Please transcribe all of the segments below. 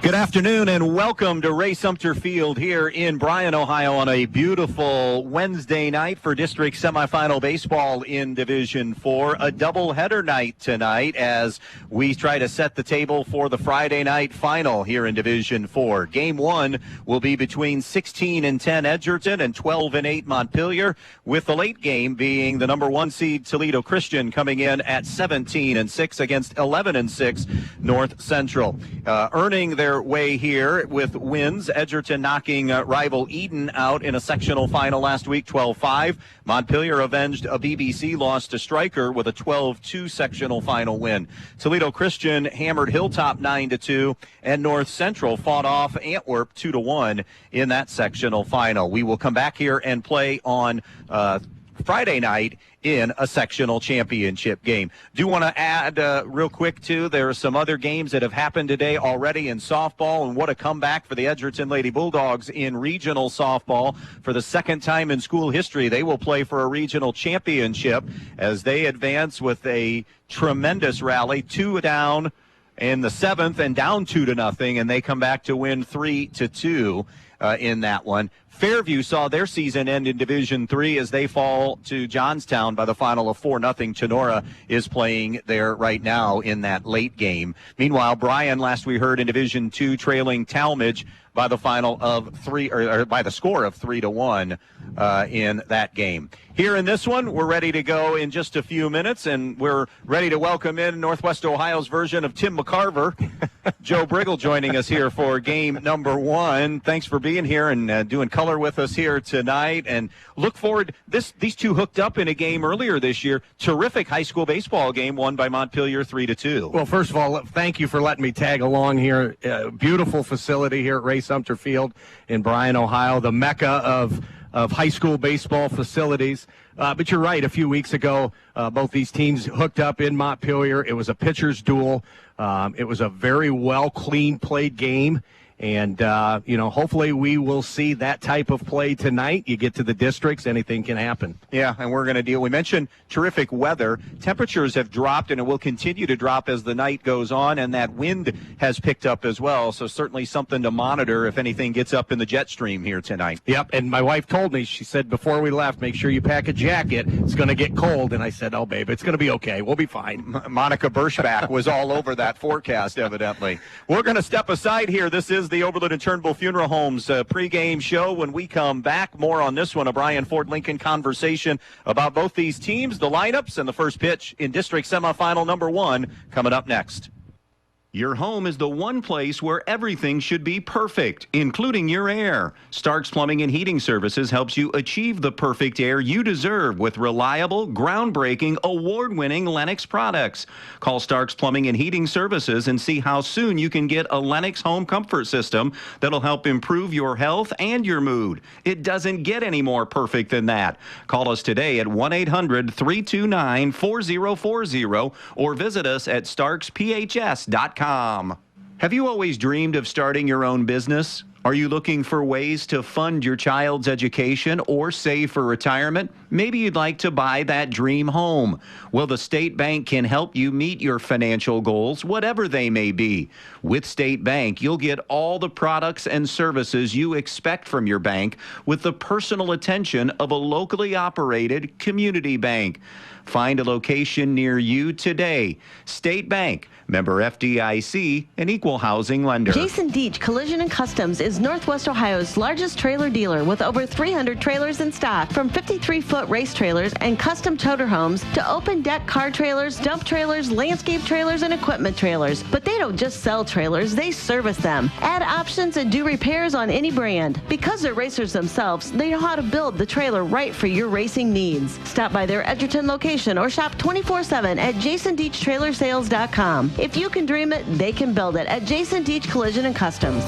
Good afternoon and welcome to Ray Sumter Field here in Bryan, Ohio on a beautiful Wednesday night for district semifinal baseball in Division 4. A doubleheader night tonight as we try to set the table for the Friday night final here in Division 4. Game 1 will be between 16-10 Edgerton and 12-8 Montpelier, with the late game being the number 1 seed Toledo Christian coming in at 17-6 against 11-6 North Central. Earning their way here with wins. Edgerton knocking rival Eden out in a sectional final last week, 12-5. Montpelier avenged a BBC loss to Stryker with a 12-2 sectional final win. Toledo Christian hammered Hilltop 9-2, and North Central fought off Antwerp 2-1 in that sectional final. We will come back here and play on Friday night in a sectional championship game. Do want to add real quick, too, there are some other games that have happened today already in softball, and what a comeback for the Edgerton Lady Bulldogs in regional softball. For the second time in school history, they will play for a regional championship as they advance with a tremendous rally, 2 down in the 7th and down 2-0, and they come back to win 3-2 in that one. Fairview saw their season end in Division 3 as they fall to Johnstown by the final of 4-0. Tenora is playing there right now in that late game. Meanwhile, Bryan, last we heard, in Division 2, trailing Talmadge by the final of by the score of 3-1 in that game. Here in this one, we're ready to go in just a few minutes, and we're ready to welcome in Northwest Ohio's version of Tim McCarver. Joe Brigle joining us here for game number 1. Thanks for being here and doing color with us here tonight, and look forward. These two hooked up in a game earlier this year. Terrific high school baseball game won by Montpelier 3-2. Well, first of all, thank you for letting me tag along here. Beautiful facility here at Ray Sumter Field in Bryan, Ohio, the mecca of high school baseball facilities. But you're right, a few weeks ago, both these teams hooked up in Montpelier. It was a pitcher's duel. It was a very well clean played game. And, hopefully we will see that type of play tonight. You get to the districts, anything can happen. Yeah, and we're going to deal. We mentioned terrific weather. Temperatures have dropped, and it will continue to drop as the night goes on, and that wind has picked up as well. So certainly something to monitor if anything gets up in the jet stream here tonight. Yep, and my wife told me, she said before we left, make sure you pack a jacket. It's going to get cold. And I said, oh, babe, it's going to be okay. We'll be fine. Monica Birschbach was all over that forecast, evidently. We're going to step aside here. This is the Oberlin and Turnbull Funeral Homes pregame show. When we come back, more on this one, a Bryan Ford Lincoln conversation about both these teams, the lineups, and the first pitch in district semifinal number 1 coming up next. Your home is the one place where everything should be perfect, including your air. Stark's Plumbing and Heating Services helps you achieve the perfect air you deserve with reliable, groundbreaking, award-winning Lennox products. Call Stark's Plumbing and Heating Services and see how soon you can get a Lennox home comfort system that'll help improve your health and your mood. It doesn't get any more perfect than that. Call us today at 1-800-329-4040 or visit us at starksphs.com. Have you always dreamed of starting your own business? Are you looking for ways to fund your child's education or save for retirement? Maybe you'd like to buy that dream home. Well, the State Bank can help you meet your financial goals, whatever they may be. With State Bank, you'll get all the products and services you expect from your bank with the personal attention of a locally operated community bank. Find a location near you today. State Bank, member FDIC, an equal housing lender. Jason Deach Collision and Customs is Northwest Ohio's largest trailer dealer with over 300 trailers in stock, from 53-foot race trailers and custom toter homes to open deck car trailers, dump trailers, landscape trailers, and equipment trailers. But they don't just sell trailers, they service them, add options, and do repairs on any brand. Because they're racers themselves, they know how to build the trailer right for your racing needs. Stop by their Edgerton location or shop 24/7 at jasondeachtrailersales.com. If you can dream it, they can build it at Jason Deach Collision and Customs.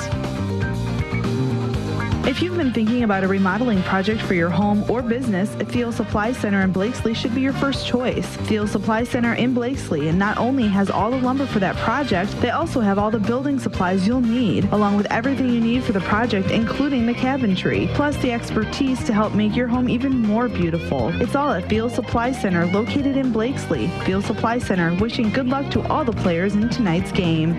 If you've been thinking about a remodeling project for your home or business, Thiel Supply Center in Blakesley should be your first choice. Thiel Supply Center in Blakesley and not only has all the lumber for that project, they also have all the building supplies you'll need, along with everything you need for the project, including the cabinetry, plus the expertise to help make your home even more beautiful. It's all at Thiel Supply Center, located in Blakesley. Thiel Supply Center, wishing good luck to all the players in tonight's game.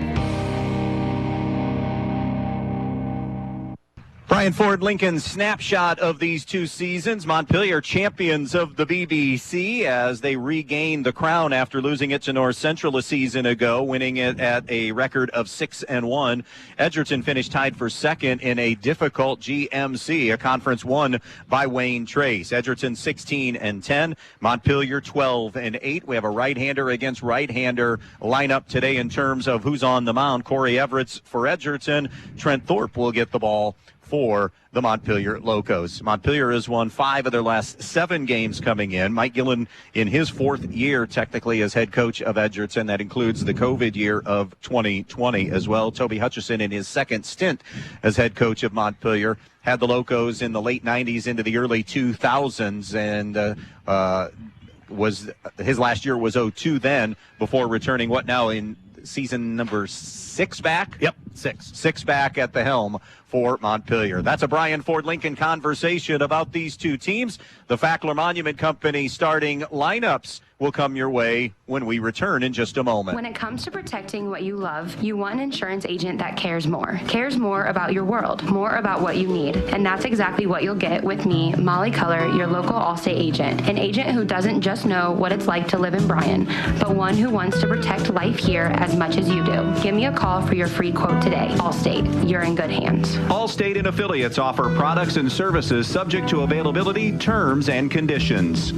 Brian Ford Lincoln's snapshot of these two seasons. Montpelier champions of the BBC as they regained the crown after losing it to North Central a season ago, winning it at a record of 6-1. Edgerton finished tied for second in a difficult GMC, a conference won by Wayne Trace. Edgerton 16-10, Montpelier 12-8. We have a right-hander against right-hander lineup today in terms of who's on the mound. Corey Everett's for Edgerton. Trent Thorpe will get the ball for the Montpelier Locos. Montpelier has won 5 of their last 7 games coming in. Mike Gillen in his 4th year technically as head coach of Edgerton. That includes the COVID year of 2020 as well. Toby Hutchison in his 2nd stint as head coach of Montpelier. Had the Locos in the late 90s into the early 2000s and was his last year was 02 then before returning now in season number 6 back? Yep, 6. 6 back at the helm for Montpelier. That's a Brian Ford Lincoln conversation about these two teams. The Fackler Monument Company starting lineups will come your way when we return in just a moment. When it comes to protecting what you love, you want an insurance agent that cares more about your world, more about what you need. And that's exactly what you'll get with me, Molly Culler, your local Allstate agent. An agent who doesn't just know what it's like to live in Bryan, but one who wants to protect life here as much as you do. Give me a call for your free quote today. Allstate, you're in good hands. Allstate and affiliates offer products and services subject to availability, terms, and conditions.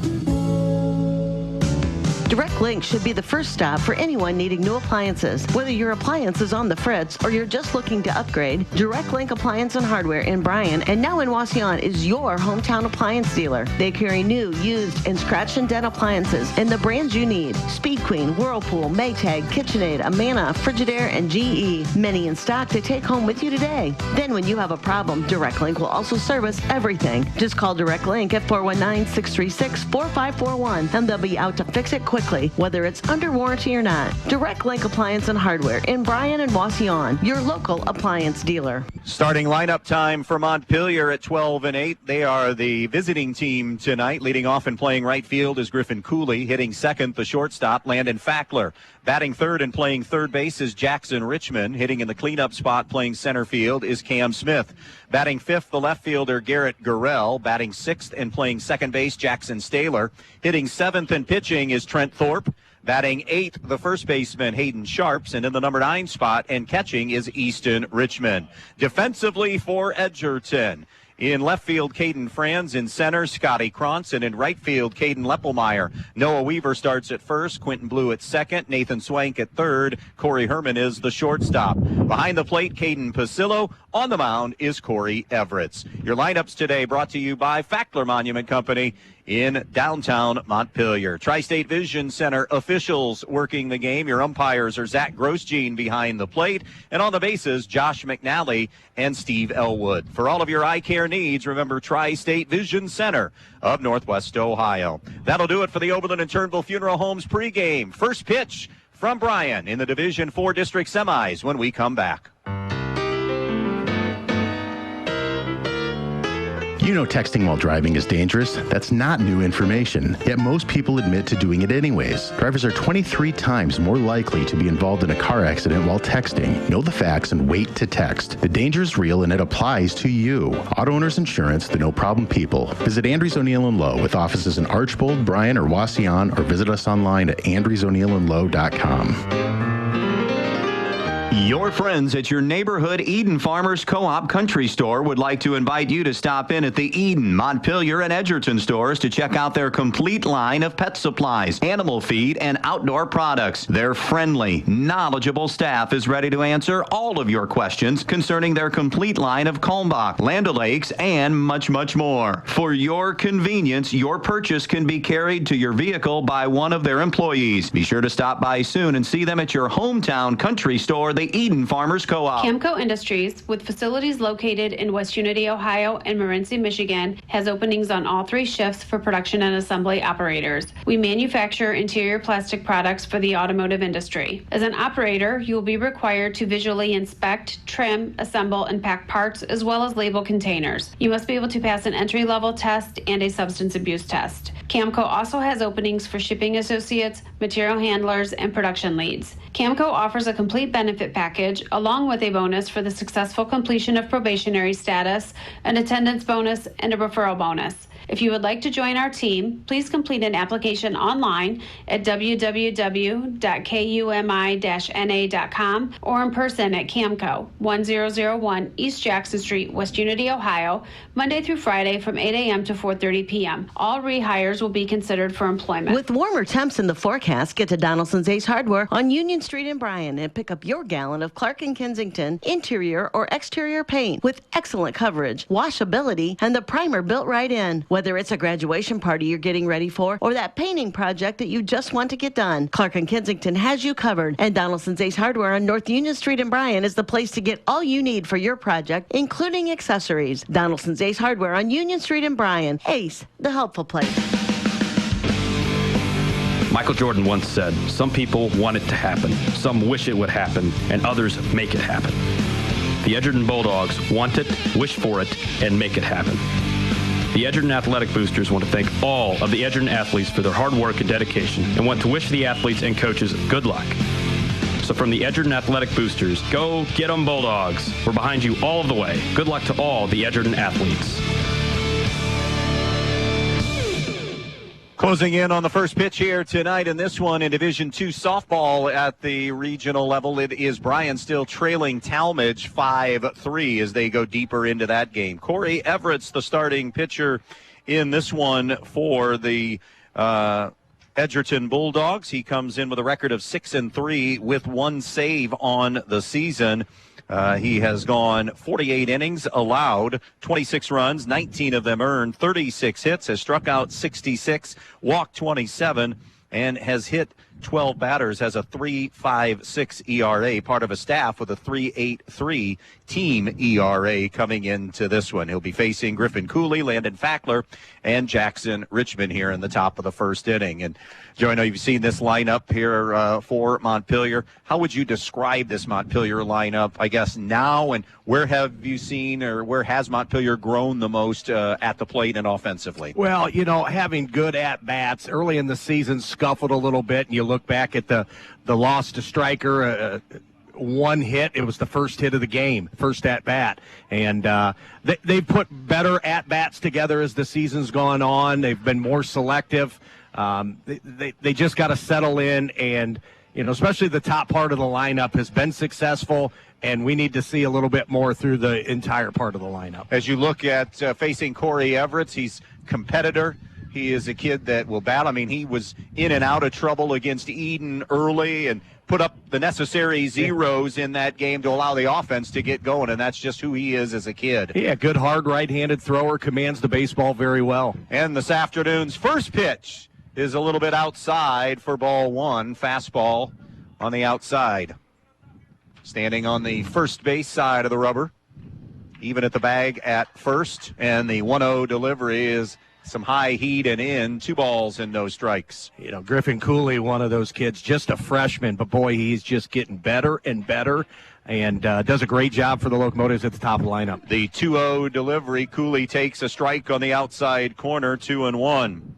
Direct Link should be the first stop for anyone needing new appliances. Whether your appliance is on the fritz or you're just looking to upgrade, Direct Link Appliance and Hardware in Bryan and now in Wasion is your hometown appliance dealer. They carry new, used, and scratch and dent appliances and the brands you need. Speed Queen, Whirlpool, Maytag, KitchenAid, Amana, Frigidaire, and GE. Many in stock to take home with you today. Then when you have a problem, Direct Link will also service everything. Just call Direct Link at 419-636-4541 and they'll be out to fix it quickly, whether it's under warranty or not. Direct Link Appliance and Hardware in Bryan and Wasion, your local appliance dealer. Starting lineup time for Montpelier at 12-8. They are the visiting team tonight. Leading off and playing right field is Griffin Cooley. Hitting second, the shortstop, Landon Fackler. Batting third and playing third base is Jackson Richmond. Hitting in the cleanup spot playing center field is Cam Smith. Batting fifth, the left fielder Garrett Gurrell. Batting sixth and playing second base, Jackson Staler. Hitting seventh and pitching is Trent Thorpe. Batting eighth, the first baseman Hayden Sharps. And in the number 9 spot and catching is Easton Richmond. Defensively for Edgerton. In left field, Caden Franz. In center, Scotty Krantz. And in right field, Caden Leppelmeyer. Noah Weaver starts at first. Quentin Blue at second. Nathan Swank at third. Corey Herman is the shortstop. Behind the plate, Caden Pasillo. On the mound is Corey Everett. Your lineups today brought to you by Fackler Monument Company in downtown Montpelier. Tri-State Vision Center officials working the game. Your umpires are Zach Grosjean behind the plate. And on the bases, Josh McNally and Steve Elwood. For all of your eye care needs, remember Tri-State Vision Center of Northwest Ohio. That'll do it for the Oberlin and Turnbull Funeral Homes pregame. First pitch from Bryan in the Division 4 District Semis when we come back. You know texting while driving is dangerous. That's not new information, yet most people admit to doing it anyways. Drivers are 23 times more likely to be involved in a car accident while texting. Know the facts and wait to text. The danger is real and it applies to you. Auto Owners Insurance, the no problem people. Visit Andrews O'Neill & Lowe with offices in Archbold, Bryan, or Wasion, or visit us online at andrewsoneillandlowe.com. Your friends at your neighborhood Eden Farmers Co-op Country Store would like to invite you to stop in at the Eden, Montpelier, and Edgerton stores to check out their complete line of pet supplies, animal feed, and outdoor products. Their friendly, knowledgeable staff is ready to answer all of your questions concerning their complete line of Kalmbach, Land O'Lakes, and much, much more. For your convenience, your purchase can be carried to your vehicle by one of their employees. Be sure to stop by soon and see them at your hometown country store, the Eden Farmers Co-op. Camco Industries, with facilities located in West Unity, Ohio and Morenci, Michigan, has openings on all 3 shifts for production and assembly operators. We manufacture interior plastic products for the automotive industry. As an operator, you will be required to visually inspect, trim, assemble, and pack parts, as well as label containers. You must be able to pass an entry-level test and a substance abuse test. Camco also has openings for shipping associates, material handlers, and production leads. Camco offers a complete benefit package along with a bonus for the successful completion of probationary status, an attendance bonus, and a referral bonus. If you would like to join our team, please complete an application online at www.kumi-na.com or in person at Camco, 1001 East Jackson Street, West Unity, Ohio, Monday through Friday from 8 a.m. to 4:30 p.m. All rehires will be considered for employment. With warmer temps in the forecast, get to Donaldson's Ace Hardware on Union Street in Bryan and pick up your gallon of Clark & Kensington interior or exterior paint with excellent coverage, washability, and the primer built right in. Whether it's a graduation party you're getting ready for or that painting project that you just want to get done, Clark & Kensington has you covered, and Donaldson's Ace Hardware on North Union Street in Bryan is the place to get all you need for your project, including accessories. Donaldson's Ace Hardware on Union Street in Bryan. Ace, the helpful place. Michael Jordan once said, "Some people want it to happen, some wish it would happen, and others make it happen." The Edgerton Bulldogs want it, wish for it, and make it happen. The Edgerton Athletic Boosters want to thank all of the Edgerton athletes for their hard work and dedication and want to wish the athletes and coaches good luck. So from the Edgerton Athletic Boosters, go get 'em Bulldogs. We're behind you all of the way. Good luck to all the Edgerton athletes. Closing in on the first pitch here tonight in this one in Division II softball at the regional level. It is Bryan still trailing Talmadge 5-3 as they go deeper into that game. Corey Everett's the starting pitcher in this one for the Edgerton Bulldogs. He comes in with a record of 6-3 with one save on the season. He has gone 48 innings, allowed 26 runs, 19 of them earned, 36 hits, has struck out 66, walked 27, and has hit 12 batters, has a 3.56 ERA, part of a staff with a 3.83 team ERA coming into this one. He'll be facing Griffin Cooley, Landon Fackler, and Jackson Richmond here in the top of the first inning. And Joe, I know you've seen this lineup here for Montpelier. How would you describe this Montpelier lineup, I guess, now, and where have you seen or where has Montpelier grown the most at the plate and offensively? Well, you know, having good at-bats early in the season, scuffled a little bit, and you look back at the loss to Stryker, one hit. It was the first hit of the game, first at-bat. And they've put better at-bats together as the season's gone on. They've been more selective. They just got to settle in, and, you know, especially the top part of the lineup has been successful, and we need to see a little bit more through the entire part of the lineup. As you look at facing Corey Everett, he's competitor. He is a kid that will battle. I mean, he was in and out of trouble against Eden early and put up the necessary zeros in that game to allow the offense to get going, and that's just who he is as a kid. Yeah, good hard right-handed thrower, commands the baseball very well. And this afternoon's first pitch is a little bit outside for ball one. Fastball on the outside. Standing on the first base side of the rubber. Even at the bag at first. And the 1-0 delivery is some high heat and in. 2 balls and no strikes. You know, Griffin Cooley, one of those kids, just a freshman, but boy, he's just getting better and better, and does a great job for the Locomotives at the top of the lineup. The 2-0 delivery. Cooley takes a strike on the outside corner, 2-1.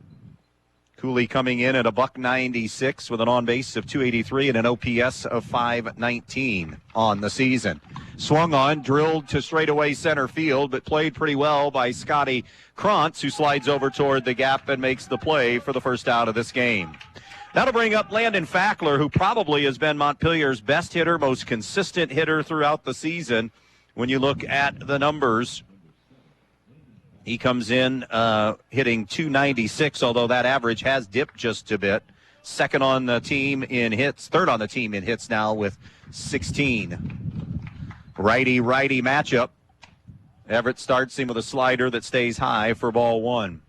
Cooley coming in at a .196 with an on-base of 283 and an OPS of 519 on the season. Swung on, drilled to straightaway center field, but played pretty well by Scotty Krantz, who slides over toward the gap and makes the play for the first out of this game. That'll bring up Landon Fackler, who probably has been Montpelier's best hitter, most consistent hitter throughout the season. When you look at the numbers, he comes in hitting .296, although that average has dipped just a bit. Second on the team in hits, third on the team in hits now with 16. Righty-righty matchup. Everett starts him with a slider that stays high for ball one.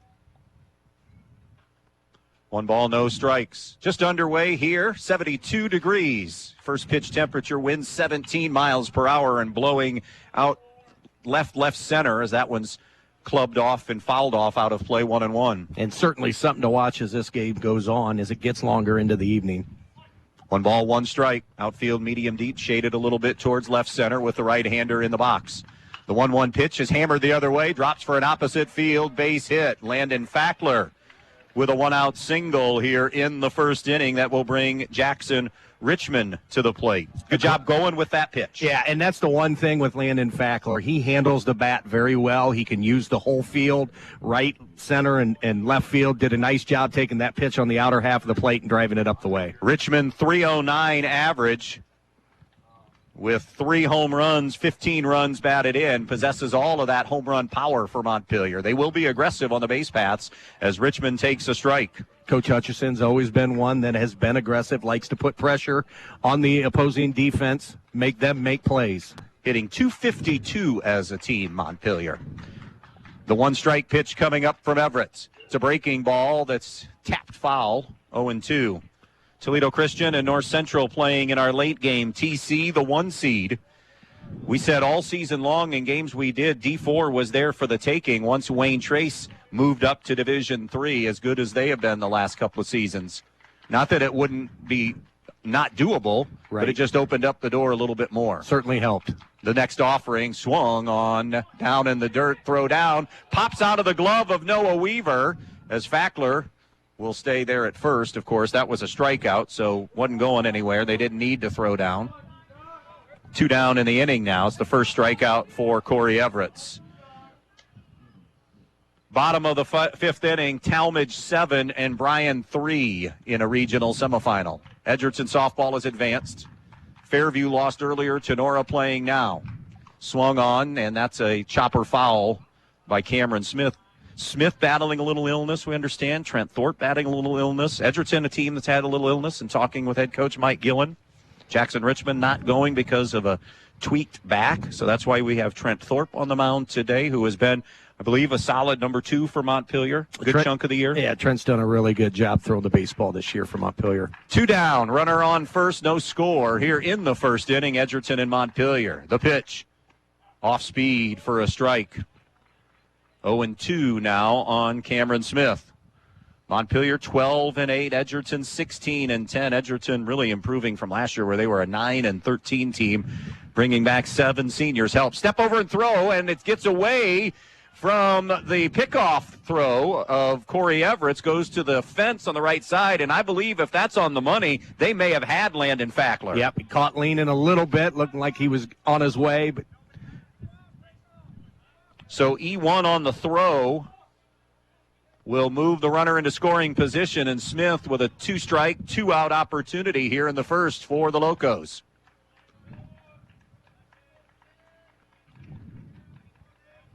1 ball, no strikes. Just underway here, 72 degrees. First pitch temperature, wind 17 miles per hour and blowing out left center as that one's clubbed off and fouled off out of play, 1-1. And certainly something to watch as this game goes on, as it gets longer into the evening. 1 ball, 1 strike. Outfield medium deep, shaded a little bit towards left center with the right-hander in the box. The 1-1 pitch is hammered the other way, drops for an opposite field base hit. Landon Fackler with a one-out single here in the first inning that will bring Jackson Richmond to the plate. Good job going with that pitch. Yeah, and that's the one thing with Landon Fackler. He handles the bat very well. He can use the whole field, right, center, and left field. Did a nice job taking that pitch on the outer half of the plate and driving it up the way. Richmond 309 average with 3 home runs, 15 runs batted in, possesses all of that home run power for Montpelier. They will be aggressive on the base paths as Richmond takes a strike. Coach Hutchison's always been one that has been aggressive, likes to put pressure on the opposing defense, make them make plays. Hitting .252 as a team, Montpelier. The one-strike pitch coming up from Everett. It's a breaking ball that's tapped foul, 0-2. Toledo Christian and North Central playing in our late game. TC, the 1 seed. We said all season long in games we did, D4 was there for the taking once Wayne Trace moved up to Division III, as good as they have been the last couple of seasons. Not that it wouldn't be not doable, right, but it just opened up the door a little bit more. Certainly helped. The next offering swung on, down in the dirt, throw down, pops out of the glove of Noah Weaver as Fackler will stay there at first. Of course, that was a strikeout, so wasn't going anywhere. They didn't need to throw down. 2 down in the inning now. It's the first strikeout for Corey Everett. Bottom of the 5th inning, Talmadge 7 and Bryan 3 in a regional semifinal. Edgerton softball is advanced. Fairview lost earlier. Tenora playing now. Swung on, and that's a chopper foul by Cameron Smith. Smith battling a little illness, we understand. Trent Thorpe battling a little illness. Edgerton, a team that's had a little illness, and talking with head coach Mike Gillen. Jackson Richmond not going because of a tweaked back, so that's why we have Trent Thorpe on the mound today, who has been, I believe, a solid number 2 for Montpelier. Good chunk of the year. Yeah, Trent's done a really good job throwing the baseball this year for Montpelier. 2 down, runner on first, no score here in the first inning, Edgerton and Montpelier. The pitch, off speed for a strike. 0-2 now on Cameron Smith. Montpelier 12-8, Edgerton 16-10. Edgerton really improving from last year where they were a 9-13 team, bringing back 7 seniors. Help, step over and throw, and it gets away from the pickoff throw of Corey Everett. Goes to the fence on the right side, and I believe if that's on the money, they may have had Landon Fackler. Yep, he caught leaning a little bit, looking like he was on his way, but so E1 on the throw will move the runner into scoring position, and Smith with a 2-strike, 2-out opportunity here in the first for the Locos.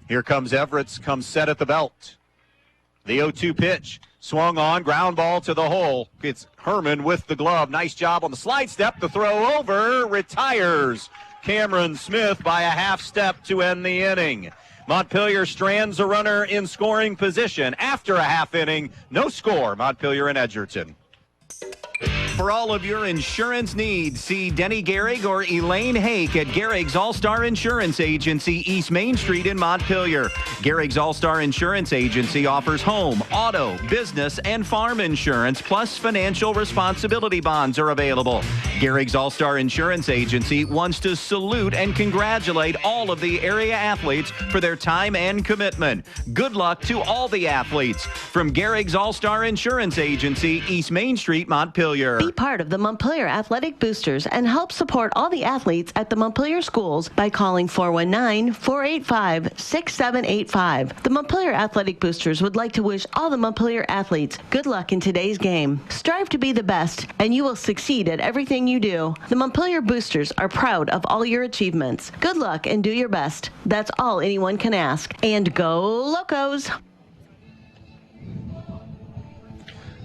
Here comes Everett, comes set at the belt. The 0-2 pitch, swung on, ground ball to the hole. It's Herman with the glove. Nice job on the slide step. The throw over, retires Cameron Smith by a half step to end the inning. Montpelier strands a runner in scoring position. After a half inning, no score, Montpelier and Edgerton. For all of your insurance needs, see Denny Gehrig or Elaine Hake at Gehrig's All-Star Insurance Agency, East Main Street in Montpelier. Gehrig's All-Star Insurance Agency offers home, auto, business, and farm insurance, plus financial responsibility bonds are available. Gehrig's All-Star Insurance Agency wants to salute and congratulate all of the area athletes for their time and commitment. Good luck to all the athletes. From Gehrig's All-Star Insurance Agency, East Main Street, Montpelier. Be part of the Montpelier Athletic Boosters and help support all the athletes at the Montpelier schools by calling 419-485-6785. The Montpelier Athletic Boosters would like to wish all the Montpelier athletes good luck in today's game. Strive to be the best, and you will succeed at everything you do. The Montpelier Boosters are proud of all your achievements. Good luck and do your best. That's all anyone can ask. And go Locos!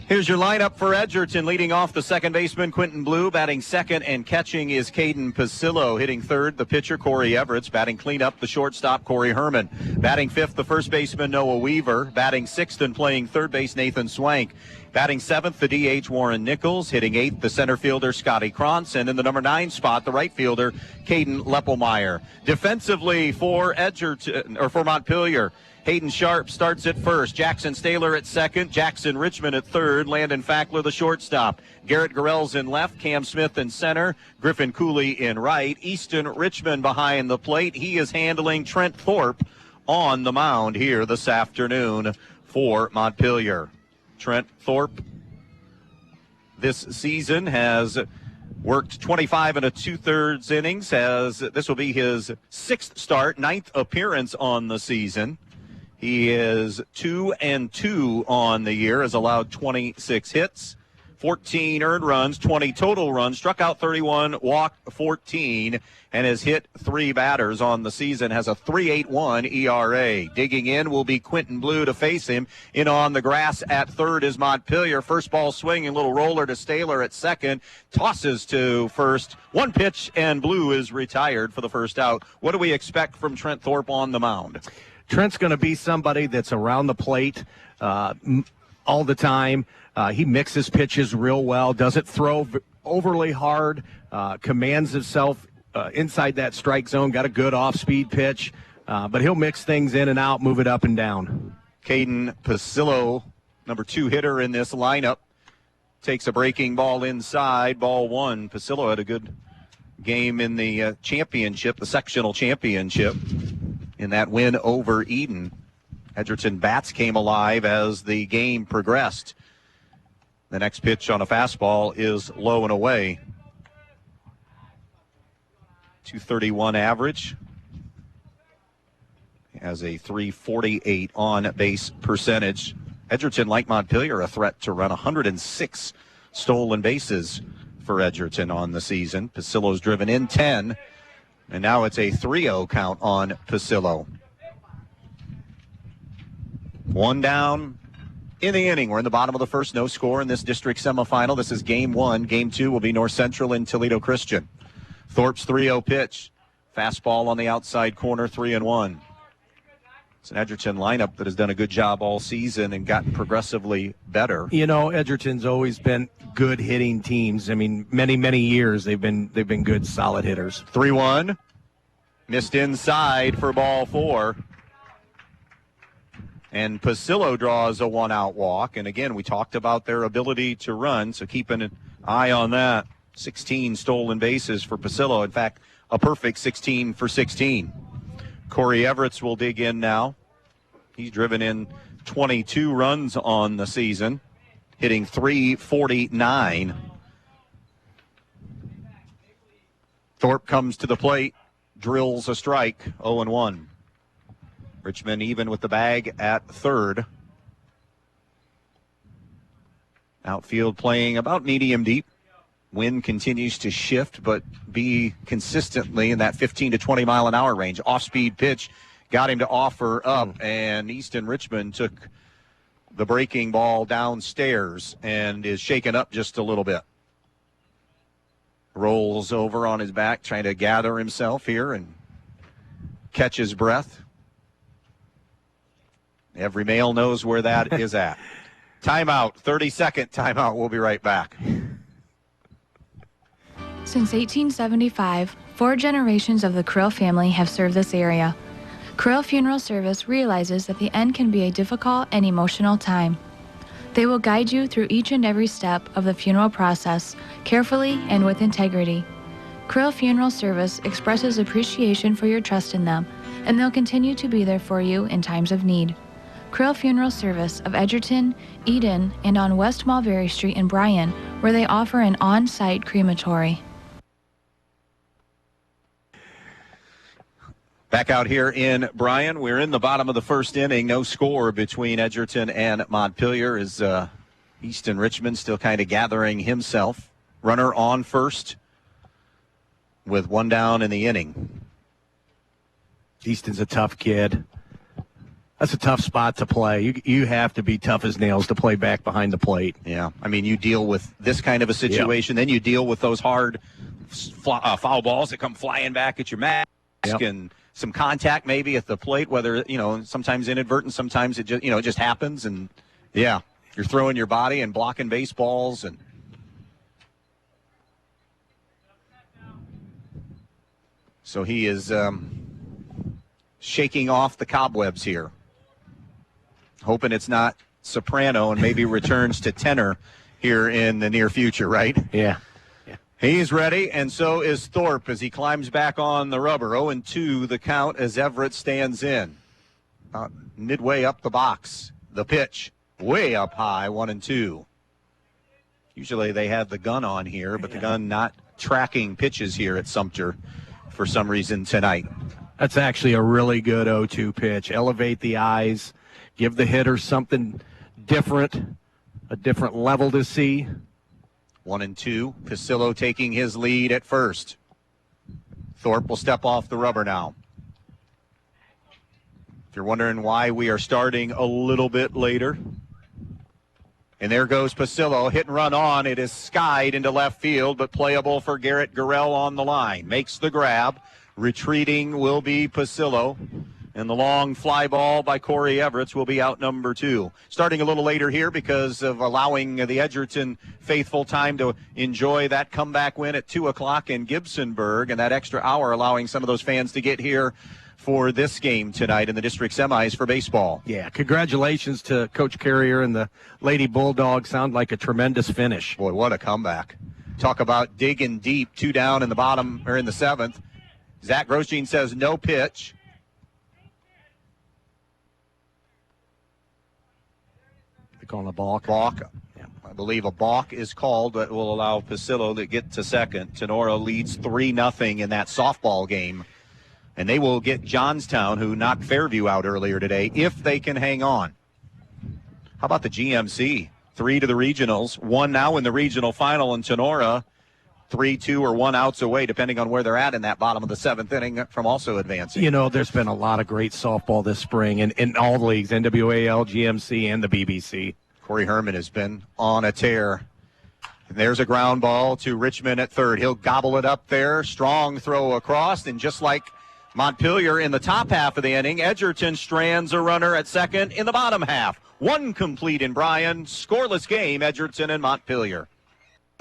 Here's your lineup for Edgerton. Leading off, the second baseman, Quentin Blue. Batting second and catching is Caden Pasillo. Hitting third, the pitcher, Corey Everett. Batting cleanup, the shortstop, Corey Herman. Batting fifth, the first baseman, Noah Weaver. Batting sixth and playing third base, Nathan Swank. Batting seventh, the DH, Warren Nichols. Hitting eighth, the center fielder, Scotty Krantz. And in the number 9 spot, the right fielder, Caden Leppelmeyer. Defensively for Edgerton, or for Montpelier, Hayden Sharp starts at first. Jackson Staylor at second. Jackson Richmond at third. Landon Fackler, the shortstop. Garrett Garrels in left. Cam Smith in center. Griffin Cooley in right. Easton Richmond behind the plate. He is handling Trent Thorpe on the mound here this afternoon for Montpelier. Trent Thorpe this season has worked 25 and 2/3 innings. This will be his 6th start, 9th appearance on the season. He is 2-2 on the year, has allowed 26 hits, 14 earned runs, 20 total runs, struck out 31, walked 14, and has hit 3 batters on the season, has a 3.81 ERA. Digging in will be Quentin Blue to face him. In on the grass at third is Montpelier. First ball swinging, little roller to Staylor at second, tosses to first. One pitch, and Blue is retired for the first out. What do we expect from Trent Thorpe on the mound? Trent's going to be somebody that's around the plate all the time. He mixes pitches real well, doesn't throw overly hard, commands himself inside that strike zone, got a good off-speed pitch, but he'll mix things in and out, move it up and down. Caden Pasillo, number 2 hitter in this lineup, takes a breaking ball inside, ball 1. Pasillo had a good game in the championship, the sectional championship, in that win over Eden. Edgerton bats came alive as the game progressed. The next pitch on a fastball is low and away. 231 average. Has a 348 on-base percentage. Edgerton, like Montpelier, a threat to run 106 stolen bases for Edgerton on the season. Pasillo's driven in 10, and now it's a 3-0 count on Pasillo. 1 down in the inning. We're in the bottom of the first, no score in this district semifinal. This is game 1. Game 2 will be North Central and Toledo Christian. Thorpe's 3-0 pitch. Fastball on the outside corner, 3-1. It's an Edgerton lineup that has done a good job all season and gotten progressively better. You know, Edgerton's always been good hitting teams. I mean, many years they've been good, solid hitters. 3-1. Missed inside for ball 4. And Pasillo draws a 1-out walk. And again, we talked about their ability to run, so keeping an eye on that. 16 stolen bases for Pasillo. In fact, a perfect 16 for 16. Corey Everett will dig in now. He's driven in 22 runs on the season, hitting .349. Thorpe comes to the plate, drills a strike, 0-1. Richmond even with the bag at third. Outfield playing about medium deep. Wind continues to shift, but be consistently in that 15 to 20 mile an hour range. Off-speed pitch got him to offer up, and Easton Richmond took the breaking ball downstairs and is shaken up just a little bit. Rolls over on his back, trying to gather himself here and catch his breath. Every male knows where that is at. Timeout, 30-second timeout. We'll be right back. Since 1875, 4 generations of the Krill family have served this area. Krill Funeral Service realizes that the end can be a difficult and emotional time. They will guide you through each and every step of the funeral process, carefully and with integrity. Krill Funeral Service expresses appreciation for your trust in them, and they'll continue to be there for you in times of need. Krill Funeral Service of Edgerton, Eden, and on West Mulberry Street in Bryan, where they offer an on-site crematory. Back out here in Bryan, we're in the bottom of the first inning. No score between Edgerton and Montpelier as Easton Richmond still kind of gathering himself. Runner on first with 1 down in the inning. Easton's a tough kid. That's a tough spot to play. You have to be tough as nails to play back behind the plate. Yeah, I mean, you deal with this kind of a situation, then you deal with those hard foul balls that come flying back at your mask, and some contact maybe at the plate, whether, sometimes inadvertent, sometimes it just, it just happens, and you're throwing your body and blocking baseballs, and so he is shaking off the cobwebs here. Hoping it's not soprano and maybe returns to tenor here in the near future, right? Yeah. He's ready, and so is Thorpe as he climbs back on the rubber. 0-2 the count as Everett stands in. Midway up the box, the pitch Way up high, 1-2. Usually they have the gun on here, but the gun not tracking pitches here at Sumter for some reason tonight. That's actually a really good 0-2 pitch. Elevate the eyes, give the hitter something different, a different level to see. 1-2. Pasillo taking his lead at first. Thorpe will step off the rubber now. If you're wondering why we are starting a little bit later. And there goes Pasillo, hit and run on. It is skied into left field, but playable for Garrett Gurrell on the line. Makes the grab. Retreating will be Pasillo. And the long fly ball by Corey Everett will be out number 2. Starting a little later here because of allowing the Edgerton faithful time to enjoy that comeback win at 2 o'clock in Gibsonburg, and that extra hour allowing some of those fans to get here for this game tonight in the district semis for baseball. Yeah, congratulations to Coach Carrier and the Lady Bulldogs. Sound like a tremendous finish. Boy, what a comeback. Talk about digging deep. 2 down in the bottom, or in the 7th. Zach Grosjean says no pitch. They calling a balk? Balk. Yeah, I believe a balk is called that will allow Pasillo to get to second. Tenora leads 3-0 in that softball game. And they will get Johnstown, who knocked Fairview out earlier today, if they can hang on. How about the GMC? 3 to the regionals, 1 now in the regional final in Tenora. 3, 2, or 1 outs away, depending on where they're at in that bottom of the 7th inning from also advancing. You know, there's been a lot of great softball this spring in all the leagues, NWAL, GMC, and the BBC. Corey Herman has been on a tear. And there's a ground ball to Richmond at third. He'll gobble it up there. Strong throw across, and just like Montpelier in the top half of the inning, Edgerton strands a runner at second in the bottom half. 1 complete in Bryan. Scoreless game, Edgerton and Montpelier.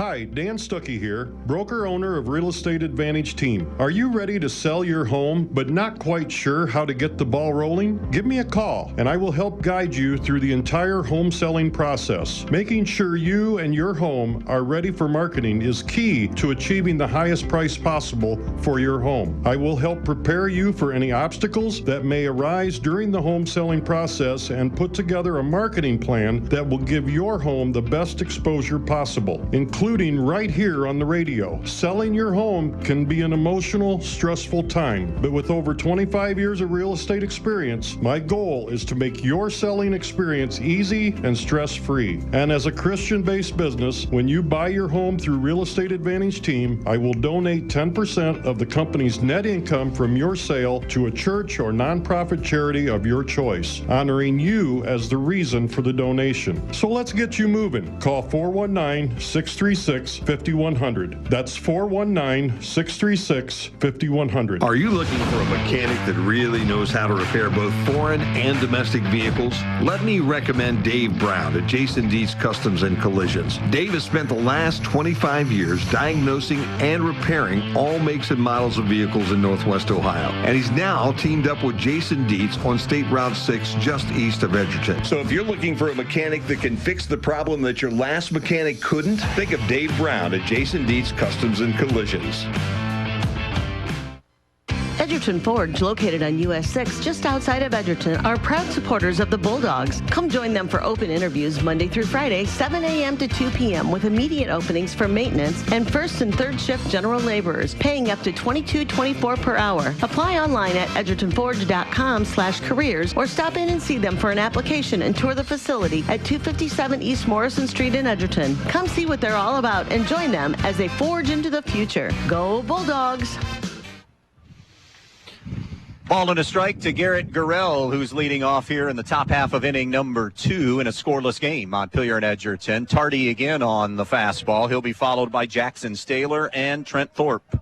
Hi, Dan Stuckey here, broker-owner of Real Estate Advantage Team. Are you ready to sell your home but not quite sure how to get the ball rolling? Give me a call and I will help guide you through the entire home selling process. Making sure you and your home are ready for marketing is key to achieving the highest price possible for your home. I will help prepare you for any obstacles that may arise during the home selling process and put together a marketing plan that will give your home the best exposure possible, including right here on the radio. Selling your home can be an emotional, stressful time, but with over 25 years of real estate experience, my goal is to make your selling experience easy and stress-free. And as a Christian-based business, when you buy your home through Real Estate Advantage Team, I will donate 10% of the company's net income from your sale to a church or nonprofit charity of your choice, honoring you as the reason for the donation. So let's get you moving. Call 419-636-5100. That's 419-636-5100. Are you looking for a mechanic that really knows how to repair both foreign and domestic vehicles? Let me recommend Dave Brown at Jason Dietz Customs and Collisions. Dave has spent the last 25 years diagnosing and repairing all makes and models of vehicles in Northwest Ohio. And he's now teamed up with Jason Dietz on State Route 6 just east of Edgerton. So if you're looking for a mechanic that can fix the problem that your last mechanic couldn't, think of Dave Brown at Jason Dietz Customs and Collisions. Edgerton Forge, located on US 6 just outside of Edgerton, are proud supporters of the Bulldogs. Come join them for open interviews Monday through Friday, 7 a.m. to 2 p.m. with immediate openings for maintenance and first and third shift general laborers, paying up to $22.24 per hour. Apply online at edgertonforge.com/careers or stop in and see them for an application and tour the facility at 257 East Morrison Street in Edgerton. Come see what they're all about and join them as they forge into the future. Go Bulldogs! Ball and a strike to Garrett Gurrell, who's leading off here in the top half of inning number 2 in a scoreless game. Montpelier and Edgerton. Tardy again on the fastball. He'll be followed by Jackson Staler and Trent Thorpe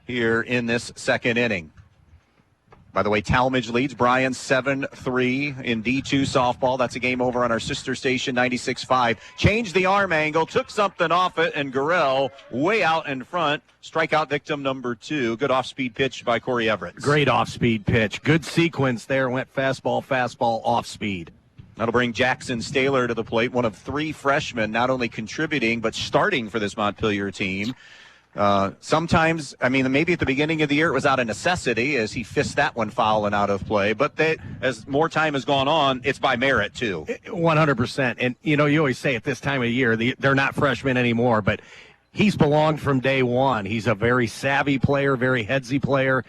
here in this second inning. By the way, Talmadge leads Bryan 7-3 in D2 softball. That's a game over on our sister station, 96.5. Changed the arm angle, took something off it, and Gurrell way out in front. Strikeout victim number 2. Good off-speed pitch by Corey Everett. Great off-speed pitch. Good sequence there. Went fastball, off-speed. That'll bring Jackson Staler to the plate, one of 3 freshmen not only contributing but starting for this Montpelier team. Sometimes, maybe at the beginning of the year it was out of necessity as he fist that one foul and out of play. But as more time has gone on, it's by merit too. 100%. And, you always say at this time of year, they're not freshmen anymore, but he's belonged from day one. He's a very savvy player, very headsy player,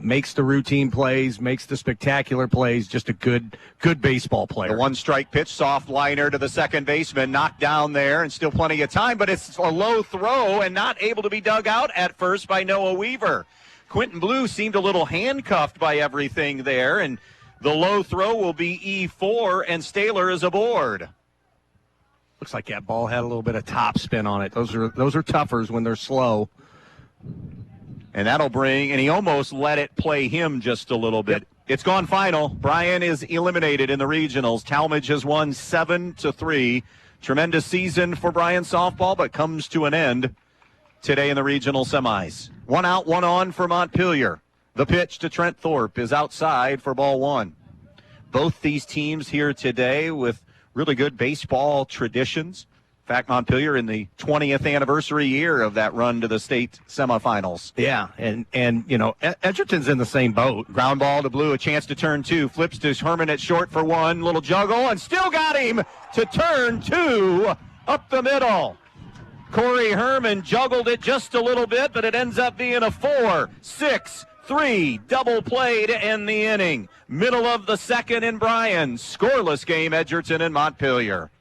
makes the routine plays, makes the spectacular plays, just a good baseball player. The one-strike pitch, soft liner to the second baseman, knocked down there, and still plenty of time, but it's a low throw and not able to be dug out at first by Noah Weaver. Quentin Blue seemed a little handcuffed by everything there, and the low throw will be E4, and Staylor is aboard. Looks like that ball had a little bit of top spin on it. Those are toughers when they're slow. And that'll bring, and he almost let it play him just a little bit. Yep. It's gone final. Bryan is eliminated in the regionals. Talmadge has won 7-3. Tremendous season for Bryan softball, but comes to an end today in the regional semis. 1 out, 1 on for Montpelier. The pitch to Trent Thorpe is outside for ball 1. Both these teams here today with really good baseball traditions. In fact, Montpelier in the 20th anniversary year of that run to the state semifinals. Yeah, and Edgerton's in the same boat. Ground ball to Blue, a chance to turn 2. Flips to Herman at short for 1. Little juggle, and still got him to turn 2 up the middle. Corey Herman juggled it just a little bit, but it ends up being a 4-6-3 double play to end the inning. Middle of the second in Bryan. Scoreless game, Edgerton and Montpelier.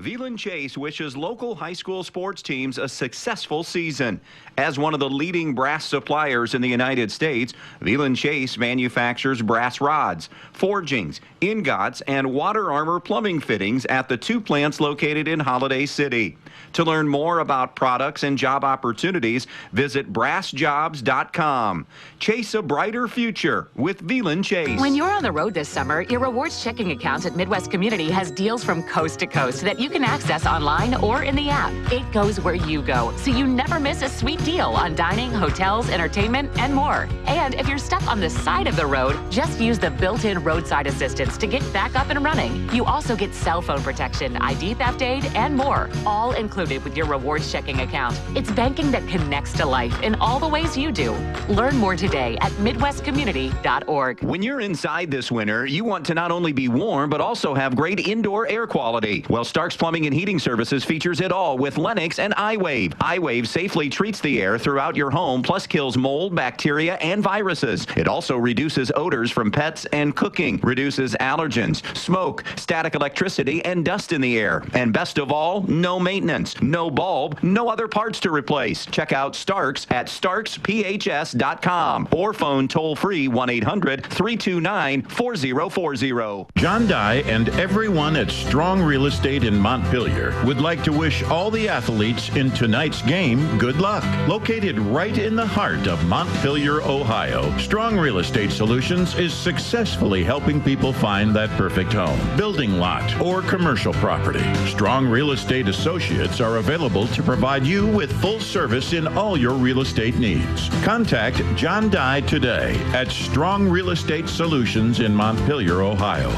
Veland Chase wishes local high school sports teams a successful season. As one of the leading brass suppliers in the United States, Veland Chase manufactures brass rods, forgings, ingots, and water armor plumbing fittings at the 2 plants located in Holiday City. To learn more about products and job opportunities, visit brassjobs.com. Chase a brighter future with Veland Chase. When you're on the road this summer, your rewards checking account at Midwest Community has deals from coast to coast that you can access online or in the app. It goes where you go, so you never miss a sweet deal on dining, hotels, entertainment, and more. And if you're stuck on the side of the road, just use the built-in roadside assistance to get back up and running. You also get cell phone protection, ID theft aid, and more, all included with your rewards checking account. It's banking that connects to life in all the ways you do. Learn more today at midwestcommunity.org. When you're inside this winter, you want to not only be warm, but also have great indoor air quality. Well, Stark's Plumbing and Heating Services features it all with Lennox and iWave. iWave safely treats the air throughout your home, plus kills mold, bacteria, and viruses. It also reduces odors from pets and cooking, reduces allergens, smoke, static electricity, and dust in the air. And best of all, no maintenance, no bulb, no other parts to replace. Check out Starks at starksphs.com or phone toll-free 1-800-329-4040. John Dye and everyone at Strong Real Estate in Montpelier would like to wish all the athletes in tonight's game good luck. Located right in the heart of Montpelier, Ohio, Strong Real Estate Solutions is successfully helping people find that perfect home, building lot, or commercial property. Strong Real Estate Associates are available to provide you with full service in all your real estate needs. Contact John Dye today at Strong Real Estate Solutions in Montpelier, Ohio.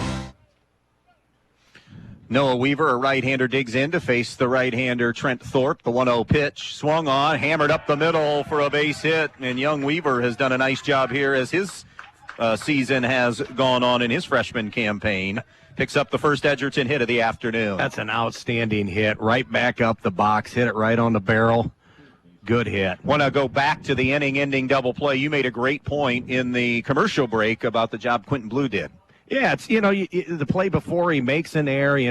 Noah Weaver, a right-hander, digs in to face the right-hander Trent Thorpe. The 1-0 pitch swung on, hammered up the middle for a base hit, and young Weaver has done a nice job here as his season has gone on in his freshman campaign. Picks up the first Edgerton hit of the afternoon. That's an outstanding hit. Right back up the box, hit it right on the barrel. Good hit. Want to go back to the inning-ending double play. You made a great point in the commercial break about the job Quentin Blue did. Yeah, it's the play before he makes an error, he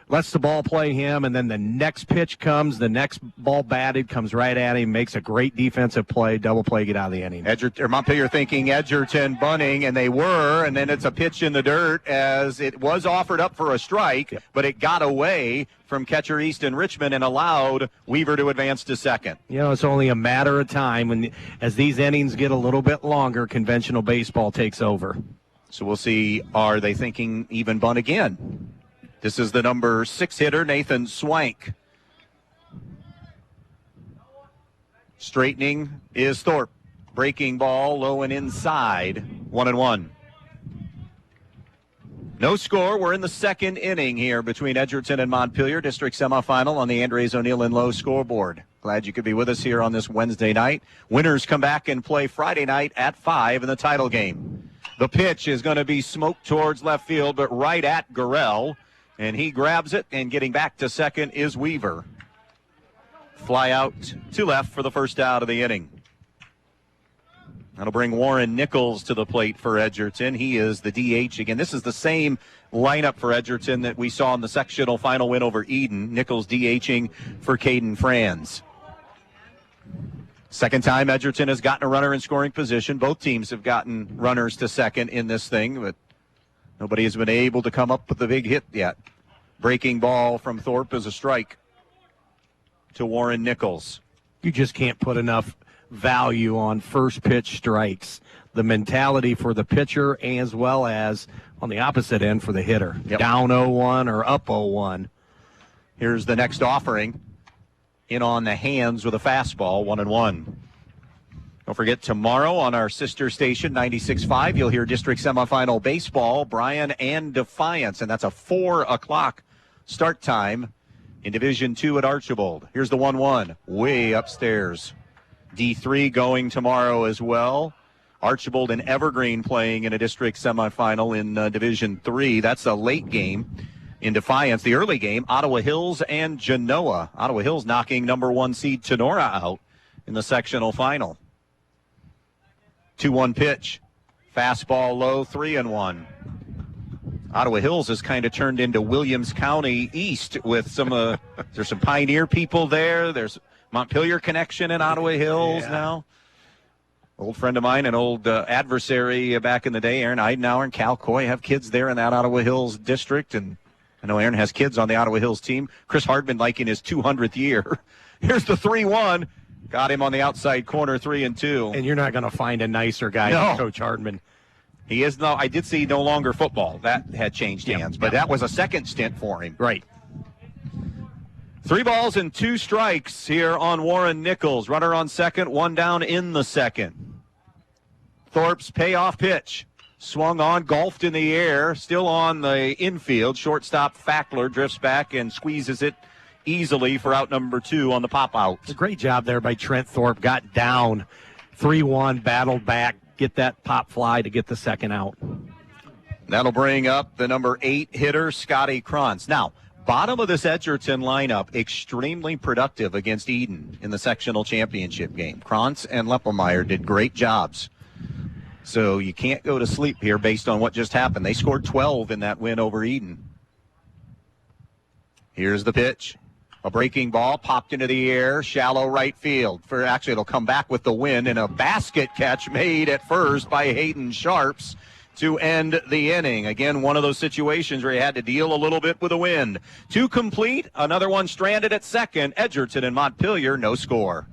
lets the ball play him, and then the next pitch comes, the next ball batted comes right at him, makes a great defensive play, double play, get out of the inning. Montpelier thinking Edgerton bunting, and they were, and then it's a pitch in the dirt as it was offered up for a strike, but it got away from catcher Easton Richmond and allowed Weaver to advance to second. It's only a matter of time as these innings get a little bit longer, conventional baseball takes over. So we'll see, are they thinking even bunt again? This is the number 6 hitter, Nathan Swank. Straightening is Thorpe. Breaking ball, low and inside, 1-1. No score. We're in the second inning here between Edgerton and Montpelier. District semifinal on the Andres O'Neill and Lowe scoreboard. Glad you could be with us here on this Wednesday night. Winners come back and play Friday night at 5 in the title game. The pitch is going to be smoked towards left field, but right at Gurrell. And he grabs it, and getting back to second is Weaver. Fly out to left for the first out of the inning. That'll bring Warren Nichols to the plate for Edgerton. He is the DH again. This is the same lineup for Edgerton that we saw in the sectional final win over Eden. Nichols DHing for Caden Franz. Second time Edgerton has gotten a runner in scoring position. Both teams have gotten runners to second in this thing, but nobody has been able to come up with the big hit yet. Breaking ball from Thorpe is a strike to Warren Nichols. You just can't put enough value on first pitch strikes. The mentality for the pitcher as well as on the opposite end for the hitter. Yep. Down 0-1 or up 0-1. Here's the next offering. In on the hands with a fastball, 1-1. Don't forget, tomorrow on our sister station, 96.5, you'll hear district semifinal baseball, Bryan and Defiance, and that's a 4 o'clock start time in Division II at Archibald. Here's the 1-1, way upstairs. D3 going tomorrow as well. Archibald and Evergreen playing in a district semifinal in Division III. That's a late game in Defiance. The early game, Ottawa Hills and Genoa. Ottawa Hills knocking number 1 seed Tenora out in the sectional final. 2-1 pitch. Fastball low, 3-1. Ottawa Hills has kind of turned into Williams County East with some, there's some Pioneer people there. There's Montpelier connection in Ottawa Hills now. Old friend of mine, an old adversary back in the day, Aaron Eidenauer and Cal Coy have kids there in that Ottawa Hills district, and I know Aaron has kids on the Ottawa Hills team. Chris Hardman liking his 200th year. Here's the 3-1. Got him on the outside corner, 3-2. And you're not going to find a nicer guy than Coach Hardman. He is no. I did see no longer football. That had changed hands, but that was a second stint for him. Right. 3 balls and 2 strikes here on Warren Nichols. Runner on second, 1 down in the second. Thorpe's payoff pitch. Swung on, golfed in the air, still on the infield. Shortstop Fackler drifts back and squeezes it easily for out number 2 on the pop out. It's a great job there by Trent Thorpe. Got down 3-1, battled back, get that pop fly to get the second out. That'll bring up the number 8 hitter, Scotty Krantz. Now, bottom of this Edgerton lineup, extremely productive against Eden in the sectional championship game. Krantz and Leppemeyer did great jobs. So you can't go to sleep here based on what just happened. They scored 12 in that win over Eden. Here's the pitch. A breaking ball popped into the air, shallow right field. Actually, it'll come back with the wind, and a basket catch made at first by Hayden Sharps to end the inning. Again, one of those situations where you had to deal a little bit with the wind. 2 complete, another one stranded at second. Edgerton and Montpelier, no score.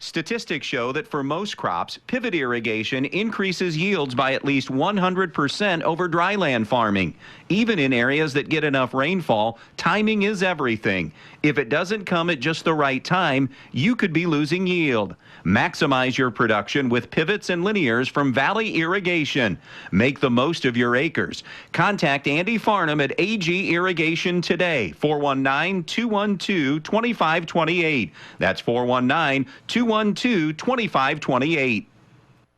Statistics show that for most crops, pivot irrigation increases yields by at least 100% over dryland farming. Even in areas that get enough rainfall, timing is everything. If it doesn't come at just the right time, you could be losing yield. Maximize your production with pivots and linears from Valley Irrigation. Make the most of your acres. Contact Andy Farnham at AG Irrigation today, 419-212-2528. That's 419-212-2528.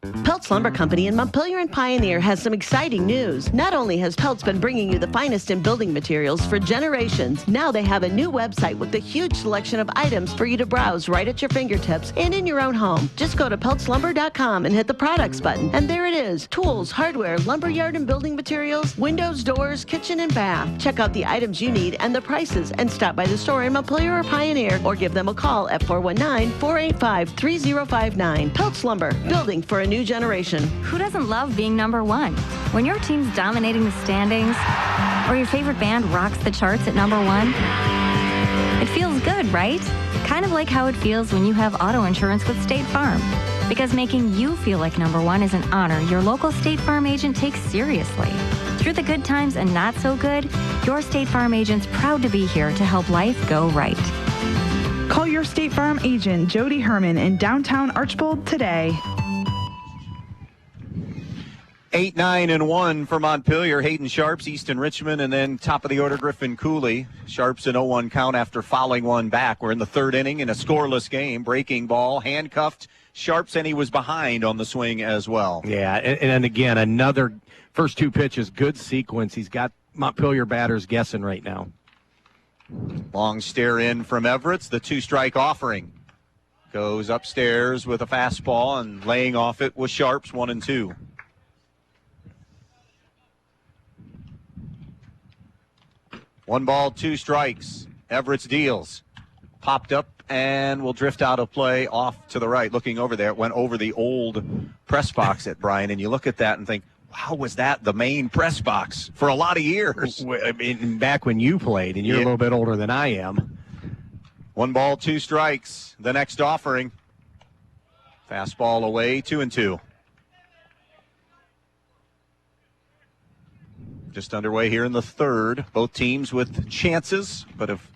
Peltz Lumber Company in Montpelier and Pioneer has some exciting news. Not only has Peltz been bringing you the finest in building materials for generations, now they have a new website with a huge selection of items for you to browse right at your fingertips and in your own home. Just go to peltzlumber.com and hit the products button, and there it is. Tools, hardware, lumberyard and building materials, windows, doors, kitchen and bath. Check out the items you need and the prices, and stop by the store in Montpelier or Pioneer, or give them a call at 419-485-3059. Peltz Lumber, building for a new generation. Who doesn't love being number 1? When your team's dominating the standings, or your favorite band rocks the charts at number 1, it feels good, right? Kind of like how it feels when you have auto insurance with State Farm. Because making you feel like number 1 is an honor your local State Farm agent takes seriously. Through the good times and not so good, your State Farm agent's proud to be here to help life go right. Call your State Farm agent, Jody Herman, in downtown Archibald today. 8, 9, and 1 for Montpelier. Hayden Sharps, Easton Richmond, and then top of the order, Griffin Cooley. Sharps an 0-1 count after fouling one back. We're in the third inning in a scoreless game. Breaking ball, handcuffed Sharps, and he was behind on the swing as well. Yeah, and again, another first two pitches, good sequence. He's got Montpelier batters guessing right now. Long stare in from Everett's, the 2-strike offering. Goes upstairs with a fastball, and laying off it was Sharps, 1-2. One ball, 2 strikes. Everett's deals. Popped up and will drift out of play off to the right. Looking over there, it went over the old press box at Brian, and you look at that and think, how was that the main press box for a lot of years? I mean, back when you played, and you're a little bit older than I am. 1 ball, 2 strikes. The next offering. Fastball away, 2-2. Just underway here in the third. Both teams with chances, but have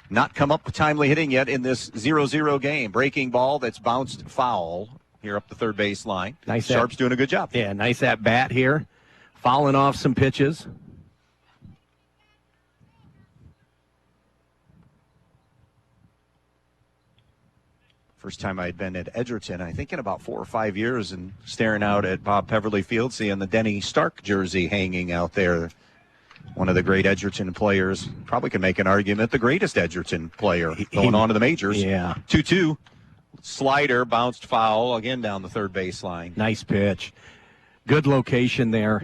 not come up with timely hitting yet in this 0-0 game. Breaking ball that's bounced foul here up the third base line. Nice. Sharp's doing a good job. Yeah, nice at bat here. Fouling off some pitches. First time I'd been at Edgerton, I think in about 4 or 5 years, and staring out at Bob Peverly Field, seeing the Denny Stark jersey hanging out there. One of the great Edgerton players. Probably can make an argument, the greatest Edgerton player going on to the majors. Yeah. 2-2. Slider bounced foul again down the third baseline. Nice pitch. Good location there.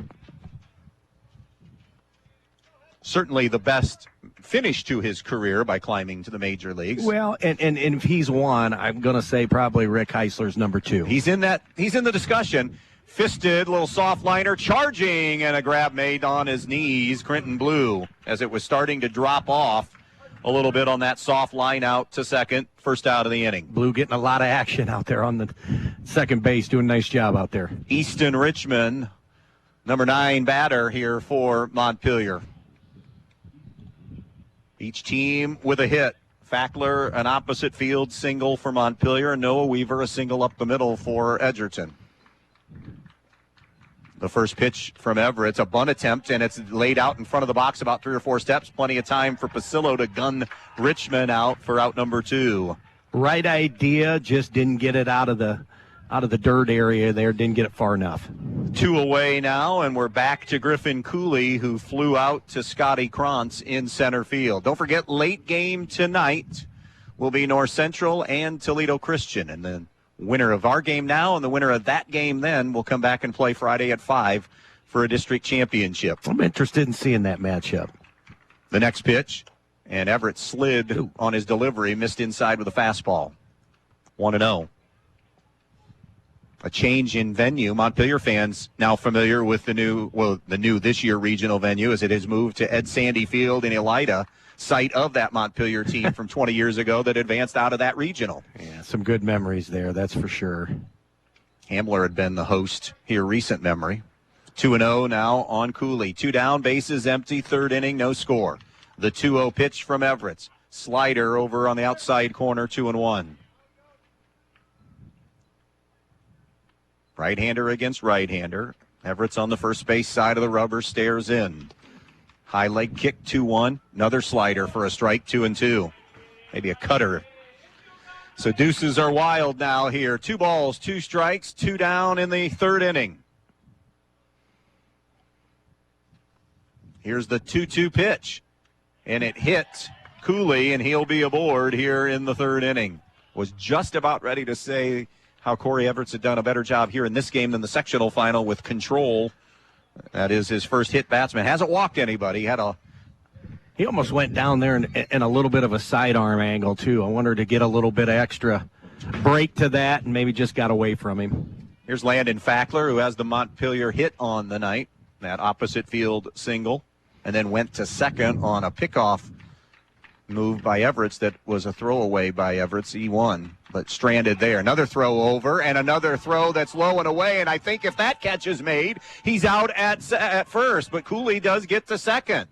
Certainly the best finish to his career by climbing to the major leagues. Well, and if he's one, I'm going to say probably Rick Heisler's number 2. He's in the discussion. Fisted, little soft liner, charging, and a grab made on his knees. Clinton Blue, as it was starting to drop off a little bit on that soft line out to second. First out of the inning. Blue getting a lot of action out there on the second base, doing a nice job out there. Easton Richmond, number 9 batter here for Montpelier. Each team with a hit. Fackler, an opposite field single for Montpelier, and Noah Weaver, a single up the middle for Edgerton. The first pitch from Everett, a bunt attempt, and it's laid out in front of the box about 3 or 4 steps. Plenty of time for Pasillo to gun Richmond out for out number 2. Right idea, just didn't get it out of the dirt area there, didn't get it far enough. 2 away now, and we're back to Griffin Cooley, who flew out to Scotty Krantz in center field. Don't forget, late game tonight will be North Central and Toledo Christian, and then winner of our game now and the winner of that game then will come back and play Friday at 5 for a district championship. I'm interested in seeing that matchup. The next pitch, and Everett slid on his delivery, missed inside with a fastball. 1-0. A change in venue. Montpelier fans now familiar with the new this year regional venue as it has moved to Ed Sandy Field in Elida, site of that Montpelier team from 20 years ago that advanced out of that regional. Yeah, some good memories there, that's for sure. Hamler had been the host here, recent memory. 2-0 now on Cooley. 2 down, bases empty, third inning, no score. The 2-0 pitch from Everett. Slider over on the outside corner, 2-1. Right-hander against right-hander. Everett's on the first base side of the rubber, stares in. High leg kick, 2-1. Another slider for a strike, 2-2. Maybe a cutter. So deuces are wild now here. 2 balls, 2 strikes, 2 down in the third inning. Here's the 2-2 pitch. And it hit Cooley, and he'll be aboard here in the third inning. Was just about ready to say how Corey Everett's had done a better job here in this game than the sectional final with control. That is his first hit batsman. Hasn't walked anybody. He almost went down there in a little bit of a sidearm angle, too. I wanted to get a little bit of extra break to that and maybe just got away from him. Here's Landon Fackler, who has the Montpelier hit on the night, that opposite field single, and then went to second on a pickoff move by Everett's that was a throwaway by Everett's. E1, but stranded there. Another throw over and another throw that's low and away, and I think if that catch is made, he's out at first, but Cooley does get to second.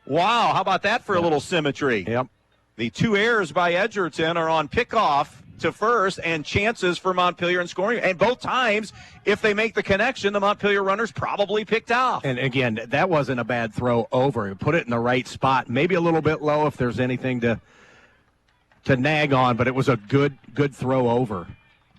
Wow, how about that for a little symmetry? Yep. The 2 errors by Edgerton are on pickoff to first, and chances for Montpelier in scoring. And both times, if they make the connection, the Montpelier runners probably picked off. And again, that wasn't a bad throw over. Put it in the right spot, maybe a little bit low if there's anything to nag on, but it was a good throw over.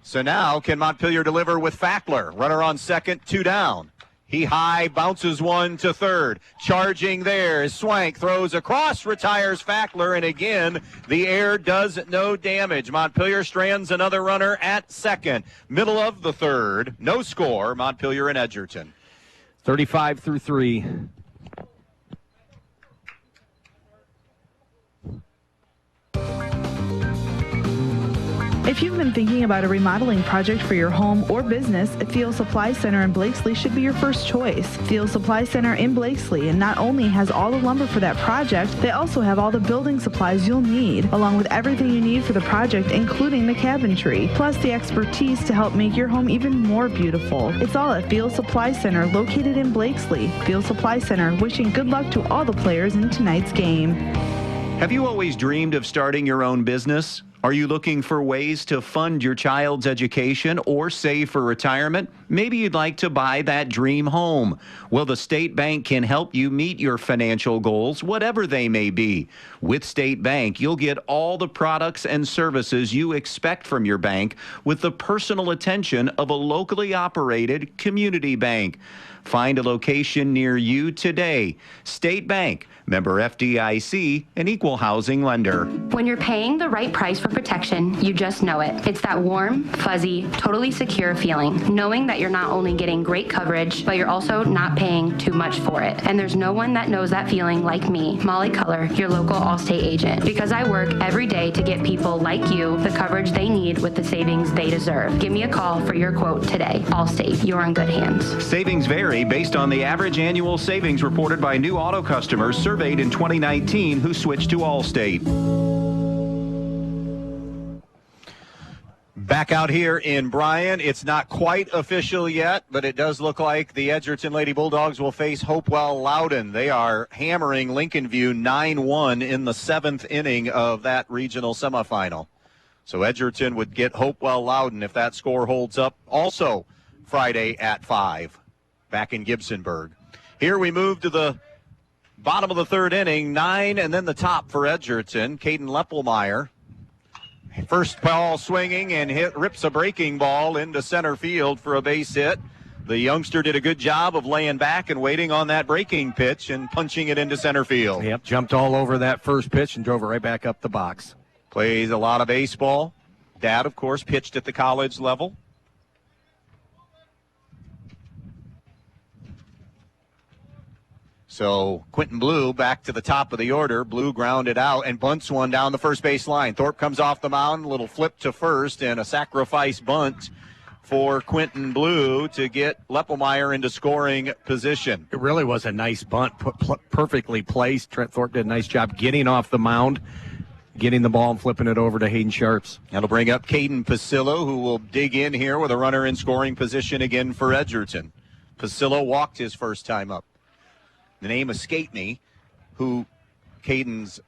So now, can Montpelier deliver with Fackler? Runner on second, 2 down. He high, bounces one to third. Charging there is Swank, throws across, retires Fackler, and again, the air does no damage. Montpelier strands another runner at second. Middle of the third, no score, Montpelier and Edgerton. 35 through 3. If you've been thinking about a remodeling project for your home or business, Field Supply Center in Blakesley should be your first choice. Field Supply Center in Blakesley and not only has all the lumber for that project, they also have all the building supplies you'll need, along with everything you need for the project, including the cabinetry, plus the expertise to help make your home even more beautiful. It's all at Field Supply Center, located in Blakesley. Field Supply Center, wishing good luck to all the players in tonight's game. Have you always dreamed of starting your own business? Are you looking for ways to fund your child's education or save for retirement? Maybe you'd like to buy that dream home. Well, the State Bank can help you meet your financial goals, whatever they may be. With State Bank, you'll get all the products and services you expect from your bank with the personal attention of a locally operated community bank. Find a location near you today. State Bank, member FDIC, an equal housing lender. When you're paying the right price for protection, you just know it. It's that warm, fuzzy, totally secure feeling, knowing that you're not only getting great coverage, but you're also not paying too much for it. And there's no one that knows that feeling like me, Molly Culler, your local Allstate agent, because I work every day to get people like you the coverage they need with the savings they deserve. Give me a call for your quote today. Allstate, you're in good hands. Savings vary based on the average annual savings reported by new auto customers surveyed in 2019 who switched to Allstate. Back out here in Bryan, it's not quite official yet, but it does look like the Edgerton Lady Bulldogs will face Hopewell Loudon. They are hammering Lincoln View 9-1 in the 7th inning of that regional semifinal. So Edgerton would get Hopewell Loudon if that score holds up. Also Friday at 5, back in Gibsonburg. Here we move to the bottom of the 3rd inning, 9 and then the top for Edgerton. Caden Leppelmeyer. First ball swinging and rips a breaking ball into center field for a base hit. The youngster did a good job of laying back and waiting on that breaking pitch and punching it into center field. Yep, jumped all over that first pitch and drove it right back up the box. Plays a lot of baseball. Dad, of course, pitched at the college level. So Quentin Blue back to the top of the order. Blue grounded out and bunts one down the first base line. Thorpe comes off the mound, a little flip to first, and a sacrifice bunt for Quentin Blue to get Leppelmeyer into scoring position. It really was a nice bunt, perfectly placed. Trent Thorpe did a nice job getting off the mound, getting the ball and flipping it over to Hayden Sharps. That'll bring up Caden Pasillo, who will dig in here with a runner in scoring position again for Edgerton. Pasillo walked his first time up. The name escaped me, who Caden's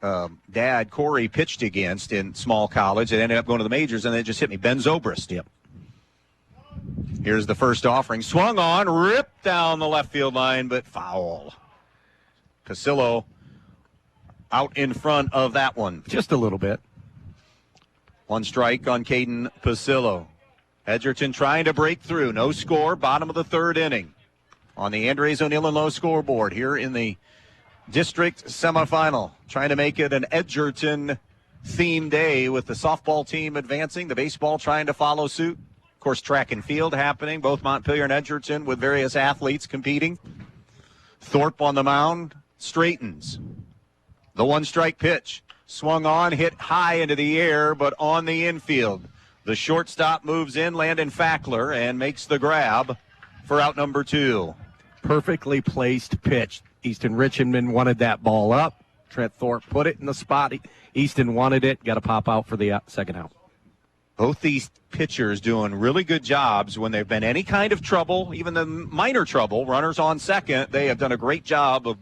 dad, Corey, pitched against in small college. It ended up going to the majors, and it just hit me. Ben Zobrist. Yep. Here's the first offering. Swung on, ripped down the left field line, but foul. Pasillo out in front of that one. Just a little bit. One strike on Caden Pasillo. Edgerton trying to break through. No score, bottom of the 3rd inning. On the Andres O'Neill and Low scoreboard here in the district semifinal. Trying to make it an Edgerton-themed day with the softball team advancing, the baseball trying to follow suit. Of course, track and field happening, both Montpelier and Edgerton with various athletes competing. Thorpe on the mound, straightens. The one-strike pitch. Swung on, hit high into the air, but on the infield. The shortstop moves in, Landon Fackler, and makes the grab for out number 2. Perfectly placed pitch. Easton Richmond wanted that ball up. Trent Thorpe put it in the spot. Easton wanted it. Got to pop out for the second out. Both these pitchers doing really good jobs when they've been any kind of trouble, even the minor trouble, runners on second. They have done a great job of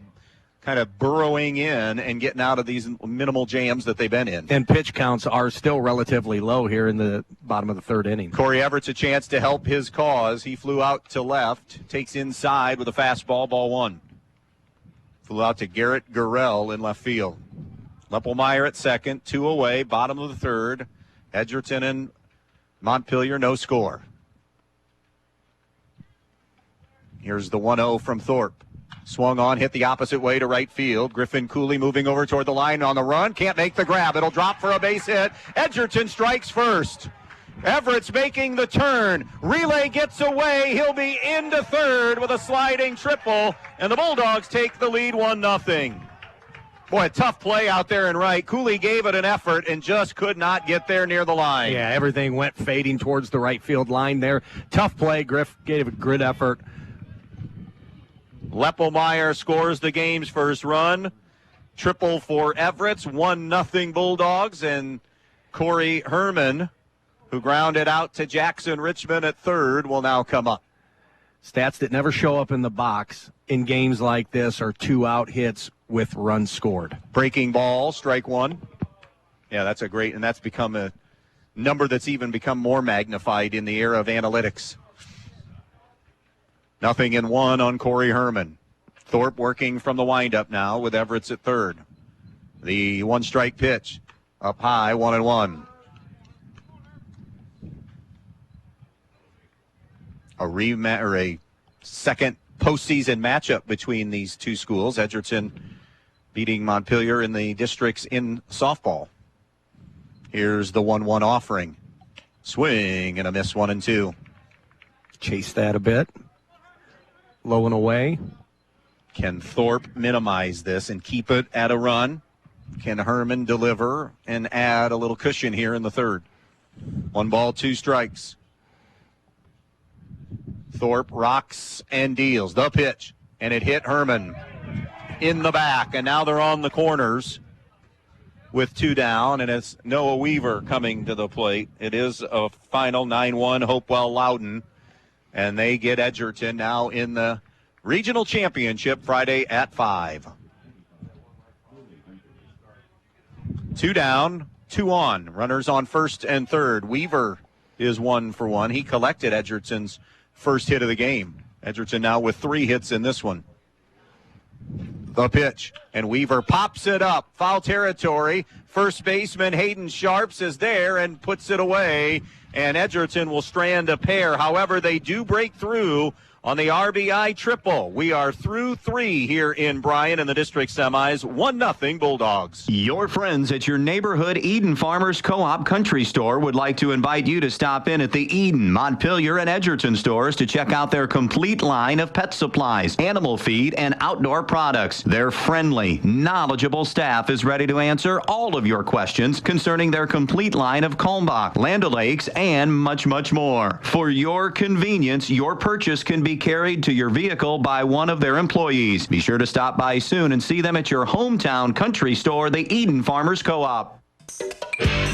kind of burrowing in and getting out of these minimal jams that they've been in. And pitch counts are still relatively low here in the bottom of the third inning. Corey Everett's a chance to help his cause. He flew out to left, takes inside with a fastball, ball one. Flew out to Garrett Gurrell in left field. Leppelmeyer at second, 2 away, bottom of the third. Edgerton and Montpelier, no score. Here's the 1-0 from Thorpe. Swung on, hit the opposite way to right field. Griffin Cooley moving over toward the line on the run. Can't make the grab. It'll drop for a base hit. Edgerton strikes first. Everett's making the turn. Relay gets away. He'll be into third with a sliding triple. And the Bulldogs take the lead 1-0. Boy, a tough play out there in right. Cooley gave it an effort and just could not get there near the line. Yeah, everything went fading towards the right field line there. Tough play. Griff gave a good effort. Leppelmeyer scores the game's first run. Triple for Everett's, 1-0 Bulldogs. And Corey Herman, who grounded out to Jackson Richmond at third, will now come up. Stats that never show up in the box in games like this are 2-out hits with runs scored. Breaking ball, strike one. Yeah, that's a great, and that's become a number that's even become more magnified in the era of analytics. 0-1 on Corey Herman. Thorpe working from the windup now with Everett's at third. The one-strike pitch up high, 1-1. A second postseason matchup between these two schools. Edgerton beating Montpelier in the districts in softball. Here's the 1-1 offering. Swing and a miss, 1-2. Chase that a bit. Low and away. Can Thorpe minimize this and keep it at a run? Can Herman deliver and add a little cushion here in the third? 1 ball, 2 strikes. Thorpe rocks and deals. The pitch, and it hit Herman in the back, and now they're on the corners with 2 down, and it's Noah Weaver coming to the plate. It is a final 9-1 Hopewell Loudon. And they get Edgerton now in the regional championship Friday at 5. 2 down, 2 on. Runners on first and third. Weaver is 1 for 1. He collected Edgerton's first hit of the game. Edgerton now with 3 hits in this one. The pitch, and Weaver pops it up. Foul territory. First baseman Hayden Sharps is there and puts it away. And Edgerton will strand a pair. However, they do break through on the RBI triple. We are through 3 here in Bryan in the district semis. 1-0 Bulldogs. Your friends at your neighborhood Eden Farmers Co-op Country Store would like to invite you to stop in at the Eden, Montpelier, and Edgerton stores to check out their complete line of pet supplies, animal feed, and outdoor products. Their friendly, knowledgeable staff is ready to answer all of your questions concerning their complete line of Kalmbach, Land O'Lakes, and much, much more. For your convenience, your purchase can be carried to your vehicle by one of their employees. Be sure to stop by soon and see them at your hometown country store, the Eden Farmers Co-op.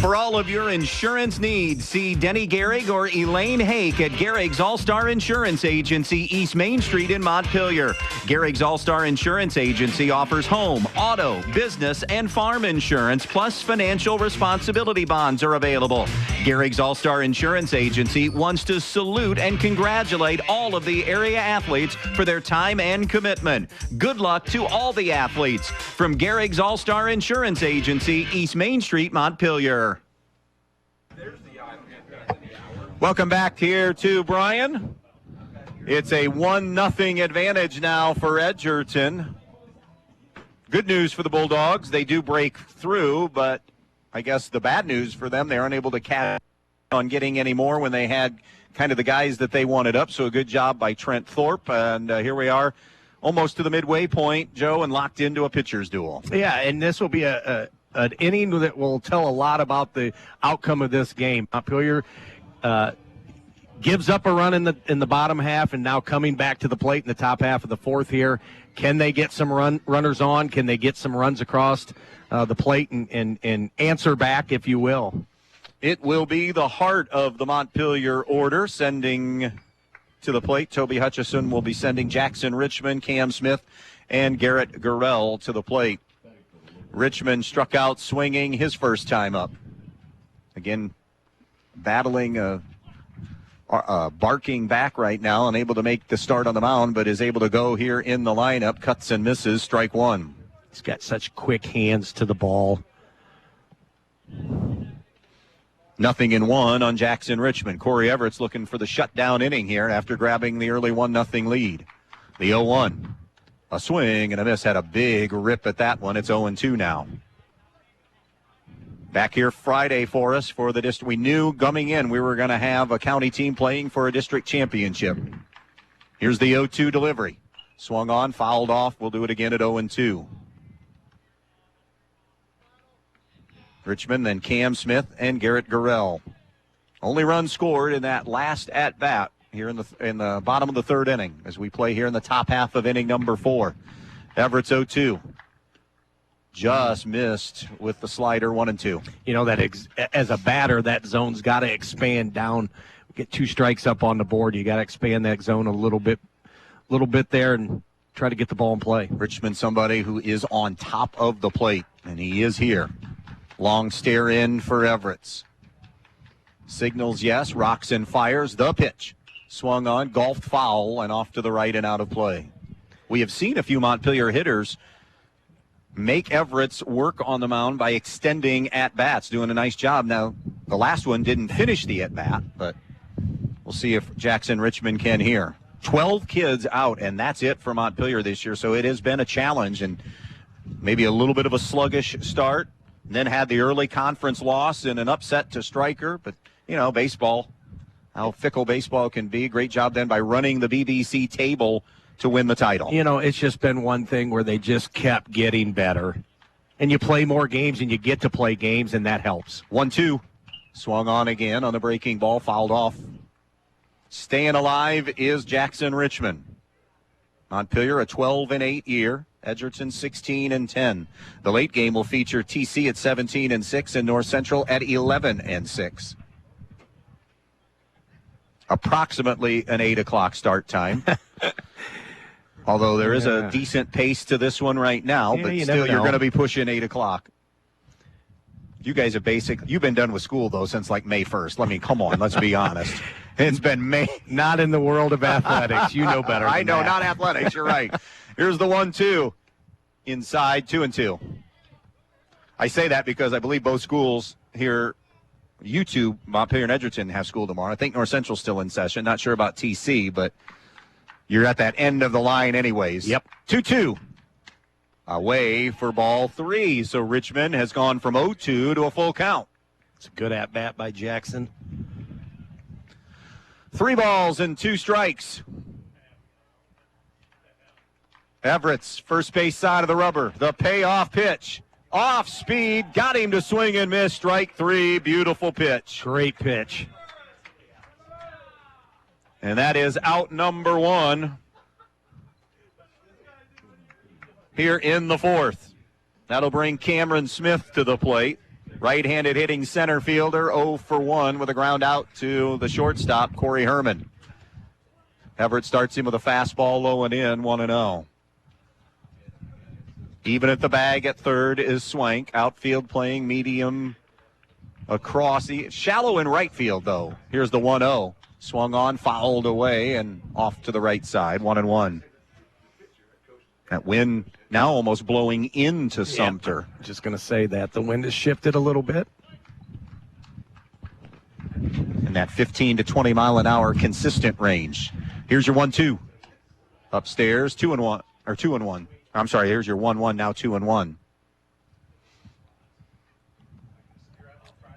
For all of your insurance needs, see Denny Gehrig or Elaine Hake at Gehrig's All-Star Insurance Agency, East Main Street in Montpelier. Gehrig's All-Star Insurance Agency offers home, auto, business, and farm insurance, plus financial responsibility bonds are available. Gehrig's All-Star Insurance Agency wants to salute and congratulate all of the area athletes for their time and commitment. Good luck to all the athletes. From Gehrig's All-Star Insurance Agency, East Main Street, Montpelier. Welcome back here to Bryan. It's a 1-0 advantage now for Edgerton. Good news for the Bulldogs. They do break through, but I guess the bad news for them, they aren't able to catch on getting any more when they had kind of the guys that they wanted up. So a good job by Trent Thorpe. And here we are almost to the midway point, Joe, and locked into a pitcher's duel. Yeah, and this will be an inning that will tell a lot about the outcome of this game. Montpelier gives up a run in the bottom half, and now coming back to the plate in the top half of the fourth here. Can they get some runners on? Can they get some runs across the plate and answer back, if you will? It will be the heart of the Montpelier order, sending to the plate. Toby Hutchison will be sending Jackson Richmond, Cam Smith, and Garrett Gurrell to the plate. Richmond struck out swinging his first time up. Again, battling barking back right now, unable to make the start on the mound, but is able to go here in the lineup. Cuts and misses, strike one. He's got such quick hands to the ball. 0-1 on Jackson Richmond. Corey Everett's looking for the shutdown inning here after grabbing the early 1-0 lead. The 0-1. A swing and a miss. Had a big rip at that one. It's 0-2 now. Back here Friday for us for the district. We knew coming in we were going to have a county team playing for a district championship. Here's the 0-2 delivery. Swung on, fouled off. We'll do it again at 0-2. Richmond, then Cam Smith and Garrett Gurrell. Only run scored in that last at-bat here in the bottom of the third inning as we play here in the top half of inning number 4. Everett's 0-2. Just missed with the slider, 1-2. You know, that as a batter, that zone's got to expand down. Get 2 strikes up on the board. You got to expand that zone a little bit there and try to get the ball in play. Richmond, somebody who is on top of the plate, and he is here. Long stare in for Everett's. Signals yes, rocks and fires. The pitch. Swung on, golfed foul, and off to the right and out of play. We have seen a few Montpelier hitters make Everett's work on the mound by extending at-bats, doing a nice job. Now, the last one didn't finish the at-bat, but we'll see if Jackson Richmond can here. 12 kids out, and that's it for Montpelier this year, so it has been a challenge and maybe a little bit of a sluggish start. And then had the early conference loss and an upset to Stryker, but, you know, baseball, how fickle baseball can be. Great job then by running the BBC table to win the title. You know, it's just been one thing where they just kept getting better. And you play more games and you get to play games, and that helps. 1-2. Swung on again on the breaking ball, fouled off. Staying alive is Jackson Richmond. Montpelier, a 12-8 year. Edgerton 16-10. The late game will feature TC at 17-6 and North Central at 11-6. Approximately an 8 o'clock start time. Although there is a decent pace to this one right now, but still you're going to be pushing 8 o'clock. You guys have you've been done with school, though, since like May 1st. I mean, come on, let's be honest. It's been May. Not in the world of athletics. You know better. I know, that. Not athletics. You're right. Here's the 1-2. Inside, 2-2. I say that because I believe both schools here, U2, Montpelier and Edgerton, have school tomorrow. I think North Central's still in session. Not sure about TC, but you're at that end of the line anyways. Yep. 2-2. Away for ball 3. So Richmond has gone from 0-2 to a full count. It's a good at-bat by Jackson. 3 balls and 2 strikes. Everett's first base side of the rubber. The payoff pitch. Off speed. Got him to swing and miss. Strike 3. Beautiful pitch. Great pitch. And that is out number 1 here in the 4th. That'll bring Cameron Smith to the plate. Right-handed hitting center fielder, 0 for 1 with a ground out to the shortstop, Corey Herman. Everett starts him with a fastball low and in, 1-0. Even at the bag at third is Swank. Outfield playing medium across. Shallow in right field, though. Here's the 1-0. Swung on, fouled away, and off to the right side, 1-1. That wind now almost blowing into Sumter. Just going to say that. The wind has shifted a little bit. In that 15 to 20 mile an hour consistent range. Here's your 1-2. Upstairs, 2-1, or 2-1. I'm sorry, here's your 1-1, now 2-1.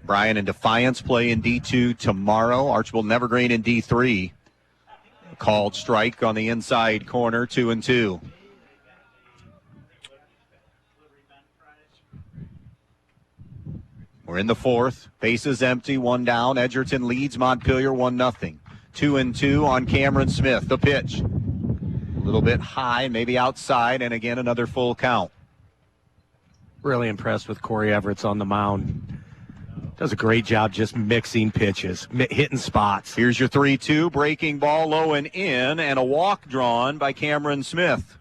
Bryan and Defiance play in D2 tomorrow. Archibald and Evergreen in D3. Called strike on the inside corner, 2-2. We're in the 4th. Bases empty, 1 down. Edgerton leads Montpelier 1-0. 2-2 on Cameron Smith. The pitch. A little bit high, maybe outside, and again another full count. Really impressed with Corey Everett's on the mound. Does a great job just mixing pitches, hitting spots. Here's your 3-2, breaking ball low and in, and a walk drawn by Cameron Smith.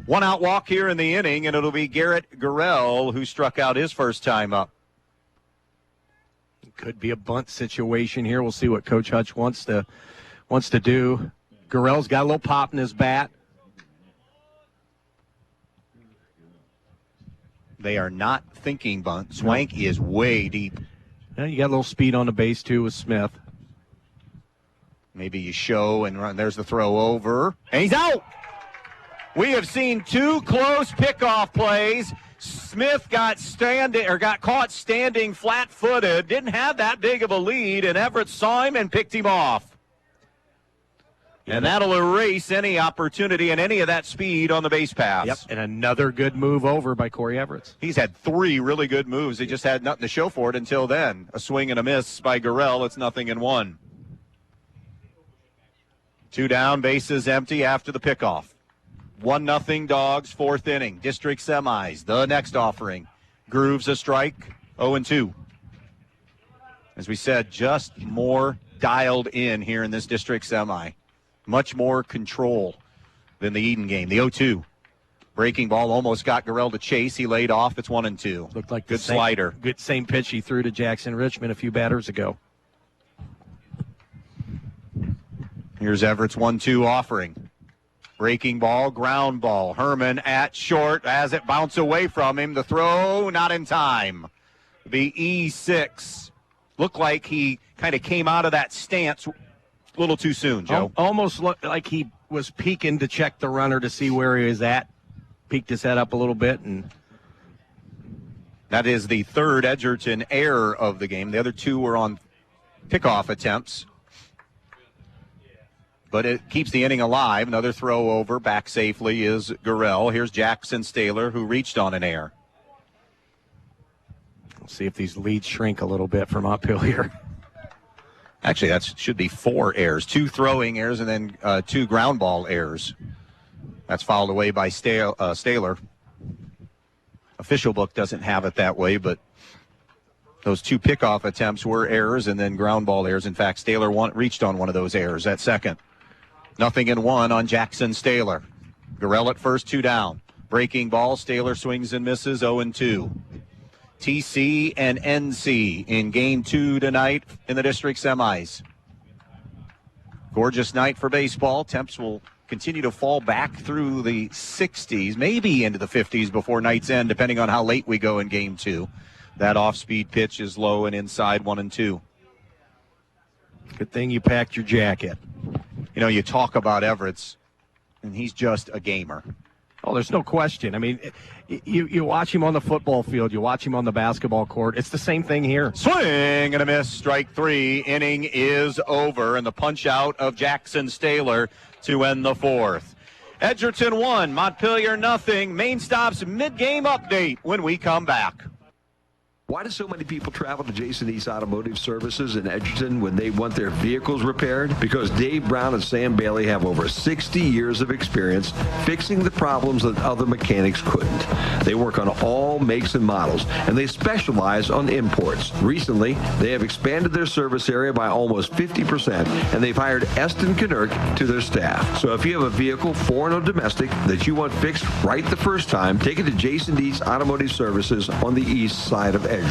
One out walk here in the inning, and it'll be Garrett Gurrell who struck out his first time up. Could be a bunt situation here. We'll see what Coach Hutch wants to do. Gurrell's got a little pop in his bat. They are not thinking bunt. Swank is way deep. Yeah, you got a little speed on the base, too, with Smith. Maybe you show and run. There's the throw over. And he's out! We have seen two close pickoff plays. Smith got caught standing flat-footed. Didn't have that big of a lead, and Everett saw him and picked him off. And that'll erase any opportunity and any of that speed on the base pass. Yep, and another good move over by Corey Everett. He's had 3 really good moves. He just had nothing to show for it until then. A swing and a miss by Gurrell. It's 0-1. 2 down, bases empty after the pickoff. 1-0 Dogs, 4th inning. District semis, the next offering. Grooves a strike, 0-2. As we said, just more dialed in here in this district semi. Much more control than the Eden game. The 0-2. Breaking ball almost got Gurrell to chase. He laid off. It's 1-2. Looked like good slider. Good same pitch he threw to Jackson Richmond a few batters ago. Here's Everett's 1-2 offering. Breaking ball, ground ball. Herman at short as it bounced away from him. The throw not in time. The E6. Looked like he kind of came out of that stance a little too soon, Joe. Almost looked like he was peeking to check the runner to see where he was at. Peeked his head up a little bit. And that is the 3rd Edgerton error of the game. The other 2 were on pickoff attempts. But it keeps the inning alive. Another throw over. Back safely is Gurrell. Here's Jackson Staler, who reached on an error. Let's see if these leads shrink a little bit for Montpelier. Actually, that should be 4 errors. 2 throwing errors and then 2 ground ball errors. That's fouled away by Staler. Official book doesn't have it that way, but those 2 pickoff attempts were errors and then ground ball errors. In fact, Staler reached on one of those errors at second. 0-1 on Jackson Staler. Gurrell at first, 2 down. Breaking ball, Staler swings and misses, 0-2. TC and NC in game 2 tonight in the district semis. Gorgeous night for baseball. Temps will continue to fall back through the 60s, maybe into the 50s before night's end, depending on how late we go in game 2. That off-speed pitch is low and inside, 1-2. Good thing you packed your jacket. You know, you talk about Everett's, and he's just a gamer. Oh, there's no question. I mean, you watch him on the football field, you watch him on the basketball court. It's the same thing here. Swing and a miss, strike 3. Inning is over, and the punch out of Jackson Staler to end the 4th. Edgerton 1, Montpelier 0. Main Stop's mid-game update when we come back. Why do so many people travel to Jason East Automotive Services in Edgerton when they want their vehicles repaired? Because Dave Brown and Sam Bailey have over 60 years of experience fixing the problems that other mechanics couldn't. They work on all makes and models, and they specialize on imports. Recently, they have expanded their service area by almost 50%, and they've hired Eston Knurk to their staff. So if you have a vehicle, foreign or domestic, that you want fixed right the first time, take it to Jason East Automotive Services on the east side of Edgerton.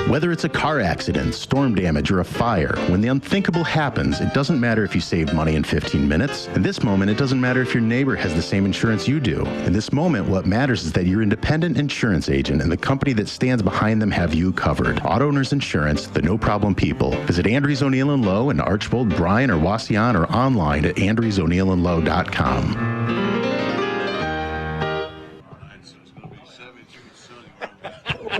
Whether it's a car accident, storm damage, or a fire, when the unthinkable happens, it doesn't matter if you saved money in 15 minutes. In this moment, it doesn't matter if your neighbor has the same insurance you do. In this moment, what matters is that your independent insurance agent and the company that stands behind them have you covered. Auto Owners Insurance, the no-problem people. Visit Andrews O'Neill & Lowe in Archbold, Bryan, or Wasion, or online at andrewsoneillandlowe.com.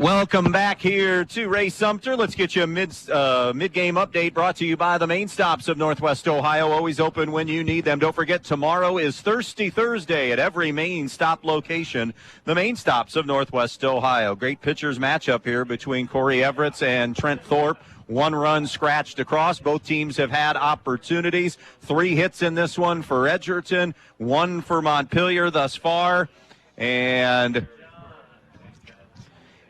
Welcome back here to Ray Sumter. Let's get you a mid-game update brought to you by the Main Stops of Northwest Ohio. Always open when you need them. Don't forget, tomorrow is Thirsty Thursday at every Main Stop location. The Main Stops of Northwest Ohio. Great pitchers matchup here between Corey Everett and Trent Thorpe. 1 run scratched across. Both teams have had opportunities. 3 hits in this one for Edgerton, 1 for Montpelier thus far. And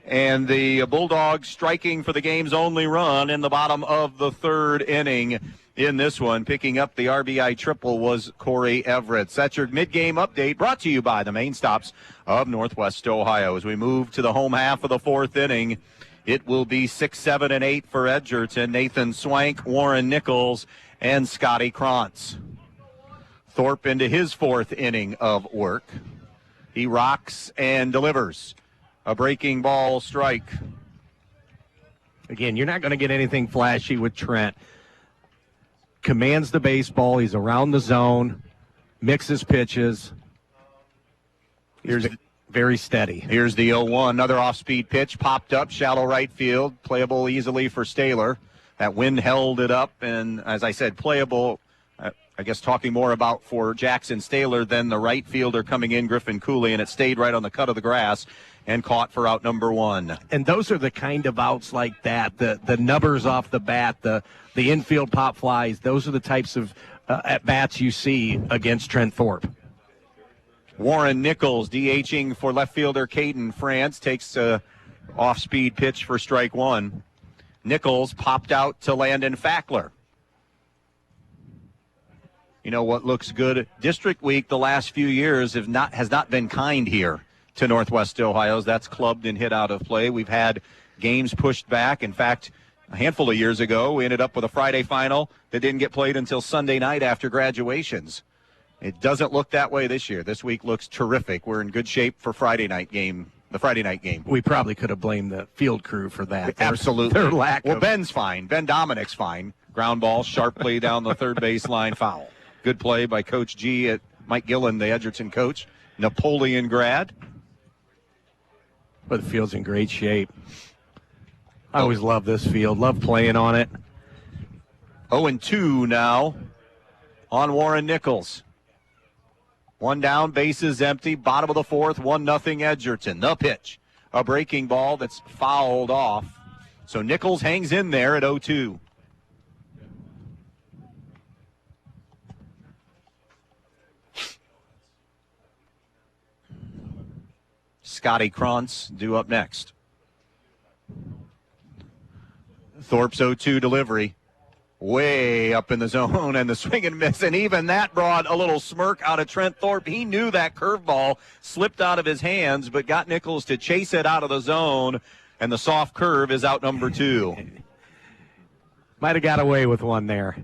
And the Bulldogs striking for the game's only run in the bottom of the third inning in this one. Picking up the RBI triple was Corey Everett. That's your mid-game update brought to you by the main stops of Northwest Ohio. As we move to the home half of the fourth inning, it will be 6, 7, and 8 for Edgerton. Nathan Swank, Warren Nichols, and Scotty Krantz. Thorpe into his fourth inning of work. He rocks and delivers. A breaking ball strike. Again, you're not going to get anything flashy with Trent. Commands the baseball. He's around the zone. Mixes pitches. Here's very steady. Here's the 0-1. Another off-speed pitch popped up. Shallow right field. Playable easily for Staylor. That wind held it up. And as I said, playable, I guess talking more about for Jackson Staylor than the right fielder coming in, Griffin Cooley. And it stayed right on the cut of the grass and caught for out number 1. And those are the kind of outs like that, the nubbers off the bat, the infield pop flies. Those are the types of at-bats you see against Trent Thorpe. Warren Nichols DHing for left fielder Caden France, takes a off-speed pitch for strike 1. Nichols popped out to Landon Fackler. You know what looks good? District week the last few years has not been kind here to Northwest Ohio's. That's clubbed and hit out of play. We've had games pushed back. In fact, a handful of years ago, we ended up with a Friday final that didn't get played until Sunday night after graduations. It doesn't look that way this year. This week looks terrific. We're in good shape for the Friday night game. We probably could have blamed the field crew for that. Absolutely. Their lack of... Ben's fine. Ben Dominic's fine. Ground ball sharply down the third baseline, foul. Good play by Coach G at Mike Gillen, the Edgerton coach. Napoleon grad. But the field's in great shape. I always love this field. Love playing on it. 0-2 now on Warren Nichols. 1 down, bases empty. Bottom of the fourth, 1-0 Edgerton. The pitch. A breaking ball that's fouled off. So Nichols hangs in there at 0-2. Scotty Krantz due up next. Thorpe's 0-2 delivery. Way up in the zone, and the swing and miss, and even that brought a little smirk out of Trent Thorpe. He knew that curveball slipped out of his hands, but got Nichols to chase it out of the zone, and the soft curve is out number 2. Might have got away with one there.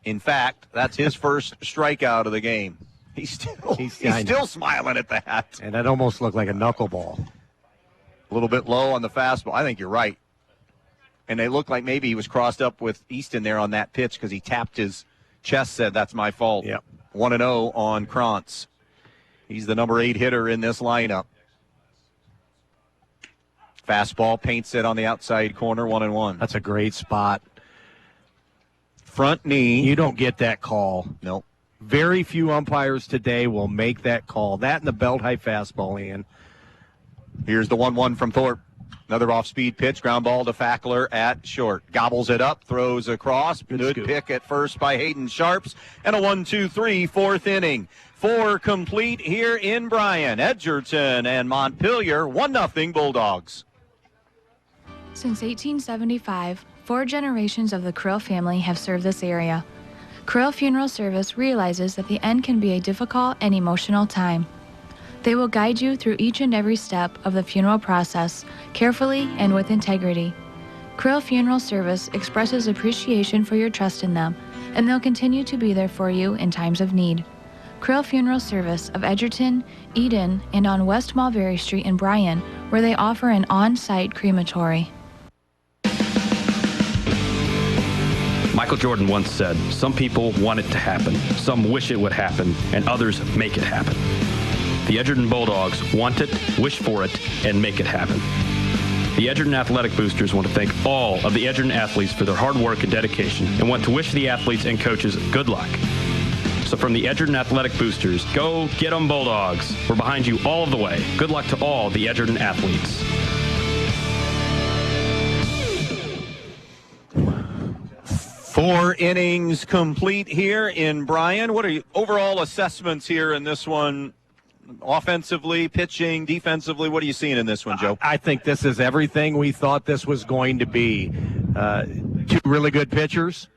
In fact, that's his first strikeout of the game. He's still smiling at that. And that almost looked like a knuckleball. A little bit low on the fastball. I think you're right. And they look like maybe he was crossed up with Easton there on that pitch because he tapped his chest, said, that's my fault. Yep. 1-0 on Krantz. He's the number 8 hitter in this lineup. Fastball paints it on the outside corner, 1-1. That's a great spot. Front knee. You don't get that call. Nope. Very few umpires today will make that call. That and the belt-high fastball, Ian. Here's the 1-1 from Thorpe. Another off-speed pitch, ground ball to Fackler at short. Gobbles it up, throws across. Good pick at first by Hayden Sharps. And a 1-2-3 fourth inning. 4 complete here in Bryan. Edgerton and Montpelier, 1-0 Bulldogs. Since 1875, 4 generations of the Krill family have served this area. Krill Funeral Service realizes that the end can be a difficult and emotional time. They will guide you through each and every step of the funeral process, carefully and with integrity. Krill Funeral Service expresses appreciation for your trust in them, and they'll continue to be there for you in times of need. Krill Funeral Service of Edgerton, Eden, and on West Mulberry Street in Bryan, where they offer an on-site crematory. Michael Jordan once said, some people want it to happen, some wish it would happen, and others make it happen. The Edgerton Bulldogs want it, wish for it, and make it happen. The Edgerton Athletic Boosters want to thank all of the Edgerton athletes for their hard work and dedication and want to wish the athletes and coaches good luck. So from the Edgerton Athletic Boosters, go get 'em Bulldogs. We're behind you all of the way. Good luck to all the Edgerton athletes. Four innings complete here in Bryan. What are your overall assessments here in this one? offensively, pitching, defensively? What are you seeing in this one, Joe? I think this is everything we thought this was going to be. Two really good pitchers,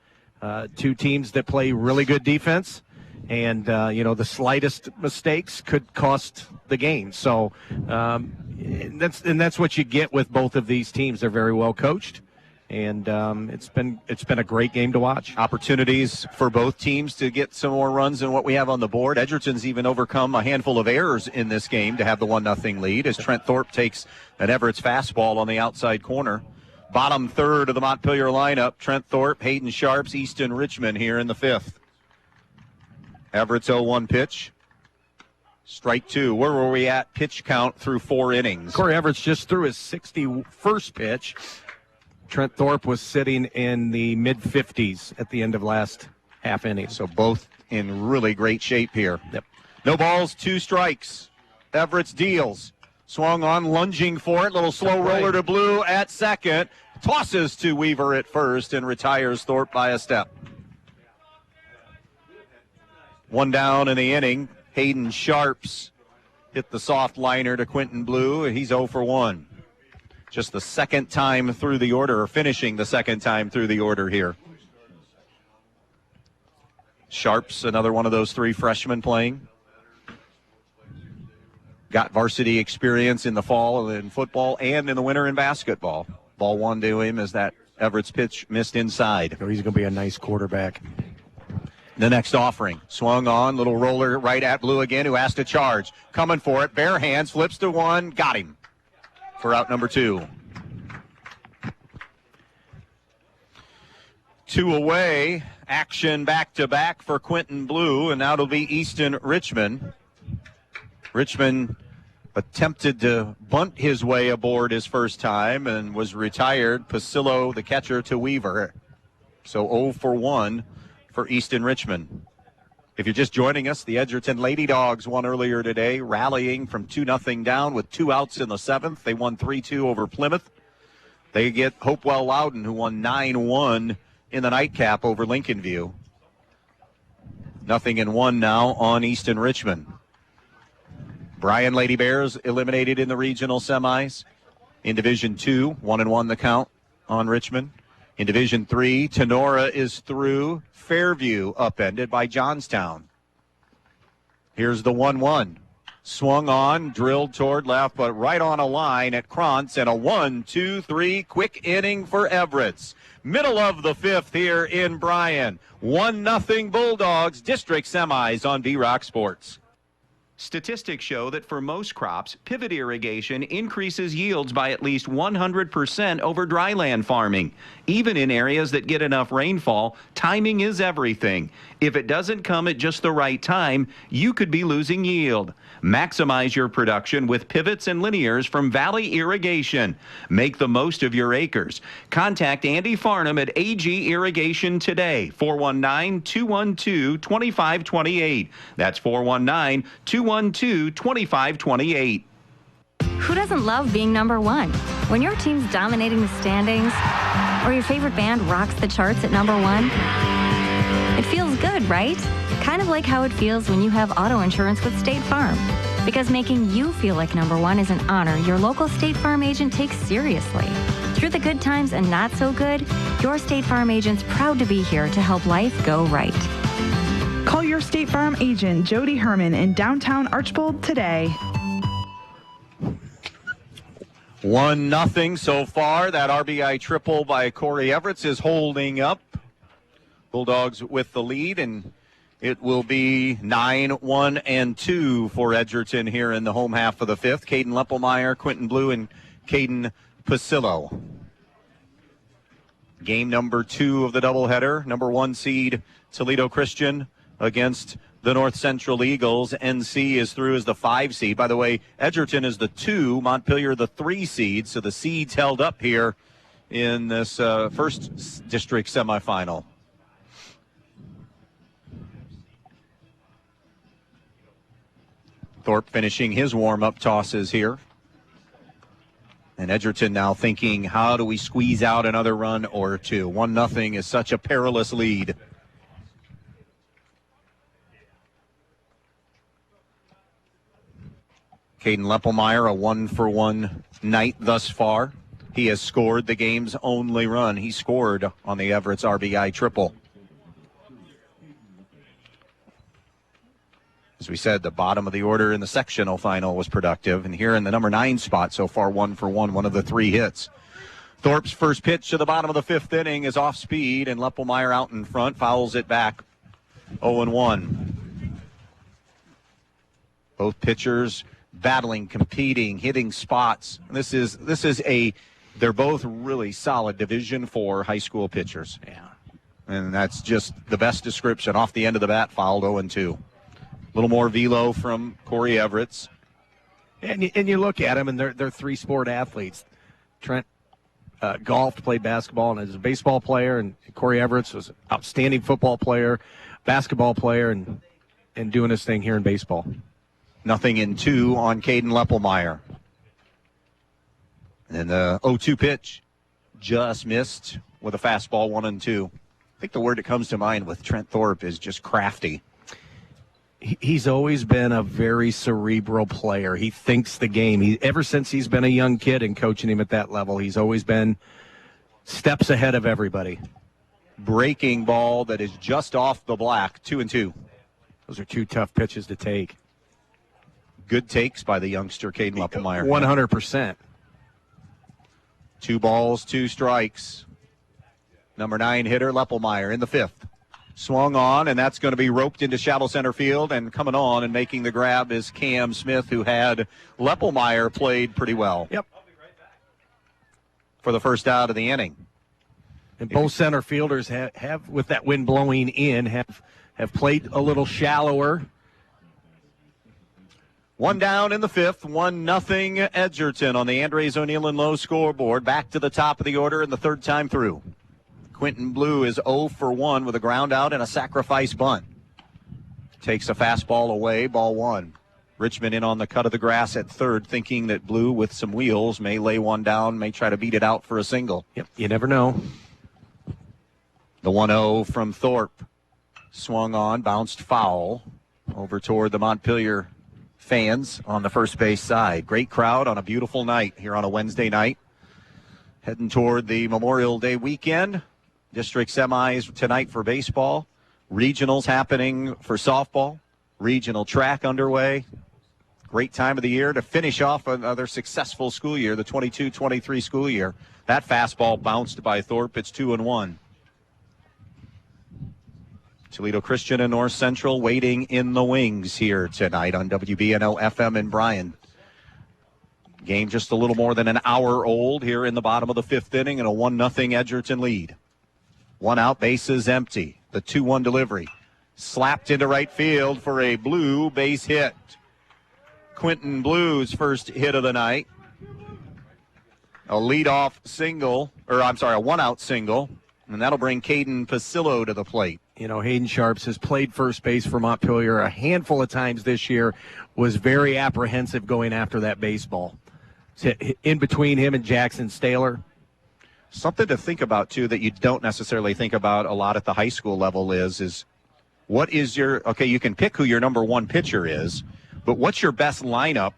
two teams that play really good defense, and the slightest mistakes could cost the game. So that's what you get with both of these teams. They're very well coached. And it's been a great game to watch. Opportunities for both teams to get some more runs than what we have on the board. Edgerton's even overcome a handful of errors in this game to have the 1-0 lead as Trent Thorpe takes an Everett's fastball on the outside corner. Bottom third of the Montpelier lineup, Trent Thorpe, Hayden Sharps, Easton Richmond here in the fifth. Everett's 0-1 pitch. Strike two. Where were we at pitch count through 4 innings? Corey Everett's just threw his 61st pitch. Trent Thorpe was sitting in the mid-50s at the end of last half inning. So both in really great shape here. Yep. No balls, 2 strikes. Everett's deals. Swung on, lunging for it. Little slow roller to Blue at second. Tosses to Weaver at first and retires Thorpe by a step. 1 down in the inning. Hayden Sharps hit the soft liner to Quentin Blue. He's 0 for 1. Just the second time through the order, or finishing the second time through the order here. Sharps, another one of those 3 freshmen playing. Got varsity experience in the fall in football and in the winter in basketball. Ball 1 to him as that Everett's pitch missed inside. So he's going to be a nice quarterback. The next offering, swung on, little roller right at Blue again, who has to charge. Coming for it, bare hands, flips to 1, got him for out number 2. 2 away, action back-to-back for Quentin Blue, and now it'll be Easton Richmond. Richmond attempted to bunt his way aboard his first time and was retired. Pasillo, the catcher, to Weaver. So 0 for 1 for Easton Richmond. If you're just joining us, the Edgerton Lady Dogs won earlier today, rallying from 2-0 down with 2 outs in the 7th. They won 3-2 over Plymouth. They get Hopewell Loudon, who won 9-1 in the nightcap over Lincoln View. 0-1 now on Easton Richmond. Bryan Lady Bears eliminated in the regional semis. In Division 2, 1-1 the count on Richmond. In Division 3, Tenora is through. Fairview upended by Johnstown. Here's the 1-1. Swung on, drilled toward left, but right on a line at Krantz, and a 1-2-3 quick inning for Everett's. Middle of the 5th here in Bryan. 1-0 Bulldogs, district semis on V-Rock Sports. Statistics show that for most crops, pivot irrigation increases yields by at least 100% over dryland farming. Even in areas that get enough rainfall, timing is everything. If it doesn't come at just the right time, you could be losing yield. Maximize your production with pivots and linears from Valley Irrigation. Make the most of your acres. Contact Andy Farnham at AG Irrigation today, 419-212-2528. That's 419-212-2528. Who doesn't love being number 1? When your team's dominating the standings, or your favorite band rocks the charts at number 1, it feels good, right? Kind of like how it feels when you have auto insurance with State Farm. Because making you feel like number 1 is an honor your local State Farm agent takes seriously. Through the good times and not so good, your State Farm agent's proud to be here to help life go right. Call your State Farm agent, Jody Herman, in downtown Archbold today. 1-0 so far. That RBI triple by Corey Everett's is holding up. Bulldogs with the lead, and it will be 9-1-2 for Edgerton here in the home half of the 5th. Caden Leppelmeyer, Quentin Blue, and Caden Pasillo. Game number 2 of the doubleheader. Number 1 seed Toledo Christian against the North Central Eagles. NC is through as the 5 seed. By the way, Edgerton is the 2, Montpelier the 3 seed. So the seeds held up here in this first district semifinal. Thorpe finishing his warm-up tosses here. And Edgerton now thinking, how do we squeeze out another run or 2? 1-0 is such a perilous lead. Caden Leppelmeyer, a 1-for-1 night thus far. He has scored the game's only run. He scored on the Everett's RBI triple. As we said, the bottom of the order in the sectional final was productive. And here in the number 9 spot so far, 1-for-1, one of the 3 hits. Thorpe's first pitch to the bottom of the 5th inning is off speed, and Leppelmeyer out in front fouls it back. 0-1. Both pitchers battling, competing, hitting spots. They're both really solid Division IV high school pitchers. Yeah. And that's just the best description. Off the end of the bat, fouled 0-2. A little more velo from Corey Everett's. And you look at them, and they're 3-sport athletes. Trent golfed, played basketball, and is a baseball player, and Corey Everett's was an outstanding football player, basketball player, and doing his thing here in baseball. 0-2 on Caden Leppelmeyer. And the 0-2 pitch just missed with a fastball, 1-2. I think the word that comes to mind with Trent Thorpe is just crafty. He's always been a very cerebral player. He thinks the game. Ever since he's been a young kid and coaching him at that level, he's always been steps ahead of everybody. Breaking ball that is just off the black, 2-2. Those are 2 tough pitches to take. Good takes by the youngster, Caden Leppelmeyer. 100%. 2 balls, 2 strikes. Number 9 hitter, Leppelmeyer in the 5th. Swung on, and that's going to be roped into shallow center field, and coming on and making the grab is Cam Smith, who had Leppelmeyer played pretty well. Yep. For the first out of the inning. And both center fielders have with that wind blowing in, have played a little shallower. 1 down in the 5th, 1-0 Edgerton on the Andres O'Neill and Lowe scoreboard. Back to the top of the order in the 3rd time through. Quentin Blue is 0-for-1 with a ground out and a sacrifice bunt. Takes a fastball away, ball 1. Richmond in on the cut of the grass at 3rd, thinking that Blue with some wheels may lay one down, may try to beat it out for a single. Yep, you never know. The 1-0 from Thorpe. Swung on, bounced foul over toward the Montpelier fans on the first base side. Great crowd on a beautiful night here on a Wednesday night. Heading toward the Memorial Day weekend. District semis tonight for baseball. Regionals happening for softball. Regional track underway. Great time of the year to finish off another successful school year, the 22-23 school year. That fastball bounced by Thorpe. It's 2-1. Toledo Christian and North Central waiting in the wings here tonight on WBNO FM in Bryan. Game just a little more than an hour old here in the bottom of the 5th inning and a 1-0 Edgerton lead. 1 out, bases empty. The 2-1 delivery. Slapped into right field for a Blue base hit. Quentin Blue's first hit of the night. A leadoff single, a 1-out single, and that'll bring Caden Pasillo to the plate. You know, Hayden Sharps has played first base for Montpelier a handful of times this year, was very apprehensive going after that baseball. In between him and Jackson Staler. Something to think about, too, that you don't necessarily think about a lot at the high school level is what is you can pick who your number 1 pitcher is, but what's your best lineup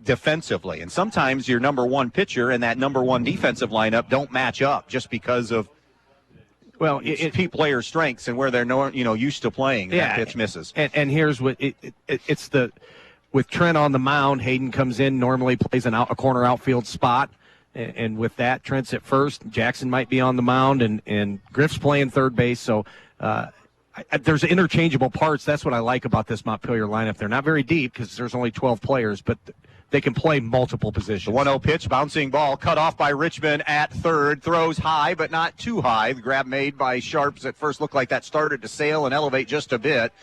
defensively? And sometimes your number 1 pitcher and that number 1 defensive lineup don't match up just because of player strengths and where they're used to playing. Yeah, that pitch misses. And here's what it's with Trent on the mound, Hayden comes in, normally plays a corner outfield spot. And with that, Trent's at first. Jackson might be on the mound, and Griff's playing third base. So there's interchangeable parts. That's what I like about this Montpelier lineup. They're not very deep because there's only 12 players, but they can play multiple positions. The 1-0 pitch, bouncing ball, cut off by Richmond at 3rd. Throws high, but not too high. The grab made by Sharps at first looked like that started to sail and elevate just a bit.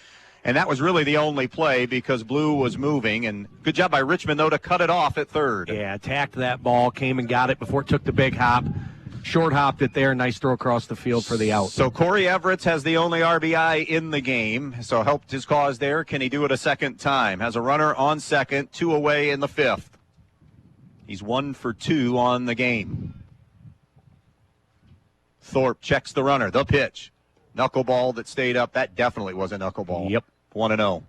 And that was really the only play because Blue was moving. And good job by Richmond, though, to cut it off at 3rd. Yeah, attacked that ball, came and got it before it took the big hop. Short hopped it there. Nice throw across the field for the out. So Corey Everett has the only RBI in the game. So helped his cause there. Can he do it a second time? Has a runner on second, 2 away in the 5th. He's 1 for 2 on the game. Thorpe checks the runner. The pitch. Knuckleball that stayed up. That definitely was a knuckleball. Yep. 1-0.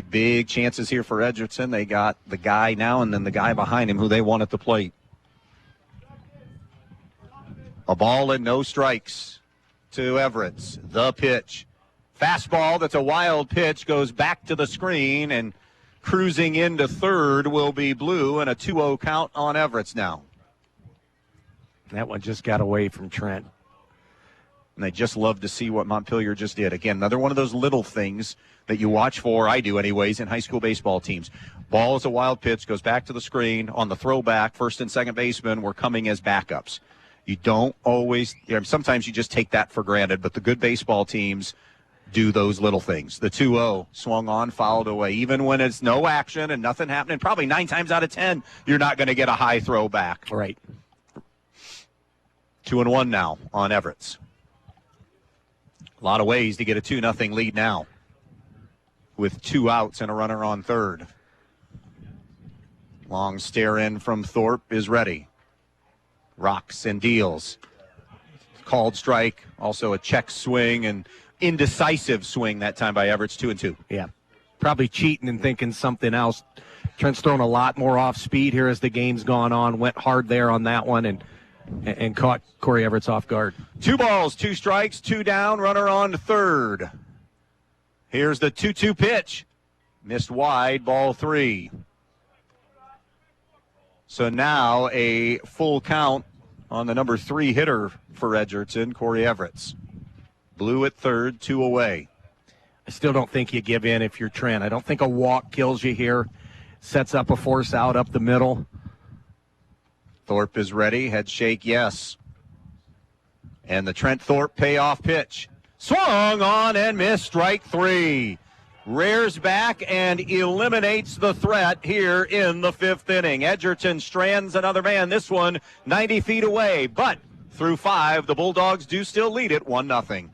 Big chances here for Edgerton. They got the guy now and then the guy behind him who they want at the plate. A ball and no strikes to Everett. The pitch. Fastball that's a wild pitch goes back to the screen, and cruising into third will be Blue, and a 2-0 count on Everett now. That one just got away from Trent. And they just love to see what Montpelier just did. Again, another one of those little things that you watch for, I do anyways, in high school baseball teams. Ball is a wild pitch, goes back to the screen. On the throwback, first and second baseman were coming as backups. You don't always, sometimes you just take that for granted, but the good baseball teams do those little things. The 2-0 swung on, fouled away. Even when it's no action and nothing happening, probably 9 times out of 10, you're not going to get a high throw back. Right. 2-1 now on Everett. A lot of ways to get a 2-0 lead now with 2 outs and a runner on third. Long stare in from Thorpe is ready. Rocks and deals. Called strike, also a check swing and indecisive swing that time by Everett. 2-2. Yeah, probably cheating and thinking something else. Trent's thrown a lot more off speed here as the game's gone on. Went hard there on that one and caught Corey Everett off guard. 2 balls, 2 strikes, 2 down, runner on third. Here's the 2-2 pitch. Missed wide, ball 3. So now a full count on the number 3 hitter for Edgerton, Corey Everett. Blue at third, 2 away. I still don't think you give in if you're Trent. I don't think a walk kills you here. Sets up a force out up the middle. Thorpe is ready. Head shake, yes. And the Trent Thorpe payoff pitch. Swung on and missed, strike 3. Rears back and eliminates the threat here in the 5th inning. Edgerton strands another man, this one 90 feet away. But through 5, the Bulldogs do still lead it 1-0.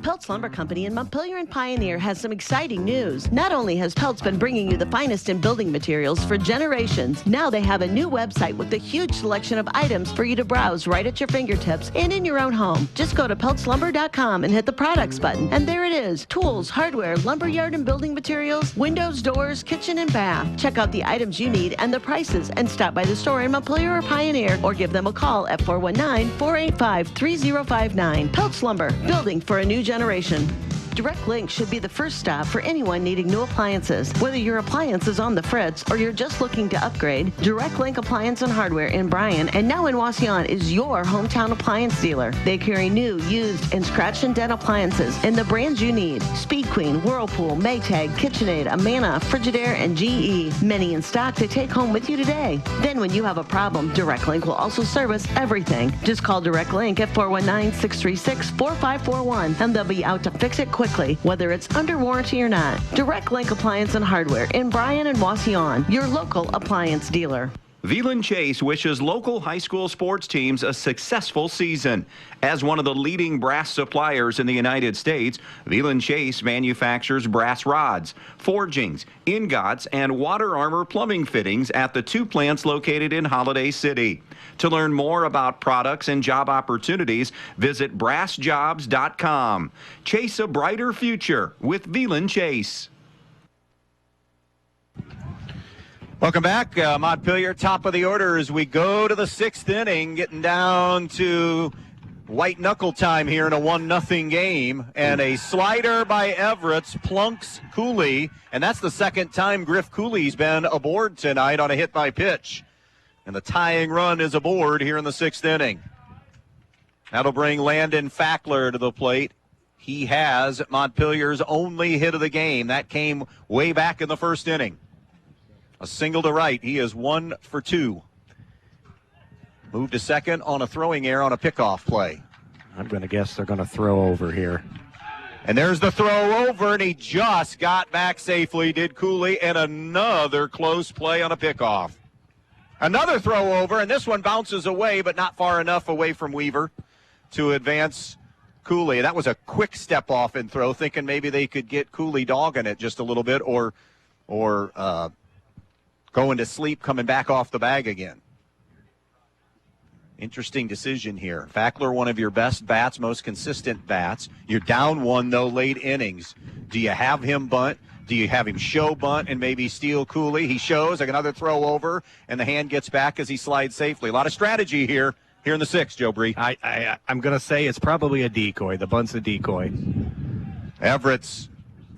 Peltz Lumber Company in Montpelier and Pioneer has some exciting news. Not only has Peltz been bringing you the finest in building materials for generations, now they have a new website with a huge selection of items for you to browse right at your fingertips and in your own home. Just go to peltzlumber.com and hit the products button, and there it is. Tools, hardware, lumberyard and building materials, windows, doors, kitchen and bath. Check out the items you need and the prices, and stop by the store in Montpelier or Pioneer, or give them a call at 419-485-3059. Peltz Lumber, building for a new generation. Direct Link should be the first stop for anyone needing new appliances. Whether your appliance is on the fritz or you're just looking to upgrade, Direct Link Appliance and Hardware in Bryan and now in Wasion is your hometown appliance dealer. They carry new, used, and scratch and dent appliances and the brands you need. Speed Queen, Whirlpool, Maytag, KitchenAid, Amana, Frigidaire, and GE. Many in stock to take home with you today. Then when you have a problem, Direct Link will also service everything. Just call Direct Link at 419-636-4541 and they'll be out to fix it quickly, whether it's under warranty or not. Direct Link Appliance and Hardware in Bryan and Wasion, your local appliance dealer. Veland Chase wishes local high school sports teams a successful season. As one of the leading brass suppliers in the United States, Veland Chase manufactures brass rods, forgings, ingots, and water armor plumbing fittings at the 2 plants located in Holiday City. To learn more about products and job opportunities, visit brassjobs.com. Chase a brighter future with Veland Chase. Welcome back. Montpelier, top of the order as we go to the 6th inning, getting down to white knuckle time here in a 1-0 game. And a slider by Everett plunks Cooley, and that's the second time Griff Cooley's been aboard tonight on a hit by pitch. And the tying run is aboard here in the 6th inning. That'll bring Landon Fackler to the plate. He has Montpelier's only hit of the game. That came way back in the 1st inning. A single to right. He is 1 for 2. Moved to second on a throwing error on a pickoff play. I'm going to guess they're going to throw over here. And there's the throw over, and he just got back safely, did Cooley, and another close play on a pickoff. Another throw over, and this one bounces away, but not far enough away from Weaver to advance Cooley. That was a quick step off and throw, thinking maybe they could get Cooley dogging it just a little bit, or going to sleep, coming back off the bag again. Interesting decision here. Fackler, one of your best bats, most consistent bats. You're down 1, though, late innings. Do you have him bunt? Do you have him show bunt and maybe steal Cooley? He shows, like another throw over, and the hand gets back as he slides safely. A lot of strategy here in the sixth, Joe Brigle. I'm going to say it's probably a decoy. The bunt's a decoy. Everett's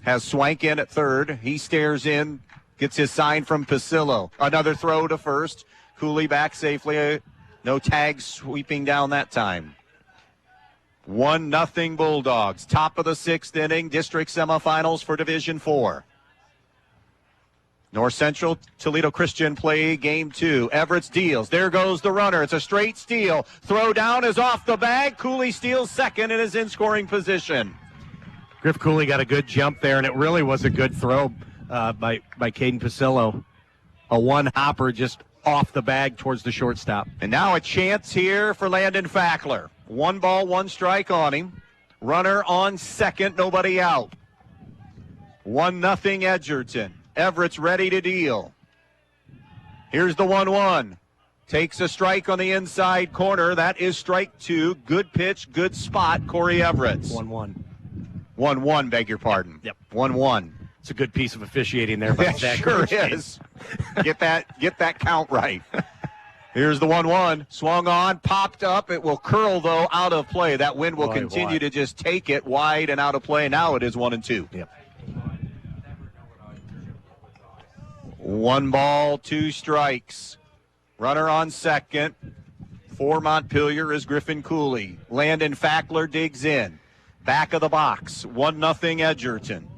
has Swank in at third. He stares in, gets his sign from Pasillo. Another throw to first. Cooley back safely. No tags sweeping down that time. 1-0 Bulldogs. Top of the sixth inning. District semifinals for Division 4. North Central, Toledo Christian play game 2. Everett's deals. There goes the runner. It's a straight steal. Throw down is off the bag. Cooley steals second and is in scoring position. Griff Cooley got a good jump there, and it really was a good throw by Caden Pasillo. A one-hopper just off the bag towards the shortstop. And now a chance here for Landon Fackler. 1 ball, 1 strike on him. Runner on second, nobody out. 1-0 Edgerton. Everett's ready to deal. Here's the 1-1. Takes a strike on the inside corner. That is strike 2. Good pitch, good spot, Corey Everett's. 1-1. 1-1, beg your pardon. Yep. 1-1. It's a good piece of officiating there by Zach. Sure is. Get that count right. Here's the 1-1. Swung on, popped up. It will curl, though, out of play. That wind will continue to just take it wide and out of play. Now it is 1-2. Yep. 1 ball, 2 strikes. Runner on second. For Montpelier is Griffin Cooley. Landon Fackler digs in. Back of the box. 1-0 Edgerton.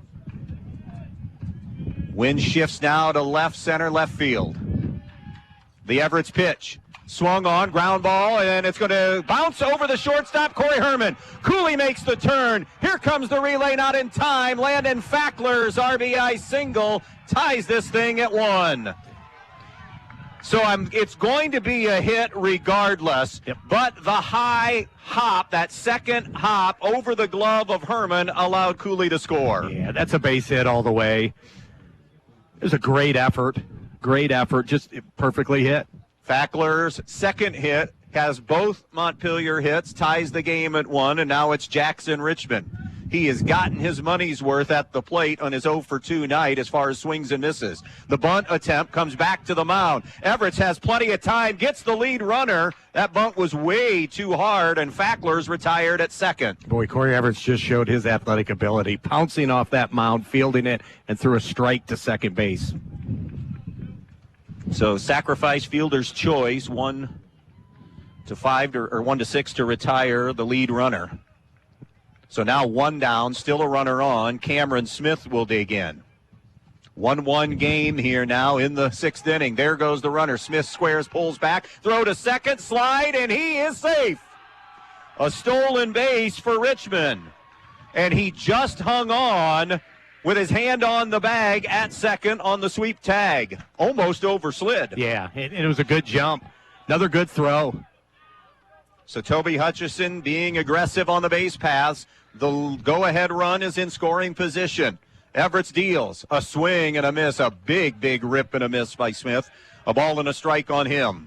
Wind shifts now to left center, left field. The Everett's pitch. Swung on, ground ball, and it's going to bounce over the shortstop, Corey Herman. Cooley makes the turn. Here comes the relay, not in time. Landon Fackler's RBI single ties this thing at 1. So it's going to be a hit regardless, but the high hop, that second hop over the glove of Herman allowed Cooley to score. Yeah, that's a base hit all the way. It was a great effort, just perfectly hit. Fackler's second hit has both Montpelier hits, ties the game at 1, and now it's Jackson Richmond. He has gotten his money's worth at the plate on his 0-for-2 night as far as swings and misses. The bunt attempt comes back to the mound. Everett's has plenty of time, gets the lead runner. That bunt was way too hard, and Fackler's retired at second. Boy, Corey Everett's just showed his athletic ability, pouncing off that mound, fielding it, and threw a strike to second base. So sacrifice fielder's choice, 1-5 or 1-6 to retire the lead runner. So now 1 down, still a runner on. Cameron Smith will dig in. 1-1 game here now in the 6th inning. There goes the runner. Smith squares, pulls back, throw to second, slide, and he is safe. A stolen base for Richmond. And he just hung on with his hand on the bag at second on the sweep tag. Almost overslid. Yeah, it was a good jump. Another good throw. So Toby Hutchison being aggressive on the base paths. The go-ahead run is in scoring position. Everett's deals. A swing and a miss. A big rip and a miss by Smith. A ball and a strike on him.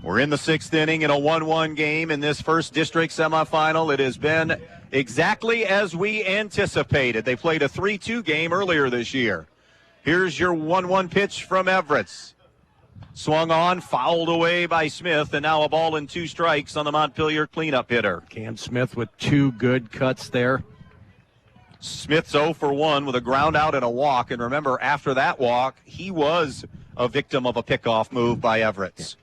We're in the 6th inning in a 1-1 game in this first district semifinal. It has been exactly as we anticipated. They played a 3-2 game earlier this year. Here's your 1-1 pitch from Everett's. Swung on, fouled away by Smith, and now a ball and 2 strikes on the Montpelier cleanup hitter. Cam Smith with 2 good cuts there. Smith's 0-for-1 with a ground out and a walk. And remember, after that walk, he was a victim of a pickoff move by Everett's.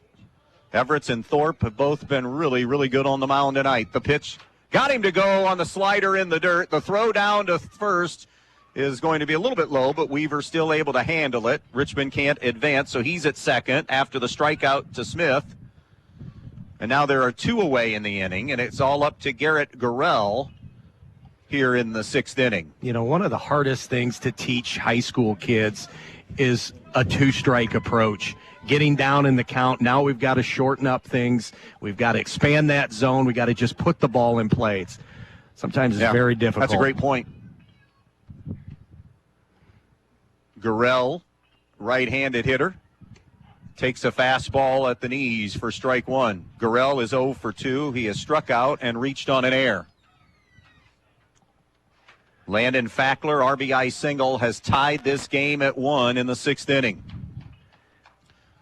Everett's and Thorpe have both been really good on the mound tonight. The pitch got him to go on the slider in the dirt. The throw down to first is going to be a little bit low, but Weaver's still able to handle it. Richmond can't advance, so he's at second after the strikeout to Smith. And now there are 2 away in the inning, and it's all up to Garrett Gorell here in the 6th inning. You know, one of the hardest things to teach high school kids is a 2-strike approach. Getting down in the count. Now we've got to shorten up things. We've got to expand that zone. We've got to just put the ball in play. Sometimes it's very difficult. That's a great point. Gorell, right-handed hitter, takes a fastball at the knees for strike 1. Gorell is 0-for-2. He has struck out and reached on an error. Landon Fackler, RBI single, has tied this game at 1 in the 6th inning.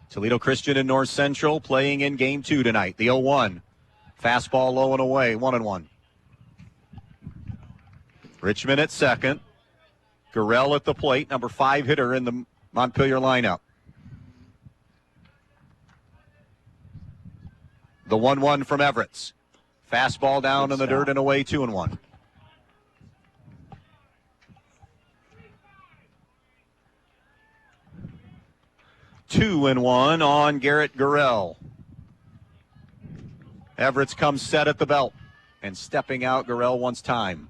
Toledo Christian and North Central playing in game 2 tonight. The 0-1. Fastball low and away, 1-1. Richmond at second. Gurrell at the plate, number 5 hitter in the Montpelier lineup. The 1-1 from Everett. Fastball down in the dirt and away, 2-1. Two and one on Garrett Gurrell. Everett comes set at the belt, and stepping out, Gurrell wants time.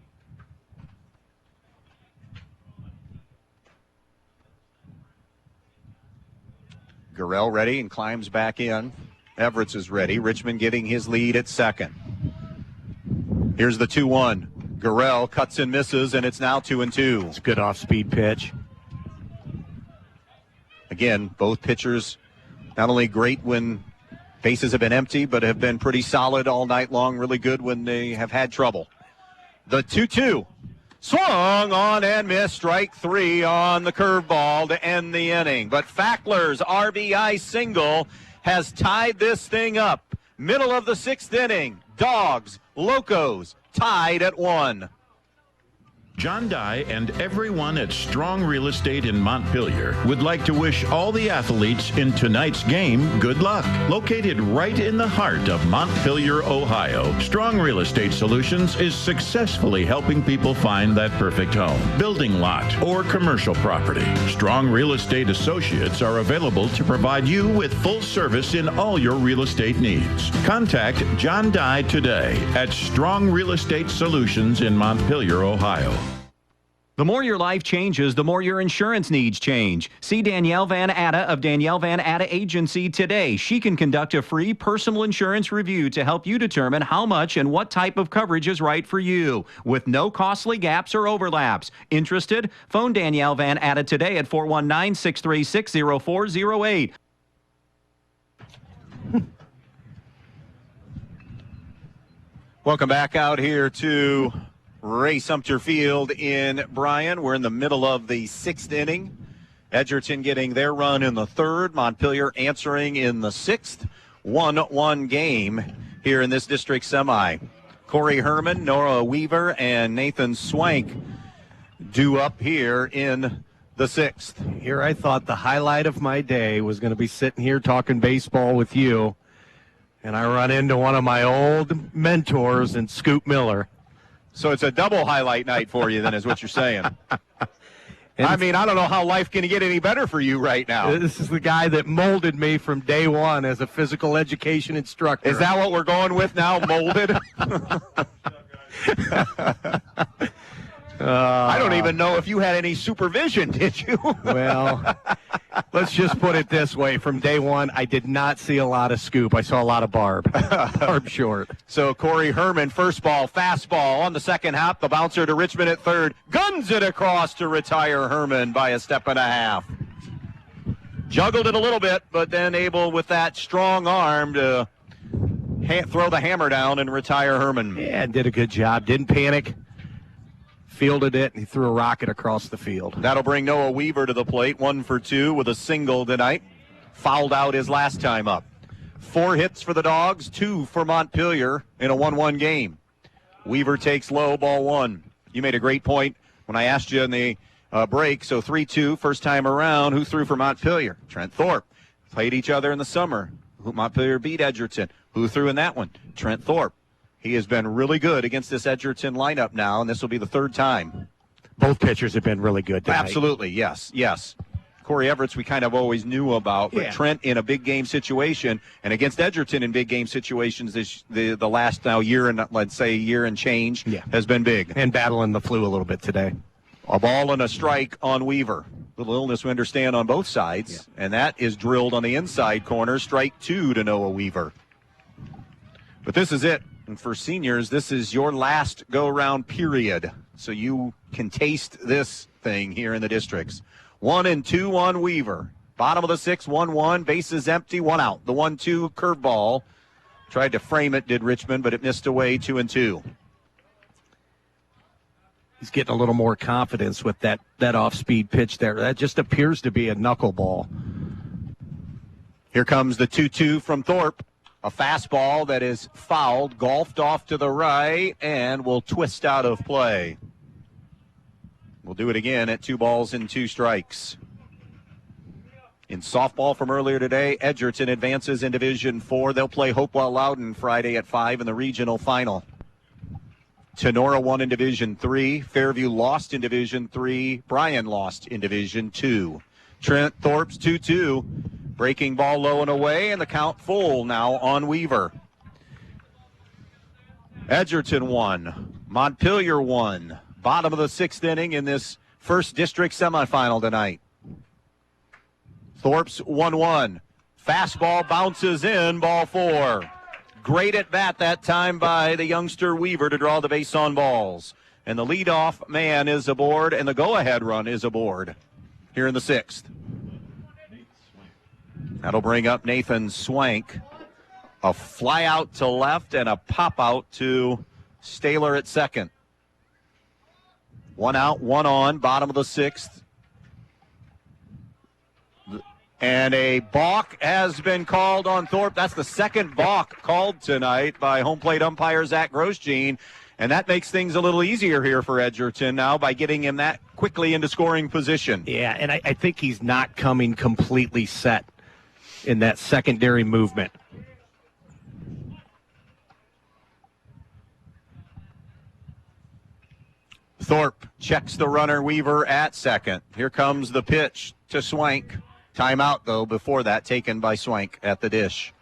Gurrell ready and climbs back in. Everett is ready. Richmond getting his lead at second. Here's the 2-1. Gurrell cuts and misses, and it's now 2-2. It's a good off-speed pitch. Again, both pitchers not only great when bases have been empty, but have been pretty solid all night long, really good when they have had trouble. The 2-2. Swung on and missed. Strike 3 on the curveball to end the inning. But Fackler's RBI single has tied this thing up. Middle of the 6th inning. Dogs, Locos, tied at 1. John Dye and everyone at Strong Real Estate in Montpelier would like to wish all the athletes in tonight's game good luck. Located right in the heart of Montpelier, Ohio, Strong Real Estate Solutions is successfully helping people find that perfect home, building lot, or commercial property. Strong Real Estate Associates are available to provide you with full service in all your real estate needs. Contact John Dye today at Strong Real Estate Solutions in Montpelier, Ohio. The more your life changes, the more your insurance needs change. See Danielle Van Atta of Danielle Van Atta Agency today. She can conduct a free personal insurance review to help you determine how much and what type of coverage is right for you, with no costly gaps or overlaps. Interested? Phone Danielle Van Atta today at 419-636-0408. Welcome back out here to Ray Sumter Field in Bryan. We're in the middle of the 6th inning. Edgerton getting their run in the 3rd. Montpelier answering in the 6th. 1-1 game here in this district semi. Corey Herman, Nora Weaver, and Nathan Swank due up here in the 6th. Here I thought the highlight of my day was going to be sitting here talking baseball with you, and I run into one of my old mentors in Scoop Miller. So it's a double highlight night for you then, is what you're saying. I mean, I don't know how life can get any better for you right now. This is the guy that molded me from day one as a physical education instructor. Is that what we're going with now, molded? I don't even know if you had any supervision, did you? Well, let's just put it this way. From day one, I did not see a lot of Scoop. I saw a lot of Barb. Barb short. So Corey Herman, first ball, fastball on the second hop. The bouncer to Richmond at third. Guns it across to retire Herman by a step and a half. Juggled it a little bit, but then able with that strong arm to throw the hammer down and retire Herman. Yeah, did a good job. Didn't panic. Fielded it, and he threw a rocket across the field. That'll bring Noah Weaver to the plate, 1 for 2 with a single tonight. Fouled out his last time up. 4 hits for the Dogs, 2 for Montpelier in a 1-1 game. Weaver takes low, ball 1. You made a great point when I asked you in the break. So 3-2, first time around. Who threw for Montpelier? Trent Thorpe. Played each other in the summer. Montpelier beat Edgerton. Who threw in that one? Trent Thorpe. He has been really good against this Edgerton lineup now, and this will be the 3rd time. Both pitchers have been really good tonight. Absolutely, yes. Corey Everett we kind of always knew about, but Trent in a big game situation, and against Edgerton in big game situations the last now year and let's say year and change has been big. And battling the flu a little bit today. A ball and a strike on Weaver. Little illness we understand on both sides, and that is drilled on the inside corner. Strike 2 to Noah Weaver. But this is it. And for seniors, this is your last go-round period. So you can taste this thing here in the districts. 1 and 2 on Weaver. Bottom of the 6th, 1-1. Bases empty, 1 out. The 1-2 curveball. Tried to frame it, did Richmond, but it missed away, 2 and 2. He's getting a little more confidence with that off-speed pitch there. That just appears to be a knuckleball. Here comes the 2-2 from Thorpe. A fastball that is fouled, golfed off to the right, and will twist out of play. We'll do it again at 2 balls and 2 strikes. In softball from earlier today, Edgerton advances in Division 4. They'll play Hopewell Loudon Friday at 5 in the regional final. Tenora won in Division 3. Fairview lost in Division 3. Bryan lost in Division 2. Trent Thorpe's 2-2. Breaking ball low and away, and the count full now on Weaver. Edgerton won. Montpelier won. Bottom of the 6th inning in this first district semifinal tonight. Thorpe's 1-1. Fastball bounces in, ball 4. Great at bat that time by the youngster Weaver to draw the base on balls. And the leadoff man is aboard, and the go-ahead run is aboard here in the 6th. That'll bring up Nathan Swank. A fly out to left and a pop out to Staylor at second. 1 out, 1 on, bottom of the 6th. And a balk has been called on Thorpe. That's the second balk called tonight by home plate umpire Zach Grosjean. And that makes things a little easier here for Edgerton now by getting him that quickly into scoring position. Yeah, and I think he's not coming completely set in that secondary movement. Thorpe checks the runner Weaver at second. Here comes the pitch to Swank. Timeout, though, before that, taken by Swank at the dish.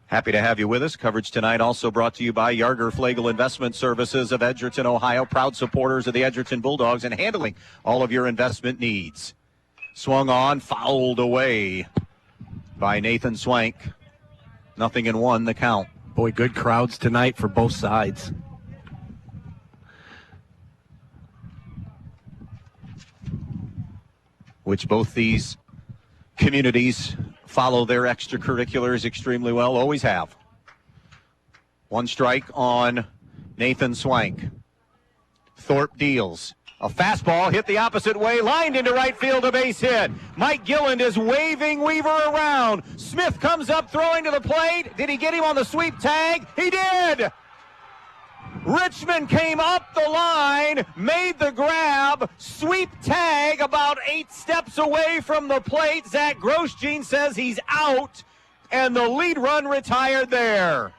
Happy to have you with us. Coverage tonight also brought to you by Yarger Flegel Investment Services of Edgerton, Ohio. Proud supporters of the Edgerton Bulldogs and handling all of your investment needs. Swung on, fouled away by Nathan Swank. 0-1 the count. Boy, good crowds tonight for both sides. Which both these communities follow their extracurriculars extremely well, always have. 1 strike on Nathan Swank. Thorpe deals. A fastball hit the opposite way, lined into right field, a base hit. Mike Gilland is waving Weaver around. Smith comes up throwing to the plate. Did he get him on the sweep tag? He did! Richmond came up the line, made the grab, sweep tag about 8 steps away from the plate. Zach Grosjean says he's out, and the lead run retired there.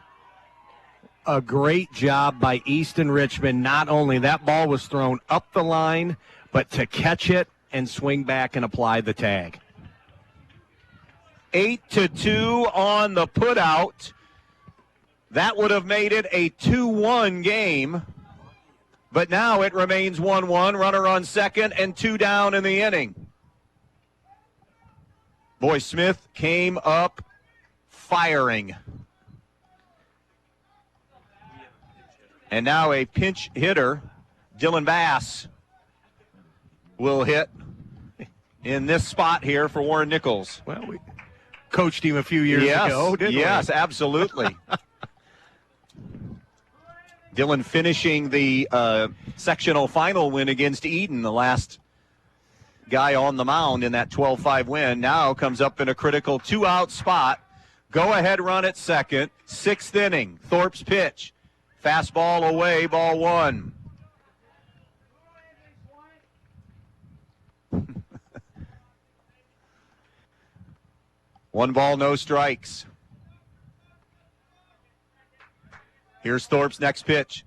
A great job by Easton Richmond. Not only that ball was thrown up the line, but to catch it and swing back and apply the tag. 8-2 on the putout. That would have made it a 2-1 game, but now it remains 1-1, runner on second and 2 down in the inning. Boy, Smith came up firing. And now a pinch hitter, Dylan Bass, will hit in this spot here for Warren Nichols. Well, we coached him a few years ago, didn't we? Yes, absolutely. Dylan finishing the sectional final win against Eden, the last guy on the mound in that 12-5 win. Now comes up in a critical 2-out spot. Go-ahead run at second. 6th inning. Thorpe's pitch. Fastball away, ball 1. One ball, no strikes. Here's Thorpe's next pitch.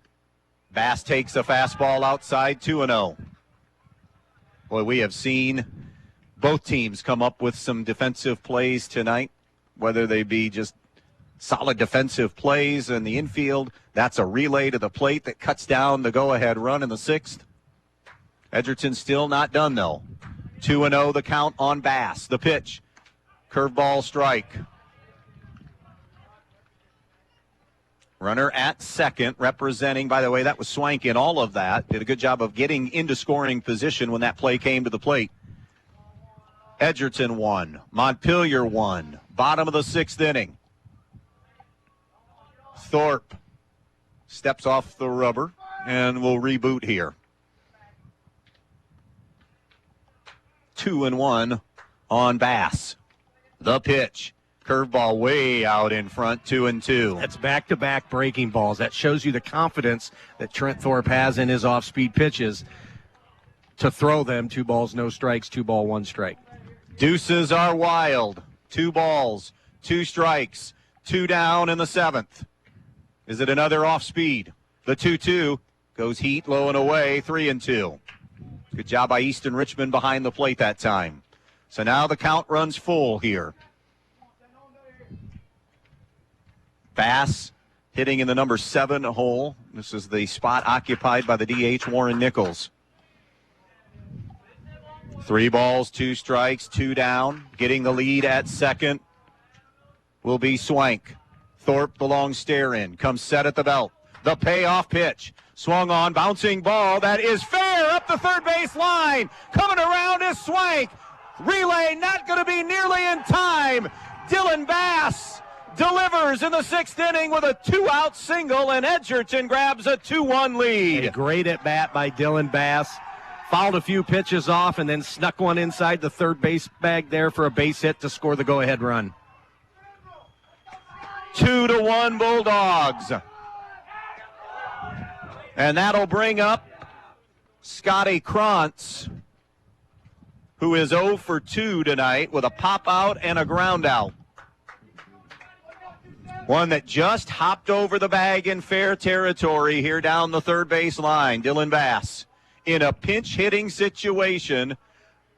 Bass takes a fastball outside, 2-0. Boy, we have seen both teams come up with some defensive plays tonight, whether they be just solid defensive plays in the infield. That's a relay to the plate that cuts down the go-ahead run in the 6th. Edgerton still not done, though. 2-0 the count on Bass. The pitch. Curveball strike. Runner at second, representing, by the way, that was Swank in all of that. Did a good job of getting into scoring position when that play came to the plate. Edgerton won. Montpelier won. Bottom of the 6th inning. Thorpe steps off the rubber, And we'll reboot here. 2-1 on Bass. The pitch. Curveball way out in front, 2-2. That's back-to-back breaking balls. That shows you the confidence that Trent Thorpe has in his off-speed pitches to throw them. 2 balls, no strikes, 2 ball, 1 strike. Deuces are wild. 2 balls, 2 strikes, 2 down in the 7th. Is it another off-speed? The 2-2 goes heat, low and away, 3-2. Good job by Easton Richmond behind the plate that time. So now the count runs full here. Bass hitting in the number 7 hole. This is the spot occupied by the DH, Warren Nichols. 3 balls, 2 strikes, 2 down. Getting the lead at second will be Swank. Thorpe, the long stare in, comes set at the belt. The payoff pitch. Swung on, bouncing ball. That is fair up the third base line. Coming around is Swank. Relay not going to be nearly in time. Dylan Bass delivers in the 6th inning with a 2-out single, and Edgerton grabs a 2-1 lead. A great at-bat by Dylan Bass. Fouled a few pitches off and then snuck one inside the third base bag there for a base hit to score the go-ahead run. 2-1 Bulldogs. And that'll bring up Scotty Krantz, who is 0 for 2 tonight with a pop-out and a ground-out. One that just hopped over the bag in fair territory here down the third base line. Dylan Bass, in a pinch-hitting situation,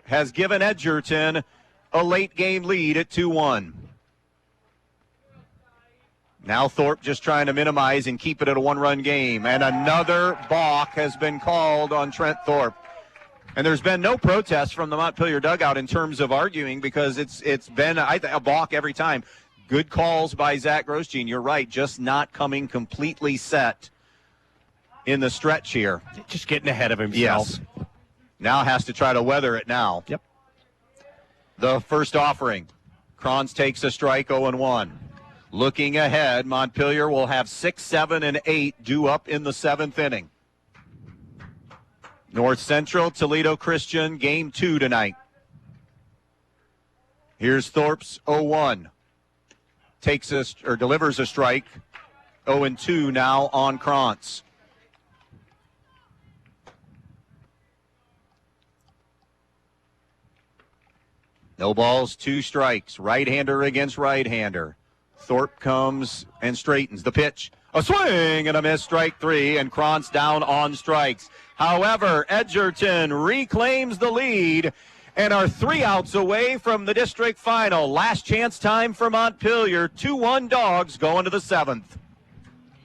has given Edgerton a late-game lead at 2-1. Now Thorpe just trying to minimize and keep it at a 1-run game. And another balk has been called on Trent Thorpe. And there's been no protest from the Montpelier dugout in terms of arguing, because it's been a balk every time. Good calls by Zach Grosjean. You're right, just not coming completely set in the stretch here. Just getting ahead of himself. Yes. Now has to try to weather it now. Yep. The first offering. Krantz takes a strike, 0-1. Looking ahead, Montpelier will have 6, 7, and 8 due up in the 7th inning. North Central, Toledo Christian, game 2 tonight. Here's Thorpe's 0-1. Delivers a strike. 0-2 now on Krantz. No balls, 2 strikes. Right-hander against right-hander. Thorpe comes and straightens the pitch. A swing and a miss, strike 3, and Krantz down on strikes. However, Edgerton reclaims the lead and are 3 outs away from the district final. Last chance time for Montpelier. 2-1 Dogs going to the 7th.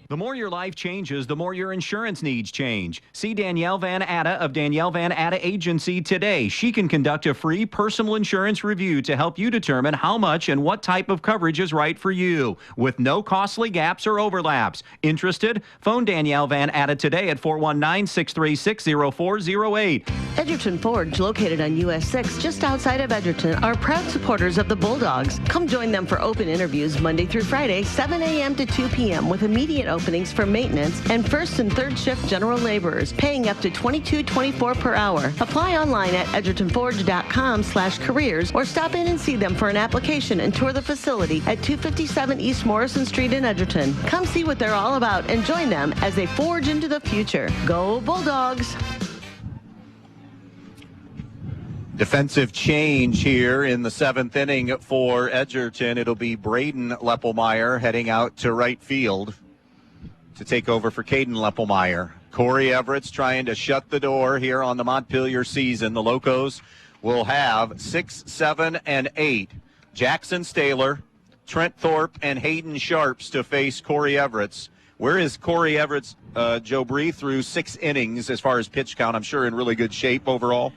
The more your life changes, the more your insurance needs change. See Danielle Van Atta of Danielle Van Atta Agency today. She can conduct a free personal insurance review to help you determine how much and what type of coverage is right for you, with no costly gaps or overlaps. Interested? Phone Danielle Van Atta today at 419-636-0408. Edgerton Forge, located on US 6 just outside of Edgerton, are proud supporters of the Bulldogs. Come join them for open interviews Monday through Friday, 7 a.m. to 2 p.m. with immediate openings for maintenance and first and third shift general laborers, paying up to $22.24 per hour. Apply online at edgertonforge.com/careers or stop in and see them for an application and tour the facility at 257 East Morrison Street in Edgerton. Come see what they're all about and join them as they forge into the future. Go Bulldogs! Defensive change here in the 7th inning for Edgerton. It'll be Braden Leppelmeyer heading out to right field to take over for Caden Leppelmeyer. Corey Everett's trying to shut the door here on the Montpelier season. The Locos will have 6, 7, and 8. Jackson Staler, Trent Thorpe, and Hayden Sharps to face Corey Everett's. Where is Corey Everett's, Joe Brigle, through 6 innings as far as pitch count? I'm sure in really good shape overall.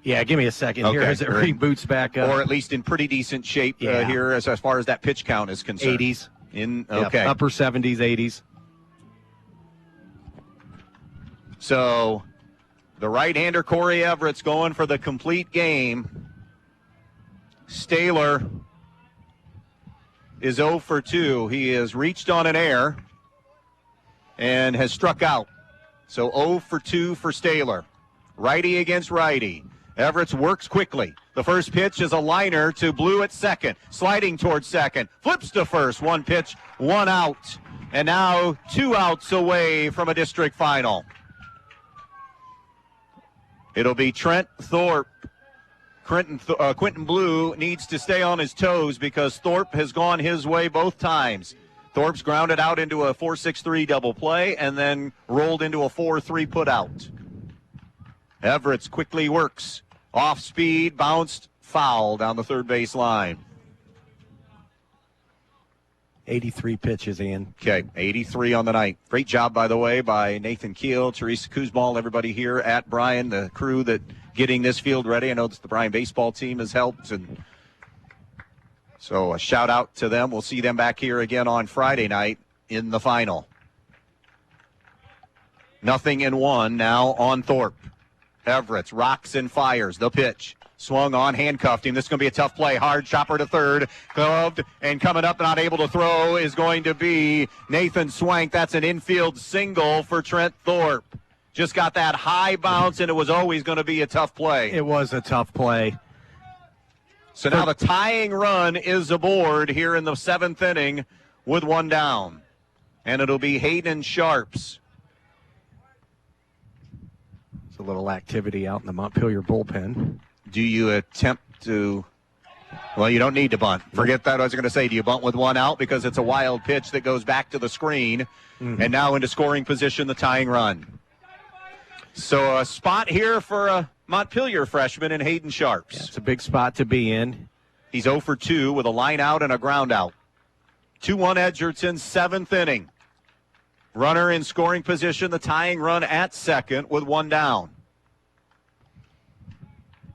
Yeah, give me a second here as it reboots back up. Or at least in pretty decent shape here as far as that pitch count is concerned. 80s. Okay. Yep, upper 70s, 80s. So the right-hander Corey Everett's going for the complete game. Staler is 0 for 2. He has reached on an error and has struck out. So 0 for 2 for Staylor. Righty against righty. Everett works quickly. The first pitch is a liner to Blue at second. Sliding towards second. Flips to first. One pitch, one out. And now 2 outs away from a district final. It'll be Trent Thorpe. Quentin Blue needs to stay on his toes because Thorpe has gone his way both times. Thorpe's grounded out into a 4-6-3 double play and then rolled into a 4-3 put out. Everett quickly works. Off speed, bounced, foul down the third base line. 83 pitches, Ian. Okay, 83 on the night. Great job, by the way, by Nathan Keel, Teresa Kuzmal, everybody here at Bryan, the crew that getting this field ready. I know the Bryan baseball team has helped, and so a shout out to them. We'll see them back here again on Friday night in the final. 0-1 now on Thorpe. Everett rocks and fires. The pitch. Swung on, handcuffed him. This is going to be a tough play. Hard chopper to third. Gloved and coming up, not able to throw, is going to be Nathan Swank. That's an infield single for Trent Thorpe. Just got that high bounce, and it was always going to be a tough play. It was a tough play. So now the tying run is aboard here in the 7th inning with 1 down. And it'll be Hayden Sharps. There's a little activity out in the Montpelier bullpen. Do you attempt to... Well, you don't need to bunt. Forget that. I was going to say, do you bunt with 1 out? Because it's a wild pitch that goes back to the screen. Mm-hmm. And now into scoring position, the tying run. So a spot here for a Montpelier freshman in Hayden Sharps. Yeah, it's a big spot to be in. He's 0 for 2 with a line out and a ground out. 2-1 Edgerton, 7th inning. Runner in scoring position, the tying run at second with 1 down.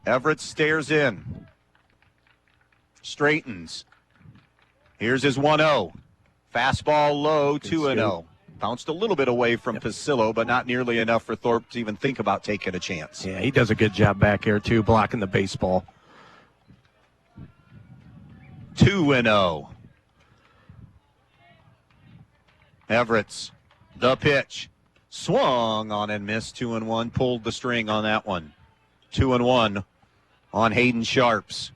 Everett stares in. Straightens. Here's his 1-0. Fastball low, 2-0. Bounced a little bit away from Pasillo, but not nearly enough for Thorpe to even think about taking a chance. Yeah, he does a good job back here, too, blocking the baseball. 2-0. Everett's the pitch. Swung on and missed. 2-1. Pulled the string on that one. 2-1 on Hayden Sharps.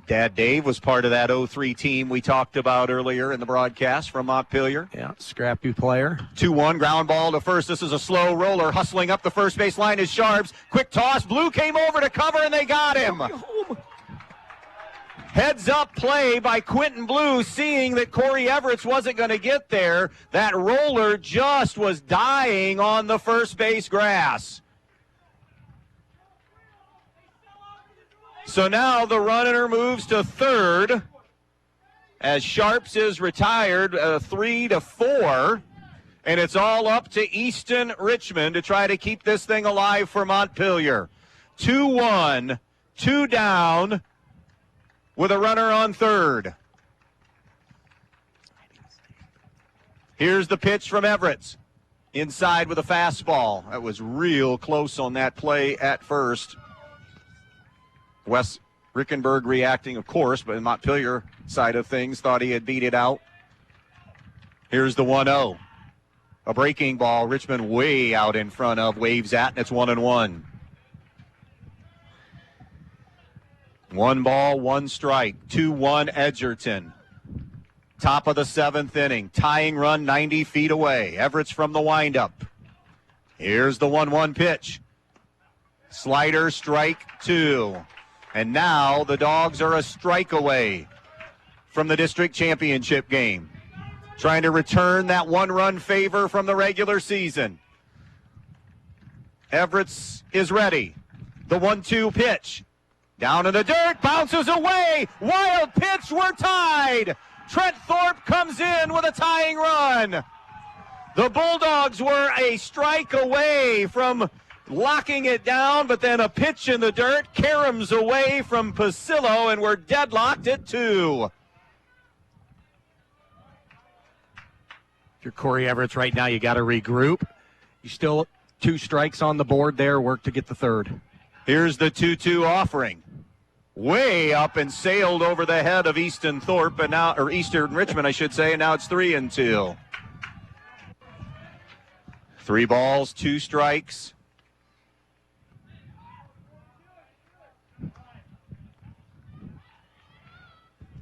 Dad Dave was part of that 0-3 team we talked about earlier in the broadcast from Montpelier. Yeah, scrappy player. 2-1, ground ball to first. This is a slow roller. Hustling up the first base line is Sharps. Quick toss. Blue came over to cover, and they got him. Heads up play by Quentin Blue, seeing that Corey Everett wasn't going to get there. That roller just was dying on the first base grass. So now the runner moves to third as Sharps is retired 3-4. And it's all up to Easton Richmond to try to keep this thing alive for Montpelier. 2-1, 2 down with a runner on third. Here's the pitch from Everett. Inside with a fastball. That was real close on that play at first. Wes Rickenberg reacting, of course, but in Montpelier side of things, thought he had beat it out. Here's the 1-0. A breaking ball, Richmond way out in front of, waves at, and it's 1-1. 1 ball, 1 strike. 2-1 Edgerton. Top of the 7th inning. Tying run 90 feet away. Everett's from the windup. Here's the 1-1 pitch. Slider, strike 2. And now the Dogs are a strike away from the district championship game. Trying to return that 1-run favor from the regular season. Everett is ready. The 1-2 pitch. Down in the dirt, bounces away. Wild pitch, we're tied. Trent Thorpe comes in with a tying run. The Bulldogs were a strike away from locking it down, but then a pitch in the dirt caroms away from Pasillo, and we're deadlocked at 2. If you're Corey Everett right now, you got to regroup. You still 2 strikes on the board there. Work to get the third. Here's the 2-2 offering. Way up and sailed over the head of Easton Thorpe, and now, or Eastern Richmond, I should say, and now it's 3-2. 3 balls, 2 strikes.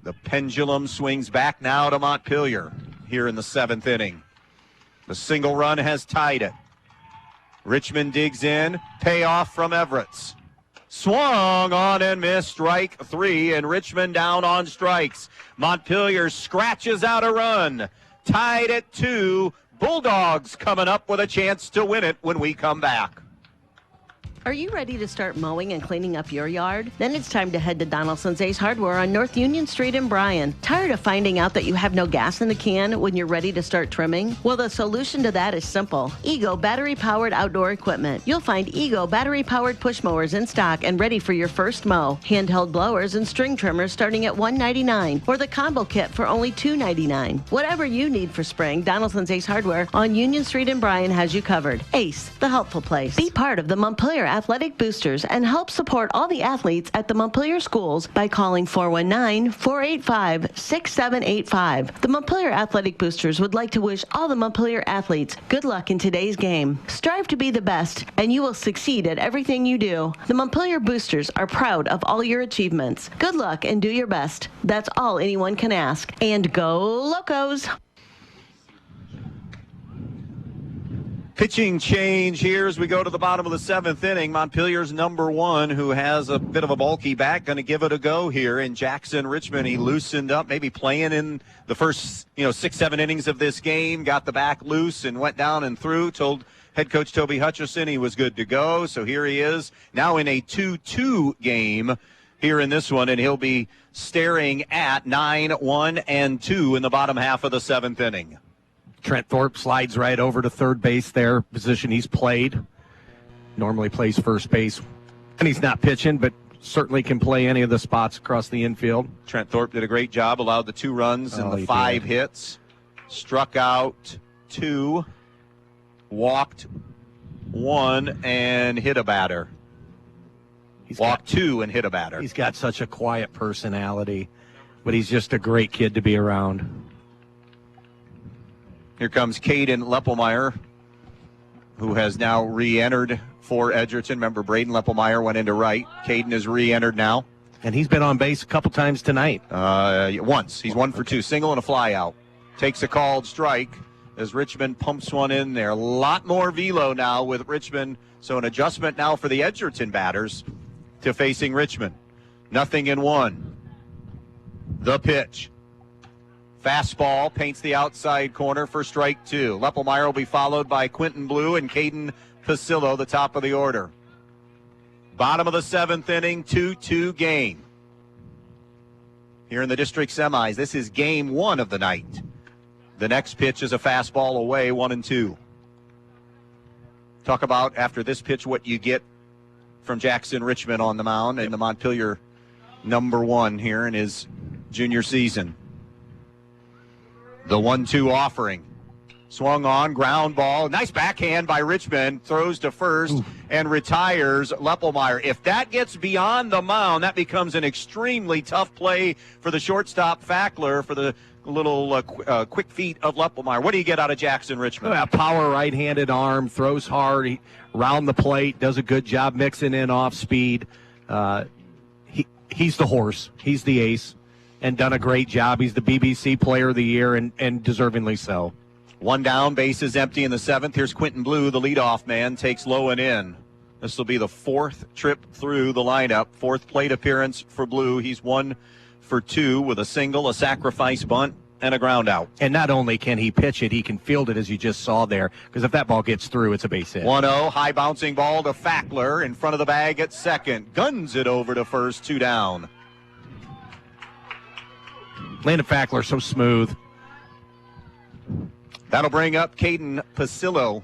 The pendulum swings back now to Montpelier here in the 7th inning. The single run has tied it. Richmond digs in. Payoff from Everett's. Swung on and missed. Strike 3, and Richmond down on strikes. Montpelier scratches out a run. Tied at 2. Bulldogs coming up with a chance to win it when we come back. Are you ready to start mowing and cleaning up your yard? Then it's time to head to Donaldson's Ace Hardware on North Union Street in Bryan. Tired of finding out that you have no gas in the can when you're ready to start trimming? Well, the solution to that is simple. Ego battery-powered outdoor equipment. You'll find Ego battery-powered push mowers in stock and ready for your first mow. Handheld blowers and string trimmers starting at $199, or the combo kit for only $299. Whatever you need for spring, Donaldson's Ace Hardware on Union Street in Bryan has you covered. Ace, the helpful place. Be part of the Montpelier Athletic Boosters and help support all the athletes at the Montpelier schools by calling 419-485-6785. The Montpelier Athletic Boosters would like to wish all the Montpelier athletes good luck in today's game. Strive to be the best, and you will succeed at everything you do. The Montpelier Boosters are proud of all your achievements. Good luck and do your best. That's all anyone can ask. And go Locos! Pitching change here as we go to the bottom of the 7th inning. Montpelier's number 1, who has a bit of a bulky back, going to give it a go here. In Jackson Richmond, he loosened up, maybe playing in the first 6-7 innings of this game, got the back loose and went down and through, told head coach Toby Hutchison he was good to go. So here he is now in a 2-2 game here in this one, and he'll be staring at 9-1-2 in the bottom half of the 7th inning. Trent Thorpe slides right over to third base there, position he's played. Normally plays first base, and he's not pitching, but certainly can play any of the spots across the infield. Trent Thorpe did a great job, allowed the 2 runs and the 5 hits. Struck out 2, walked 1, and hit a batter. Walked 2 and hit a batter. He's got such a quiet personality, but he's just a great kid to be around. Here comes Caden Leppelmeyer, who has now re-entered for Edgerton. Remember, Braden Leppelmeyer went into right. Caden is re-entered now. And he's been on base a couple times tonight. Once. He's 1 for 2. Single and a fly out. Takes a called strike as Richmond pumps one in there. A lot more velo now with Richmond. So an adjustment now for the Edgerton batters to facing Richmond. 0-1. The pitch. Fastball paints the outside corner for strike 2. Leppelmeyer will be followed by Quentin Blue and Caden Pasillo, the top of the order. Bottom of the 7th inning, 2-2 game. Here in the district semis, this is game 1 of the night. The next pitch is a fastball away, 1-2. Talk about, after this pitch, what you get from Jackson Richmond on the mound and the Montpelier number 1 here in his junior season. The 1-2 offering. Swung on, ground ball. Nice backhand by Richmond. Throws to first and retires Leppelmeyer. If that gets beyond the mound, that becomes an extremely tough play for the shortstop Fackler for the little quick feet of Leppelmeyer. What do you get out of Jackson Richmond? Power right-handed arm, throws hard, round the plate, does a good job mixing in off speed. He's the horse. He's the ace. And done a great job. He's the BBC Player of the Year, and deservingly so. 1 down, base is empty in the 7th. Here's Quentin Blue, the leadoff man, takes low and in. This will be the 4th trip through the lineup, 4th plate appearance for Blue. He's 1 for 2 with a single, a sacrifice bunt, and a ground out. And not only can he pitch it, he can field it, as you just saw there, because if that ball gets through, it's a base hit. 1-0, high bouncing ball to Fackler in front of the bag at second. Guns it over to first, 2 down. Landon Fackler, so smooth. That'll bring up Caden Pasillo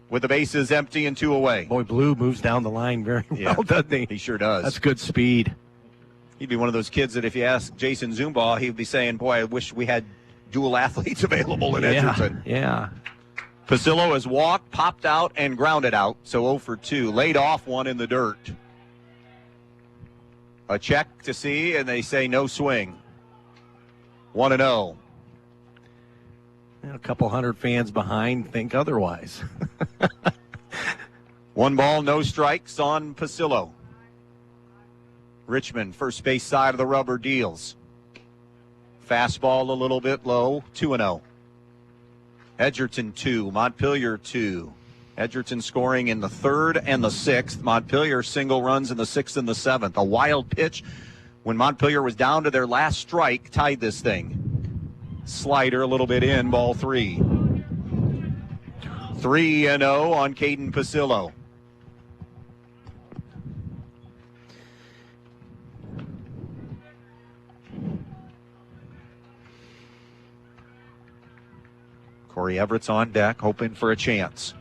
with the bases empty and 2 away. Boy, Blue moves down the line very well, doesn't he? He sure does. That's good speed. He'd be one of those kids that if you ask Jason Zumbaugh, he'd be saying, boy, I wish we had dual athletes available in Edgerton. Yeah. Pasillo has walked, popped out, and grounded out, so 0 for 2. Laid off one in the dirt. A check to see, and they say no swing. 1-0. A couple hundred fans behind think otherwise. 1 ball, no strikes on Pasillo. Richmond, first base side of the rubber, deals. Fastball a little bit low, 2-0. Edgerton 2, Montpelier 2. Edgerton scoring in the 3rd and the 6th. Montpelier single runs in the 6th and the 7th. A wild pitch when Montpelier was down to their last strike tied this thing. Slider a little bit in, ball 3. 3-0 on Caden Pasillo. Corey Everett's on deck, hoping for a chance.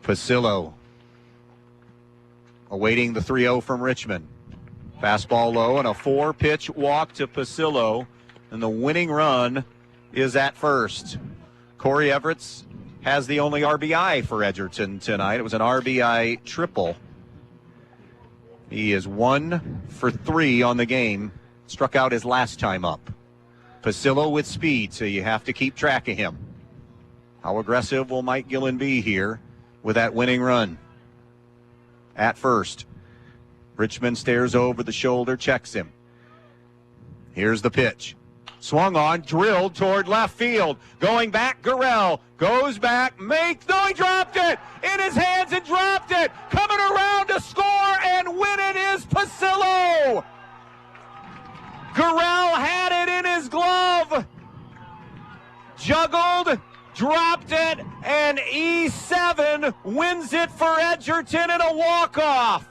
Pasillo awaiting the 3-0 from Richmond. Fastball low and a 4-pitch walk to Pasillo, and the winning run is at first. Corey Everett has the only RBI for Edgerton tonight. It was an RBI triple. He is 1 for 3 on the game. Struck out his last time up. Pasillo with speed, so you have to keep track of him. How aggressive will Mike Gillen be here with that winning run? At first, Richmond stares over the shoulder, checks him. Here's the pitch. Swung on, drilled toward left field. Going back, Gurrell goes back, he dropped it in his hands and dropped it. Coming around to score and win it is Pasillo. Gurrell had it in his glove, juggled, dropped it, and E7 wins it for Edgerton in a walk-off.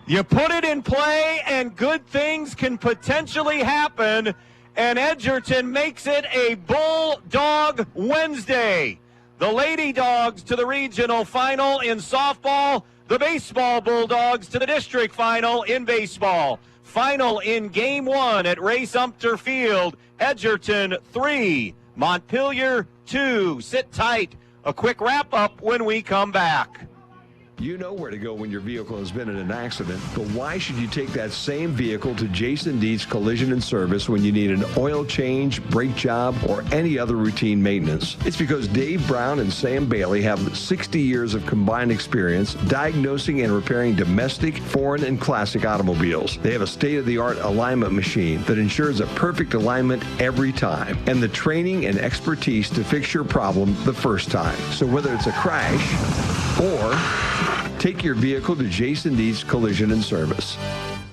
You put it in play, and good things can potentially happen, and Edgerton makes it a Bulldog Wednesday. The Lady Dogs to the regional final in softball. The baseball Bulldogs to the district final in baseball. Final in Game 1 at Ray Sumter Field. Edgerton 3, Montpelier 2. Sit tight. A quick wrap-up when we come back. You know where to go when your vehicle has been in an accident, but why should you take that same vehicle to Jason Dietz Collision and Service when you need an oil change, brake job, or any other routine maintenance? It's because Dave Brown and Sam Bailey have 60 years of combined experience diagnosing and repairing domestic, foreign, and classic automobiles. They have a state-of-the-art alignment machine that ensures a perfect alignment every time, and the training and expertise to fix your problem the first time. So whether it's a crash or take your vehicle to Jason Dietz Collision and Service.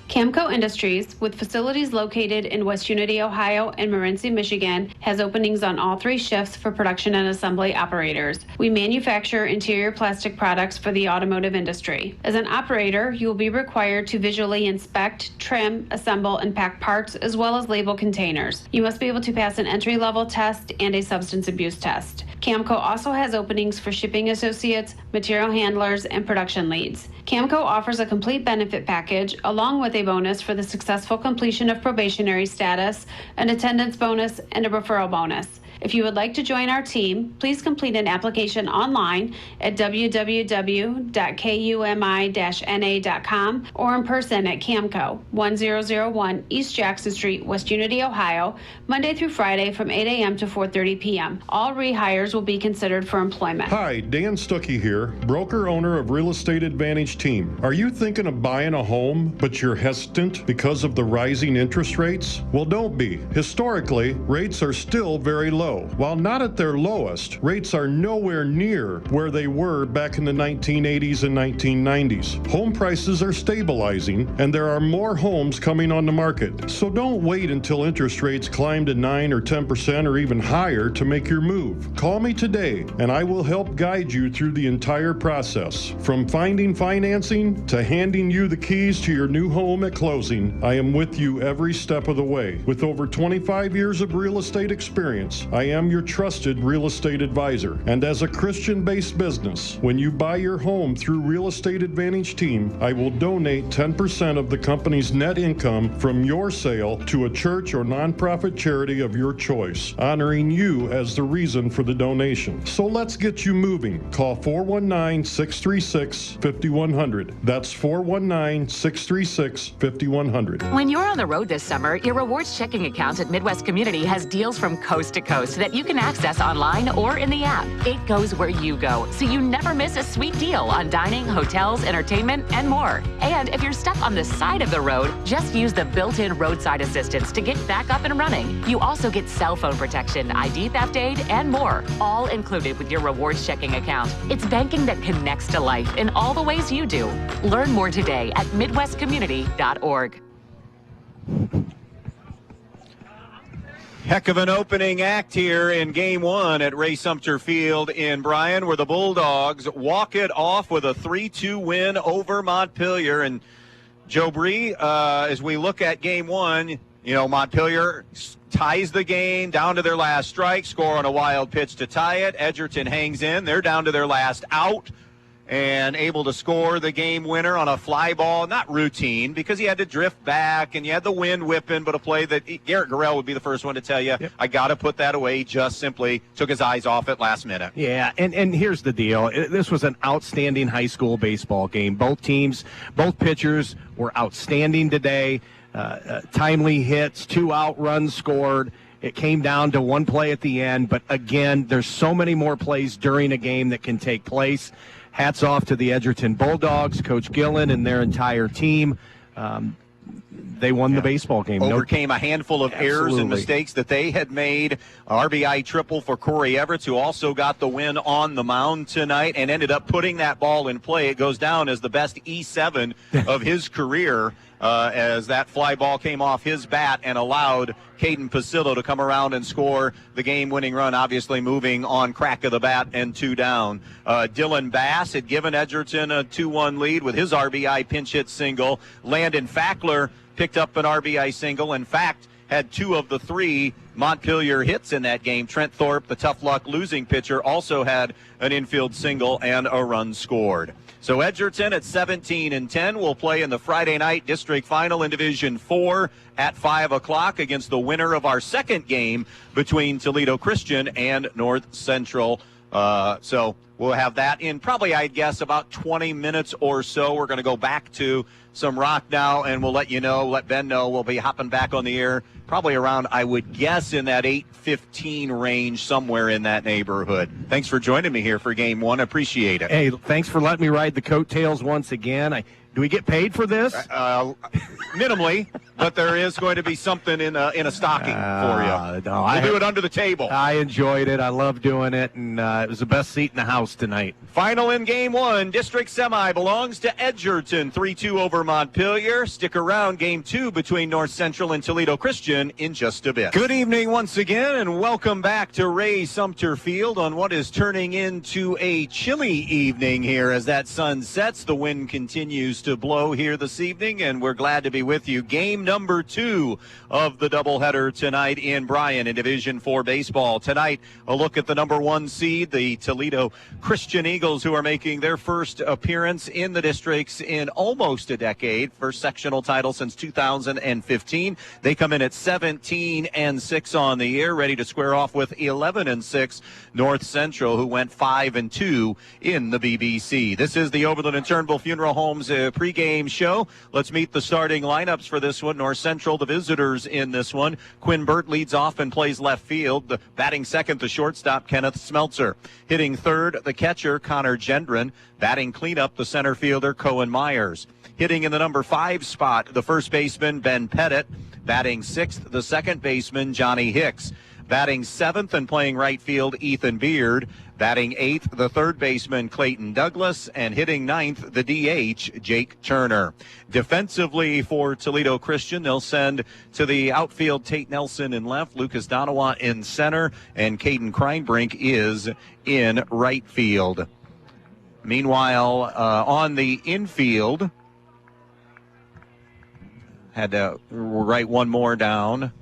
Camco Industries, with facilities located in West Unity, Ohio and Morenci, Michigan, has openings on all 3 shifts for production and assembly operators. We manufacture interior plastic products for the automotive industry. As an operator, you will be required to visually inspect, trim, assemble, and pack parts, as well as label containers. You must be able to pass an entry-level test and a substance abuse test. Camco also has openings for shipping associates, material handlers, and production leads. Camco offers a complete benefit package along with a bonus for the successful completion of probationary status, an attendance bonus, and a referral bonus. If you would like to join our team, please complete an application online at www.kumi-na.com or in person at Camco, 1001 East Jackson Street, West Unity, Ohio, Monday through Friday from 8 a.m. to 4:30 p.m. All rehires will be considered for employment. Hi, Dan Stuckey here, broker owner of Real Estate Advantage Team. Are you thinking of buying a home, but you're hesitant because of the rising interest rates? Well, don't be. Historically, rates are still very low. While not at their lowest, rates are nowhere near where they were back in the 1980s and 1990s. Home prices are stabilizing, and there are more homes coming on the market. So don't wait until interest rates climb to 9 or 10% or even higher to make your move. Call me today, and I will help guide you through the entire process. From finding financing to handing you the keys to your new home at closing, I am with you every step of the way. With over 25 years of real estate experience, I am your trusted real estate advisor. And as a Christian-based business, when you buy your home through Real Estate Advantage Team, I will donate 10% of the company's net income from your sale to a church or nonprofit charity of your choice, honoring you as the reason for the donation. So let's get you moving. Call 419-636-5100. That's 419-636-5100. 5100. When you're on the road this summer, your rewards checking account at Midwest Community has deals from coast to coast that you can access online or in the app. It goes where you go, so you never miss a sweet deal on dining, hotels, entertainment, and more. And if you're stuck on the side of the road, just use the built-in roadside assistance to get back up and running. You also get cell phone protection, ID theft aid, and more, all included with your rewards checking account. It's banking that connects to life in all the ways you do. Learn more today at midwestcommunity.org. Heck of an opening act here in Game 1 at Ray Sumter Field in Bryan, where the Bulldogs walk it off with a 3-2 win over Montpelier. And Joe Brigle, as we look at Game 1, Montpelier ties the game down to their last strike, score on a wild pitch to tie it. Edgerton hangs in. They're down to their last out and able to score the game winner on a fly ball. Not routine, because he had to drift back and you had the wind whipping, but a play that Garrett Gorell would be the first one to tell you, I got to put that away. He just simply took his eyes off it last minute. Yeah, and here's the deal. This was an outstanding high school baseball game. Both pitchers were outstanding today. Timely hits, 2 out runs scored. It came down to one play at the end, but again, there's so many more plays during a game that can take place. Hats off to the Edgerton Bulldogs, Coach Gillen and their entire team. They won the baseball game. Overcame a handful of errors and mistakes that they had made. RBI triple for Corey Everett, who also got the win on the mound tonight and ended up putting that ball in play. It goes down as the best E7 of his career, as that fly ball came off his bat and allowed Caden Pasillo to come around and score the game-winning run, obviously moving on crack of the bat and 2 down. Dylan Bass had given Edgerton a 2-1 lead with his RBI pinch hit single. Landon Fackler picked up an RBI single. In fact, had 2 of the 3 Montpelier hits in that game. Trent Thorpe, the tough luck losing pitcher, also had an infield single and a run scored. So Edgerton at 17-10 will play in the Friday night district final in Division 4 at 5 o'clock against the winner of our second game between Toledo Christian and North Central. So we'll have that in probably, I'd guess, about 20 minutes or so. We're going to go back to some rock now, and we'll let Ben know. We'll be hopping back on the air probably around, I would guess, in that 8:15 range, somewhere in that neighborhood. Thanks for joining me here for Game 1. Appreciate it. Hey, thanks for letting me ride the coattails once again. Do we get paid for this? Minimally, but there is going to be something in a stocking for you. No, we'll do it under the table. I enjoyed it. I love doing it, and it was the best seat in the house tonight. Final in Game 1, district semi belongs to Edgerton, 3-2 over Montpelier. Stick around, Game 2 between North Central and Toledo Christian in just a bit. Good evening once again, and welcome back to Ray Sumter Field on what is turning into a chilly evening here as that sun sets. The wind continues to blow here this evening, and we're glad to be with you. Game number 2 of the doubleheader tonight in Bryan in Division 4 baseball. Tonight, a look at the number 1 seed, the Toledo Christian Eagles, who are making their first appearance in the districts in almost a decade. First sectional title since 2015. They come in at 17-6 on the year, ready to square off with 11-6 North Central, who went 5-2 in the BBC. This is the Overland and Turnbull Funeral Homes pregame show. Let's meet the starting lineups for this one. North Central, the visitors in this one. Quinn Burt leads off and plays left field. Batting second, the shortstop, Kenneth Smeltzer. Hitting third, the catcher, Connor Gendron. Batting cleanup, the center fielder, Cohen Myers. Hitting in the number 5 spot, the first baseman, Ben Pettit. Batting sixth, the second baseman, Johnny Hicks. Batting seventh and playing right field, Ethan Beard. Batting eighth, the third baseman, Clayton Douglas. And hitting ninth, the DH, Jake Turner. Defensively for Toledo Christian, they'll send to the outfield Tate Nelson in left, Lucas Donawa in center, and Caden Kreinbrink is in right field. Meanwhile, on the infield, had to write one more down.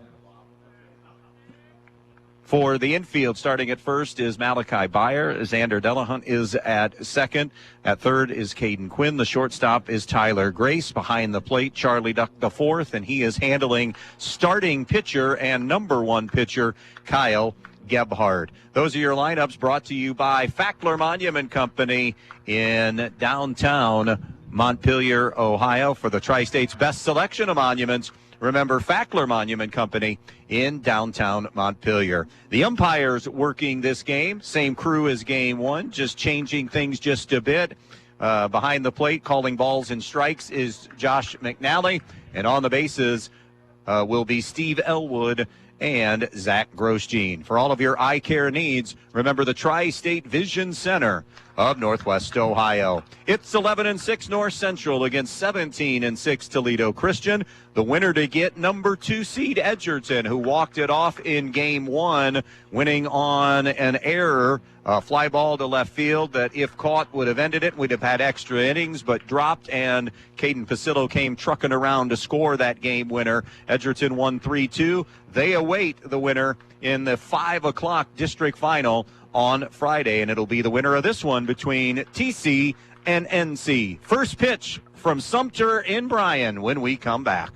For the infield, starting at first is Malachi Byer. Xander Delahunt is at second. At third is Caden Quinn. The shortstop is Tyler Grace. Behind the plate, Charlie Duck the fourth, and he is handling starting pitcher and number 1 pitcher, Kyle Gebhard. Those are your lineups brought to you by Fackler Monument Company in downtown Montpelier, Ohio. For the Tri-State's best selection of monuments, remember Fackler Monument Company in downtown Montpelier. The umpires working this game, same crew as game one, just changing things just a bit. Behind the plate, calling balls and strikes, is Josh McNally. And on the bases will be Steve Elwood and Zach Grosjean. For all of your eye care needs, remember the Tri-State Vision Center of Northwest Ohio. It's 11-6 North Central against 17-6 Toledo Christian. The winner to get number 2 seed Edgerton, who walked it off in game one, winning on an error, a fly ball to left field that if caught would have ended it. We'd have had extra innings, but dropped, and Caden Pasillo came trucking around to score that game winner. Edgerton won 3-2. They await the winner in the 5 o'clock district final on Friday, and it'll be the winner of this one between TC and NC. First pitch from Sumter in Bryan when we come back.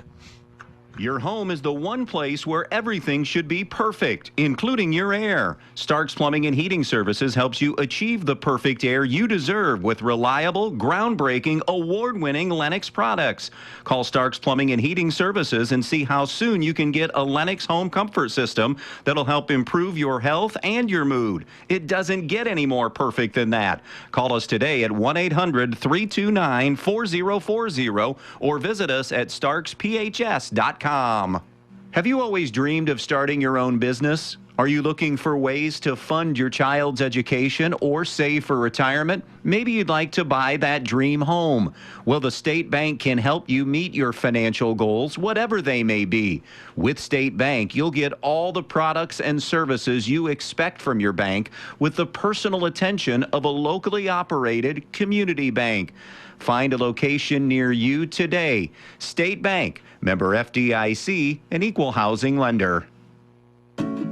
Your home is the one place where everything should be perfect, including your air. Starks Plumbing and Heating Services helps you achieve the perfect air you deserve with reliable, groundbreaking, award-winning Lennox products. Call Starks Plumbing and Heating Services and see how soon you can get a Lennox home comfort system that'll help improve your health and your mood. It doesn't get any more perfect than that. Call us today at 1-800-329-4040 or visit us at starksphs.com. Have you always dreamed of starting your own business? Are you looking for ways to fund your child's education or save for retirement? Maybe you'd like to buy that dream home. Well, the State Bank can help you meet your financial goals, whatever they may be. With State Bank, you'll get all the products and services you expect from your bank with the personal attention of a locally operated community bank. Find a location near you today. State Bank, member FDIC, an equal housing lender.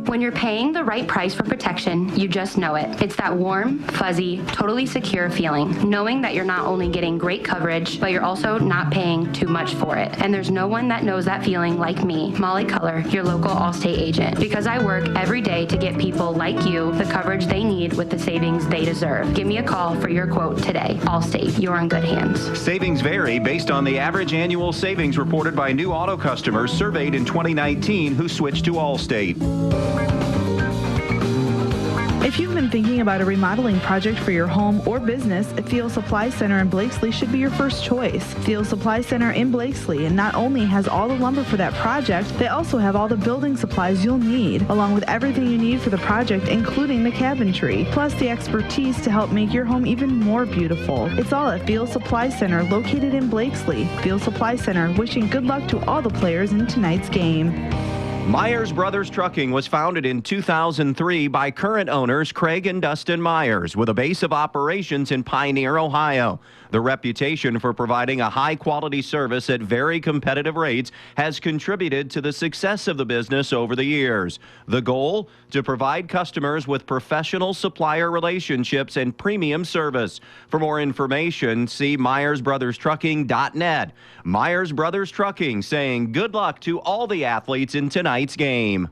When you're paying the right price for protection, you just know it. It's that warm, fuzzy, totally secure feeling, knowing that you're not only getting great coverage, but you're also not paying too much for it. And there's no one that knows that feeling like me, Molly Culler, your local Allstate agent, because I work every day to get people like you the coverage they need with the savings they deserve. Give me a call for your quote today. Allstate, you're in good hands. Savings vary based on the average annual savings reported by new auto customers surveyed in 2019 who switched to Allstate. If you've been thinking about a remodeling project for your home or business, Field Supply Center in Blakesley should be your first choice. Field Supply Center in Blakesley, and not only has all the lumber for that project, they also have all the building supplies you'll need, along with everything you need for the project, including the cabinetry, plus the expertise to help make your home even more beautiful. It's all at Field Supply Center, located in Blakesley. Field Supply Center, wishing good luck to all the players in tonight's game. Myers Brothers Trucking was founded in 2003 by current owners Craig and Dustin Myers, with a base of operations in Pioneer, Ohio. The reputation for providing a high-quality service at very competitive rates has contributed to the success of the business over the years. The goal? To provide customers with professional supplier relationships and premium service. For more information, see MyersBrothersTrucking.net. Myers Brothers Trucking saying good luck to all the athletes in tonight's game.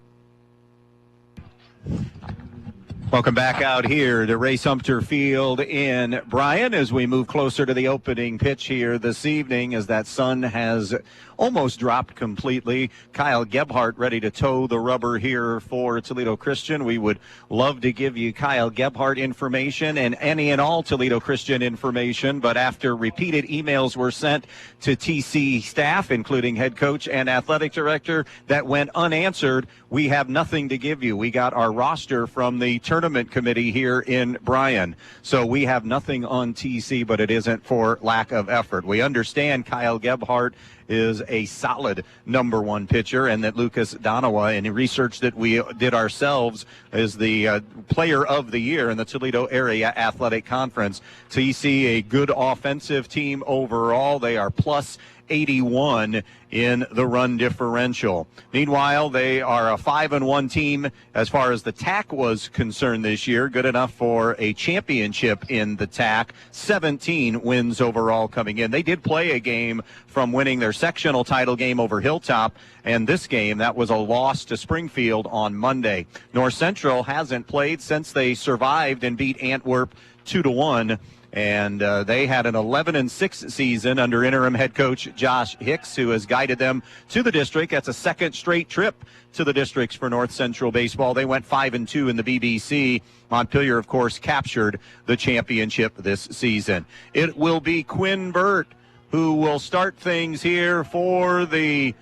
Welcome back out here to Ray Sumter Field in Bryan as we move closer to the opening pitch here this evening, as that sun has almost dropped completely. Kyle Gebhardt ready to toe the rubber here for Toledo Christian. We would love to give you Kyle Gebhardt information and any and all Toledo Christian information, but after repeated emails were sent to TC staff, including head coach and athletic director, that went unanswered, we have nothing to give you. We got our roster from the tournament committee here in Bryan, so we have nothing on TC, but it isn't for lack of effort. We understand Kyle Gebhardt is a solid number one pitcher, and that Lucas Donawa, in research that we did ourselves, is the player of the year in the Toledo Area Athletic Conference. TC, a good offensive team overall. They are plus 81 in the run differential. Meanwhile, they are a 5-1 team as far as the TAC was concerned this year. Good enough for a championship in the TAC. 17 wins overall coming in. They did play a game from winning their sectional title game over Hilltop, and this game, that was a loss to Springfield on Monday. North Central hasn't played since they survived and beat Antwerp 2-1 And they had an 11-6 season under interim head coach Josh Hicks, who has guided them to the district. That's a second straight trip to the districts for North Central baseball. They went 5-2 in the BBC. Montpelier, of course, captured the championship this season. It will be Quinn Burt who will start things here for the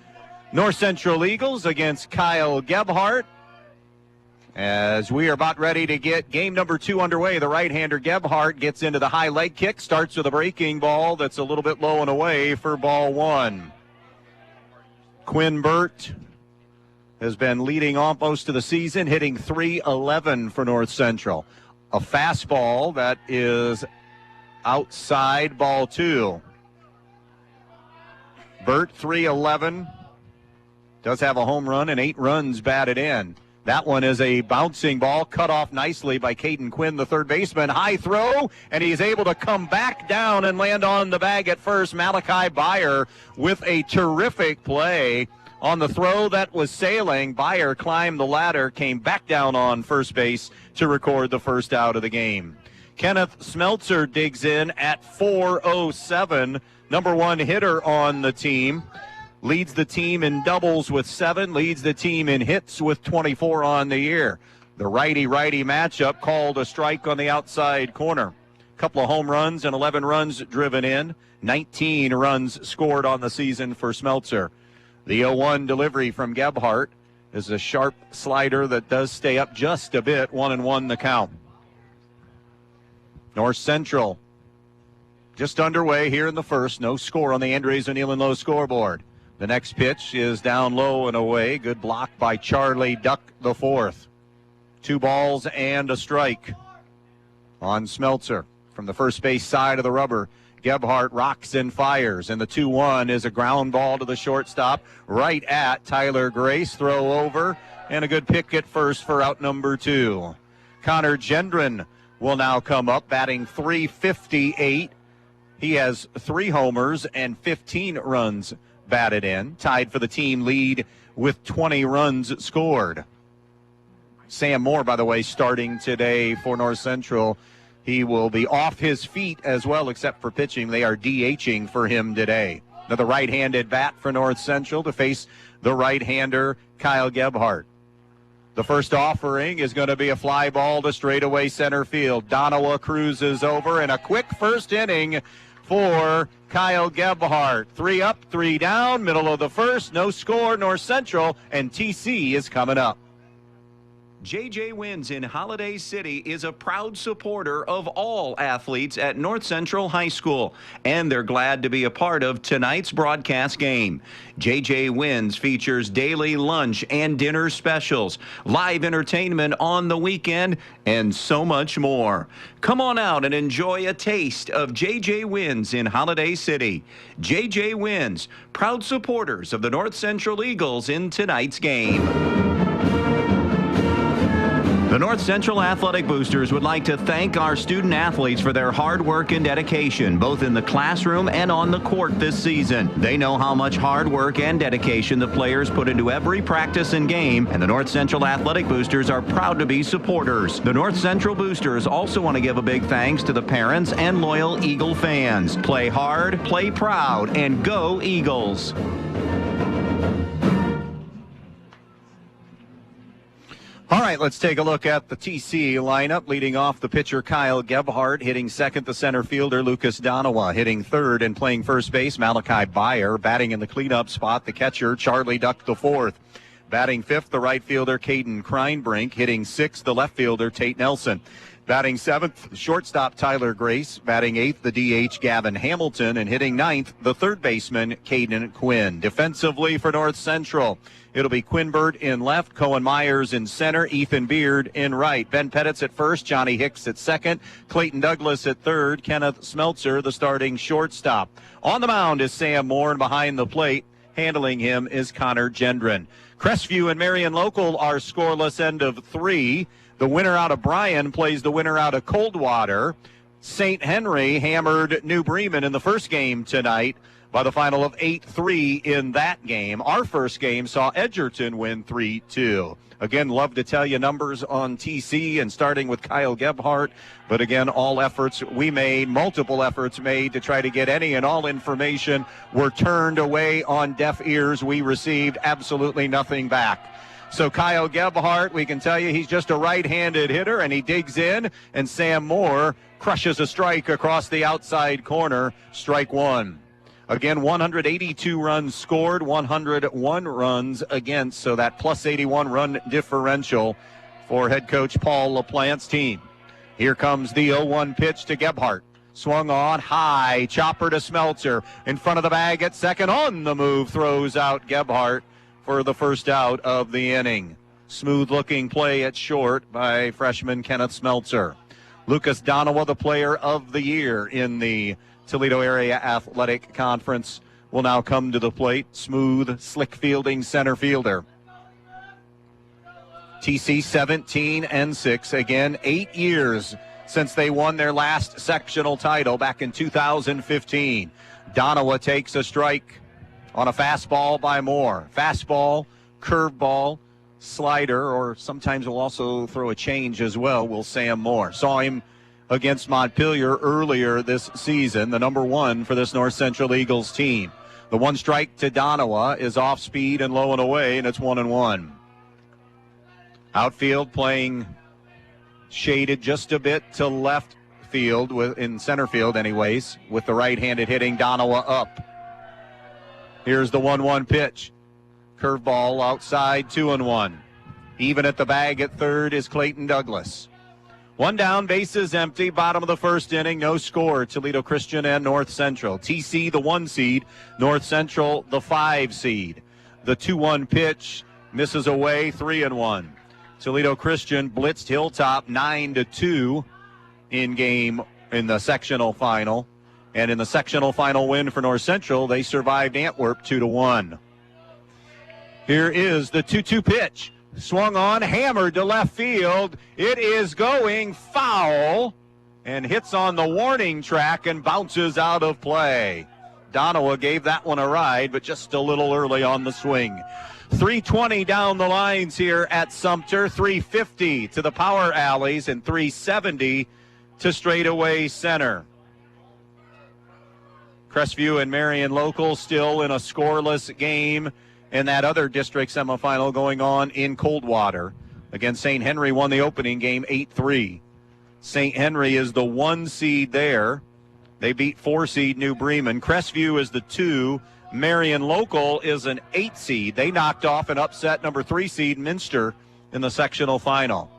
North Central Eagles against Kyle Gebhardt. As we are about ready to get game number 2 underway, the right-hander Gebhardt gets into the high leg kick, starts with a breaking ball that's a little bit low and away for ball 1. Quinn Burt has been leading off most of the season, hitting .311 for North Central. A fastball that is outside, ball 2. Burt, .311, does have a home run and 8 runs batted in. That one is a bouncing ball, cut off nicely by Caden Quinn, the third baseman. High throw, and he's able to come back down and land on the bag at first. Malachi Byer with a terrific play. On the throw that was sailing, Byer climbed the ladder, came back down on first base to record the first out of the game. Kenneth Smeltzer digs in at .407, number 1 hitter on the team. Leads the team in doubles with 7, leads the team in hits with 24 on the year. The righty-righty matchup called a strike on the outside corner. A couple of home runs and 11 runs driven in. 19 runs scored on the season for Smeltzer. The 0-1 delivery from Gebhardt is a sharp slider that does stay up just a bit. 1-1 the count. North Central just underway here in the first. No score on the Andres O'Neill Low scoreboard. The next pitch is down low and away. Good block by Charlie Duck the fourth. 2 balls and a strike on Smeltzer. From the first base side of the rubber, Gebhardt rocks and fires, and the 2-1 is a ground ball to the shortstop right at Tyler Grace. Throw over, and a good pick at first for out number 2. Connor Gendron will now come up, batting .358. He has 3 homers and 15 runs batted in, tied for the team lead with 20 runs scored. Sam Moore, by the way, starting today for North Central. He will be off his feet as well, except for pitching. They are DHing for him today. Another right-handed bat for North Central to face the right-hander Kyle Gebhardt. The first offering is going to be a fly ball to straightaway center field. Donawa cruises over, and a quick first inning for Kyle Gebhardt. 3 up, 3 down, middle of the first, no score, North Central, and TC is coming up. JJ Wins in Holiday City is a proud supporter of all athletes at North Central High School, and they're glad to be a part of tonight's broadcast game. JJ Wins features daily lunch and dinner specials, live entertainment on the weekend, and so much more. Come on out and enjoy a taste of JJ Wins in Holiday City. JJ Wins, proud supporters of the North Central Eagles in tonight's game. The North Central Athletic Boosters would like to thank our student athletes for their hard work and dedication, both in the classroom and on the court this season. They know how much hard work and dedication the players put into every practice and game, and the North Central Athletic Boosters are proud to be supporters. The North Central Boosters also want to give a big thanks to the parents and loyal Eagle fans. Play hard, play proud, and go Eagles. All right, let's take a look at the TC lineup. Leading off, the pitcher Kyle Gebhardt, hitting second, the center fielder Lucas Donawa, hitting third and playing first base Malachi Byer, batting in the cleanup spot, the catcher Charlie Duck the fourth. Batting fifth, the right fielder Caden Kreinbrink, hitting sixth, the left fielder Tate Nelson. Batting seventh, shortstop Tyler Grace. Batting eighth, the DH Gavin Hamilton. And hitting ninth, the third baseman Caden Quinn. Defensively for North Central, it'll be Quinn Burt in left, Cohen Myers in center, Ethan Beard in right. Ben Pettitz at first, Johnny Hicks at second, Clayton Douglas at third, Kenneth Smeltzer, the starting shortstop. On the mound is Sam Moore, and behind the plate, handling him is Connor Gendron. Crestview and Marion Local are scoreless, end of 3. The winner out of Bryan plays the winner out of Coldwater. St. Henry hammered New Bremen in the first game tonight by the final of 8-3 in that game. Our first game saw Edgerton win 3-2. Again, love to tell you numbers on TC and starting with Kyle Gebhardt. But again, all efforts we made, multiple efforts made to try to get any and all information were turned away on deaf ears. We received absolutely nothing back. So Kyle Gebhardt, we can tell you he's just a right-handed hitter, and he digs in, and Sam Moore crushes a strike across the outside corner, strike one. Again, 182 runs scored, 101 runs against, so that plus 81 run differential for head coach Paul LaPlante's team. Here comes the 0-1 pitch to Gebhardt. Swung on high, chopper to Smeltzer. In front of the bag at second, on the move, throws out Gebhardt for the first out of the inning. Smooth-looking play at short by freshman Kenneth Smeltzer. Lucas Donowa, the player of the year in the Toledo Area Athletic Conference, will now come to the plate. Smooth, slick fielding center fielder. TC 17-6. Again, 8 years since they won their last sectional title back in 2015. Donowa takes a strike on a fastball by Moore. Fastball, curveball, slider, or sometimes we'll also throw a change as well, will Sam Moore. Saw him against Montpelier earlier this season, the number one for this North Central Eagles team. The one strike to Donowa is off speed and low and away, and it's 1-1. Outfield playing shaded just a bit to left field, in center field anyways, with the right-handed hitting Donowa up. Here's the 1-1 pitch. Curveball outside, 2-1. Even at the bag at third is Clayton Douglas. One down, bases empty, bottom of the first inning, no score. Toledo Christian and North Central. TC the 1 seed, North Central the 5 seed. The 2-1 pitch misses away, 3-1. Toledo Christian blitzed Hilltop 9-2 in the sectional final. And in the sectional final win for North Central, they survived Antwerp 2-1. Here is the 2-2 pitch. Swung on, hammered to left field. It is going foul and hits on the warning track and bounces out of play. Donowa gave that one a ride, but just a little early on the swing. 320 down the lines here at Sumter, 350 to the power alleys, and 370 to straightaway center. Crestview and Marion Local still in a scoreless game. And that other district semifinal going on in Coldwater. Again, St. Henry won the opening game 8-3. St. Henry is the 1 seed there. They beat 4 seed New Bremen. Crestview is the 2. Marion Local is an 8 seed. They knocked off and upset number 3 seed Minster in the sectional final.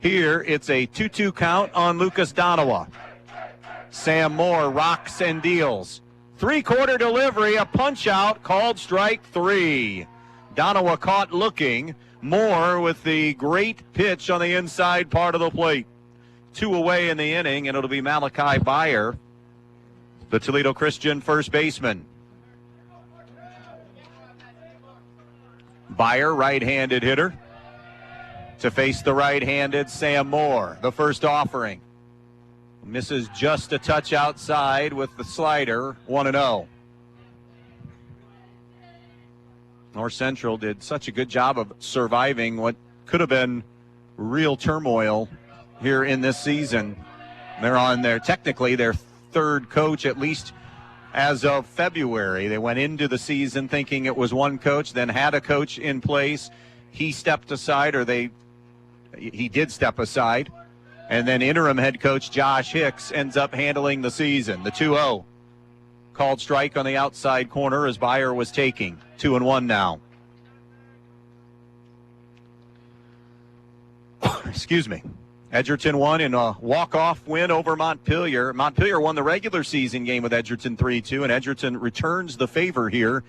Here, it's a 2-2 count on Lucas Donowa. Sam Moore rocks and deals. 3-quarter delivery, a punch-out, called strike 3. Donowa caught looking. Moore with the great pitch on the inside part of the plate. 2 away in the inning, and it'll be Malachi Byer, the Toledo Christian first baseman. Byer, right-handed hitter, to face the right-handed Sam Moore, the first offering. Misses just a touch outside with the slider, 1-0. North Central did such a good job of surviving what could have been real turmoil here in this season. They're on technically their third coach, at least as of February. They went into the season thinking it was one coach, then had a coach in place. He stepped aside, he did step aside. And then interim head coach Josh Hicks ends up handling the season. The 2-0 called strike on the outside corner as Byer was taking. 2-1 now. Excuse me. Edgerton won in a walk-off win over Montpelier. Montpelier won the regular season game with Edgerton 3-2, and Edgerton returns the favor here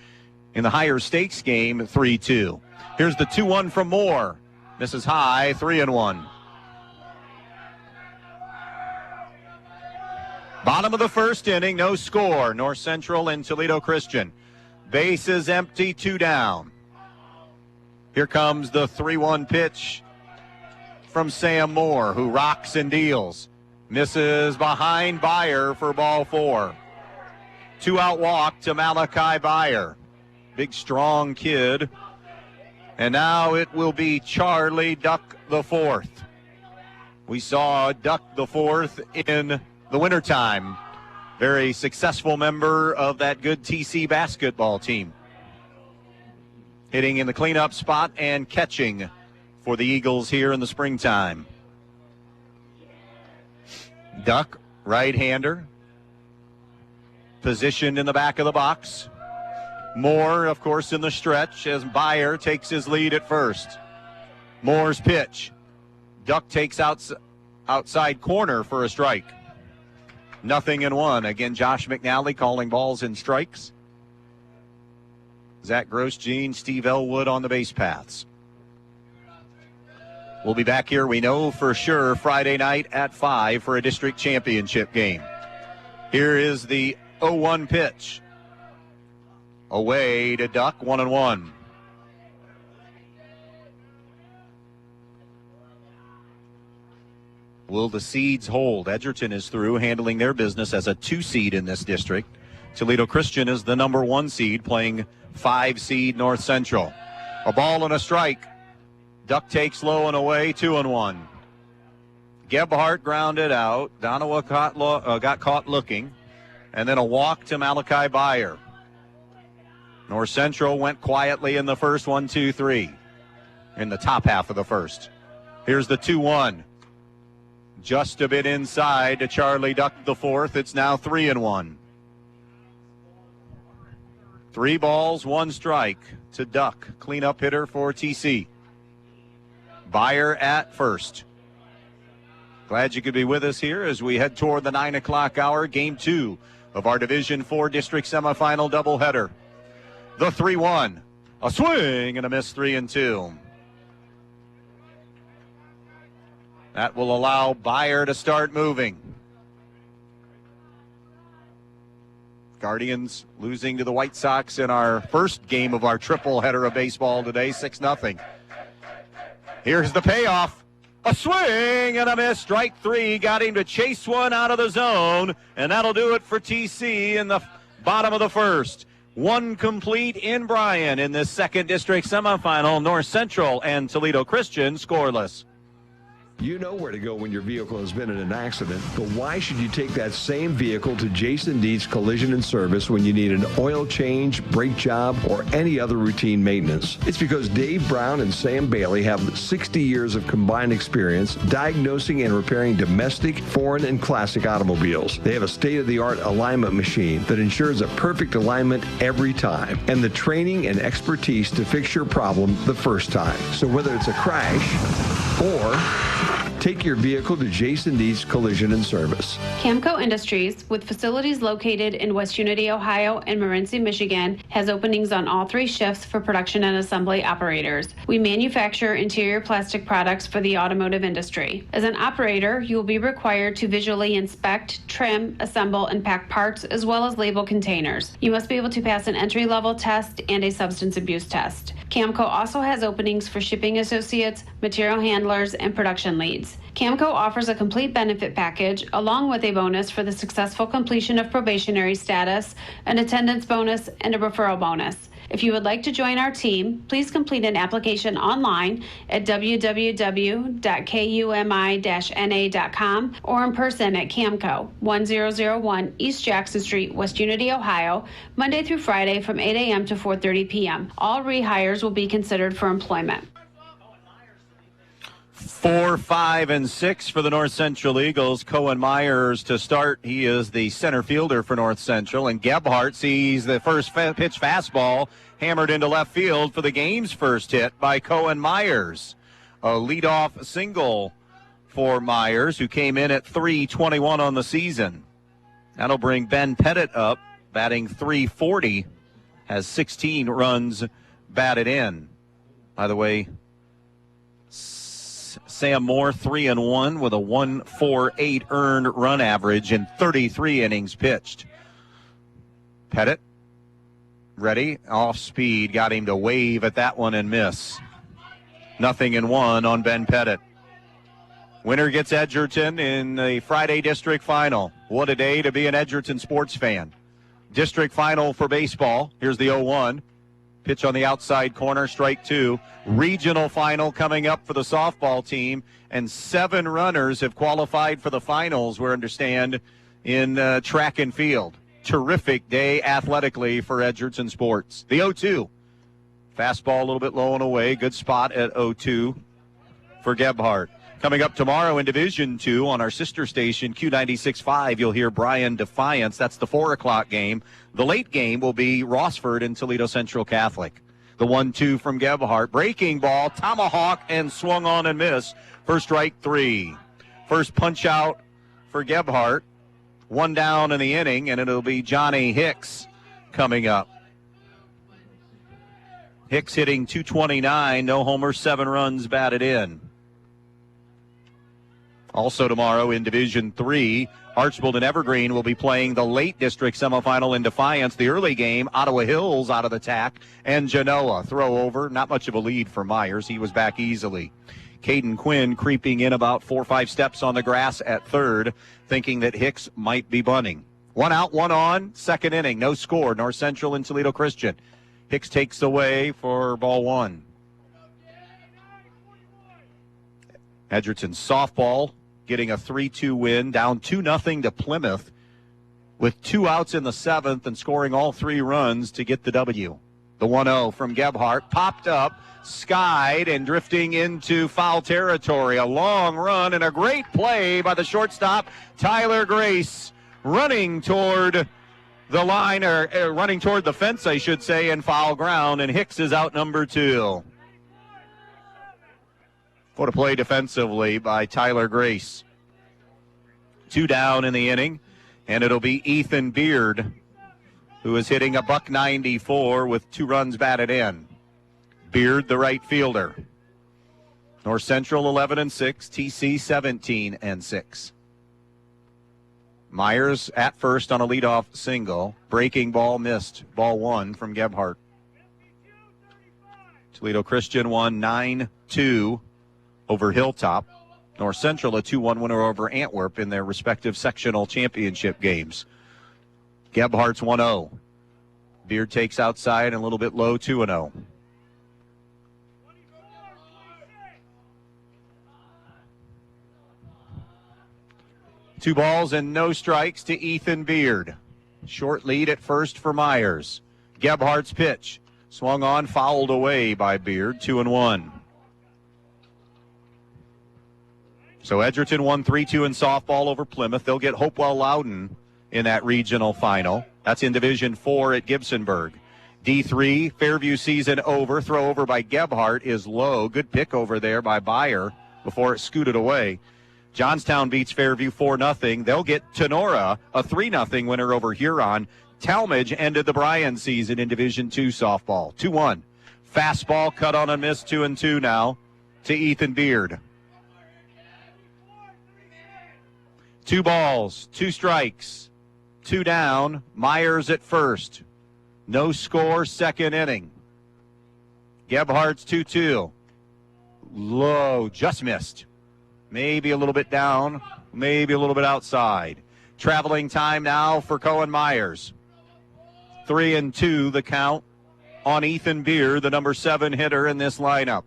in the higher stakes game 3-2. Here's the 2-1 from Moore. Misses high, 3-1. Bottom of the first inning, no score. North Central and Toledo Christian. Bases empty, 2 down. Here comes the 3-1 pitch from Sam Moore, who rocks and deals. Misses behind Byer for ball 4. 2-out walk to Malachi Byer. Big, strong kid. And now it will be Charlie Duck the fourth. We saw Duck the fourth in the wintertime. Very successful member of that good TC basketball team. Hitting in the cleanup spot and catching for the Eagles here in the springtime. Duck, right-hander. Positioned in the back of the box. Moore, of course, in the stretch as Byer takes his lead at first. Moore's pitch. Duck takes outside corner for a strike. 0-1. Again, Josh McNally calling balls and strikes. Zach Grosjean, Steve Elwood on the base paths. We'll be back here, we know for sure, Friday night at 5 for a district championship game. Here is the 0-1 pitch. Away to Duck, 1-1. Will the seeds hold? Edgerton is through, handling their business as a 2 seed in this district. Toledo Christian is the number 1 seed, playing 5 seed North Central. A ball and a strike. Duck takes low and away, 2-1. Gebhardt grounded out. Donowa got caught looking. And then a walk to Malachi Byer. North Central went quietly in the first, 1-2-3. In the top half of the first. Here's the 2-1. Just a bit inside to Charlie Duck the fourth. It's now 3-1. 3 balls, 1 strike to Duck. Cleanup hitter for TC. Byer at first. Glad you could be with us here as we head toward the 9 o'clock hour. Game 2 of our Division 4 district semifinal doubleheader. The 3-1. A swing and a miss, 3-2. That will allow Byer to start moving. Guardians losing to the White Sox in our first game of our triple header of baseball today, 6-0. Here's the payoff. A swing and a miss. Strike 3 got him to chase one out of the zone, and that'll do it for TC in the bottom of the first. 1 complete in Bryan in this second district semifinal. North Central and Toledo Christian scoreless. You know where to go when your vehicle has been in an accident, but why should you take that same vehicle to Jason Dietz Collision and Service when you need an oil change, brake job, or any other routine maintenance? It's because Dave Brown and Sam Bailey have 60 years of combined experience diagnosing and repairing domestic, foreign, and classic automobiles. They have a state-of-the-art alignment machine that ensures a perfect alignment every time, and the training and expertise to fix your problem the first time. So whether it's a crash or take your vehicle to Jason Dietz Collision and Service. Camco Industries, with facilities located in West Unity, Ohio and Montpelier, Michigan, has openings on all 3 shifts for production and assembly operators. We manufacture interior plastic products for the automotive industry. As an operator, you will be required to visually inspect, trim, assemble, and pack parts as well as label containers. You must be able to pass an entry-level test and a substance abuse test. Camco also has openings for shipping associates, material handlers, and production leads. Camco offers a complete benefit package along with a bonus for the successful completion of probationary status, an attendance bonus, and a referral bonus. If you would like to join our team, please complete an application online at www.kumi-na.com or in person at Camco, 1001 East Jackson Street, West Unity, Ohio, Monday through Friday from 8 a.m. to 4:30 p.m. All rehires will be considered for employment. 4, 5, and 6 for the North Central Eagles. Cohen Myers to start. He is the center fielder for North Central. And Gebhardt sees the first pitch fastball hammered into left field for the game's first hit by Cohen Myers. A leadoff single for Myers, who came in at .321 on the season. That'll bring Ben Pettit up, batting .340, has 16 runs batted in. By the way, Sam Moore, 3-1 with a 1.48 earned run average in 33 innings pitched. Pettit, ready, off speed, got him to wave at that one and miss. 0-1 on Ben Pettit. Winner gets Edgerton in the Friday district final. What a day to be an Edgerton sports fan. District final for baseball. Here's the 0-1. Pitch on the outside corner, strike 2. Regional final coming up for the softball team, and 7 runners have qualified for the finals, we understand, in track and field. Terrific day athletically for Edgerton sports. The 0-2. Fastball a little bit low and away. Good spot at 0-2 for Gebhardt. Coming up tomorrow in Division 2 on our sister station, Q96.5, you'll hear Bryan Defiance. That's the 4 o'clock game. The late game will be Rossford and Toledo Central Catholic. The 1-2 from Gebhardt. Breaking ball, tomahawk, and swung on and missed for strike 3. First punch out for Gebhardt. 1 down in the inning, and it'll be Johnny Hicks coming up. Hicks hitting .229, no homers, 7 runs batted in. Also tomorrow in Division 3, Archbold and Evergreen will be playing the late district semifinal in Defiance. The early game, Ottawa Hills out of the tack, and Genoa throw over. Not much of a lead for Myers. He was back easily. Caden Quinn creeping in about 4 or 5 steps on the grass at third, thinking that Hicks might be bunting. 1 out, 1 on, second inning, no score. North Central and Toledo Christian. Hicks takes away for ball 1. Edgerton softball getting a 3-2 win, down 2-0 to Plymouth with 2 outs in the 7th and scoring all 3 runs to get the W. The 1-0 from Gebhardt popped up, skied, and drifting into foul territory. A long run and a great play by the shortstop, Tyler Grace, running toward the line, or running toward the fence, I should say, in foul ground, and Hicks is out number 2. What a play defensively by Tyler Grace. 2 down in the inning, and it'll be Ethan Beard, who is hitting a .194 with 2 runs batted in. Beard, the right fielder. North Central 11-6, TC 17-6. Myers at first on a leadoff single. Breaking ball missed. Ball 1 from Gebhardt. Toledo Christian won 9-2 over Hilltop. North Central a 2-1 winner over Antwerp in their respective sectional championship games. Gebhardt's 1-0. Beard takes outside and a little bit low, 2-0. Two balls and no strikes to Ethan Beard. Short lead at first for Myers. Gebhardt's pitch. Swung on, fouled away by Beard, 2-1. So Edgerton won 3-2 in softball over Plymouth. They'll get Hopewell Loudon in that regional final. That's in Division 4 at Gibsonburg. D3, Fairview season over. Throw over by Gebhardt is low. Good pick over there by Beyer before it scooted away. Johnstown beats Fairview 4-0. They'll get Tenora, a 3-0 winner over Huron. Talmadge ended the Bryan season in Division 2 softball. 2-1. Fastball cut on and missed, 2-2 now to Ethan Beard. 2 balls, 2 strikes, 2 down. Myers at first. No score, second inning. Gebhardt's 2-2. Low, just missed. Maybe a little bit down, maybe a little bit outside. Traveling time now for Cohen Myers. 3-2 the count on Ethan Beard, the number 7 hitter in this lineup.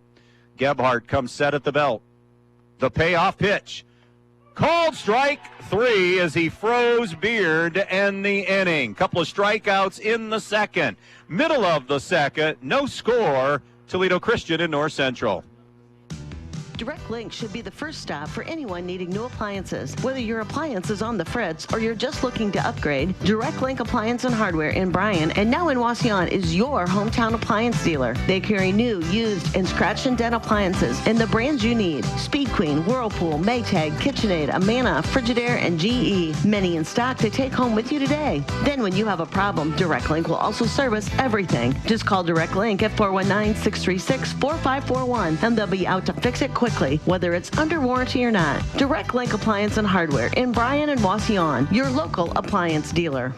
Gebhardt comes set at the belt. The payoff pitch. Called strike 3 as he froze Beard to end the inning. Couple of strikeouts in the second. Middle of the second, no score. Toledo Christian and North Central. Direct Link should be the first stop for anyone needing new appliances. Whether your appliance is on the fritz or you're just looking to upgrade, Direct Link Appliance and Hardware in Bryan and now in Wasion is your hometown appliance dealer. They carry new, used, and scratch and dent appliances and the brands you need. Speed Queen, Whirlpool, Maytag, KitchenAid, Amana, Frigidaire, and GE. Many in stock to take home with you today. Then when you have a problem, Direct Link will also service everything. Just call Direct Link at 419-636-4541 and they'll be out to fix it quickly, whether it's under warranty or not. Direct Link Appliance and Hardware in Bryan and Wasion, your local appliance dealer.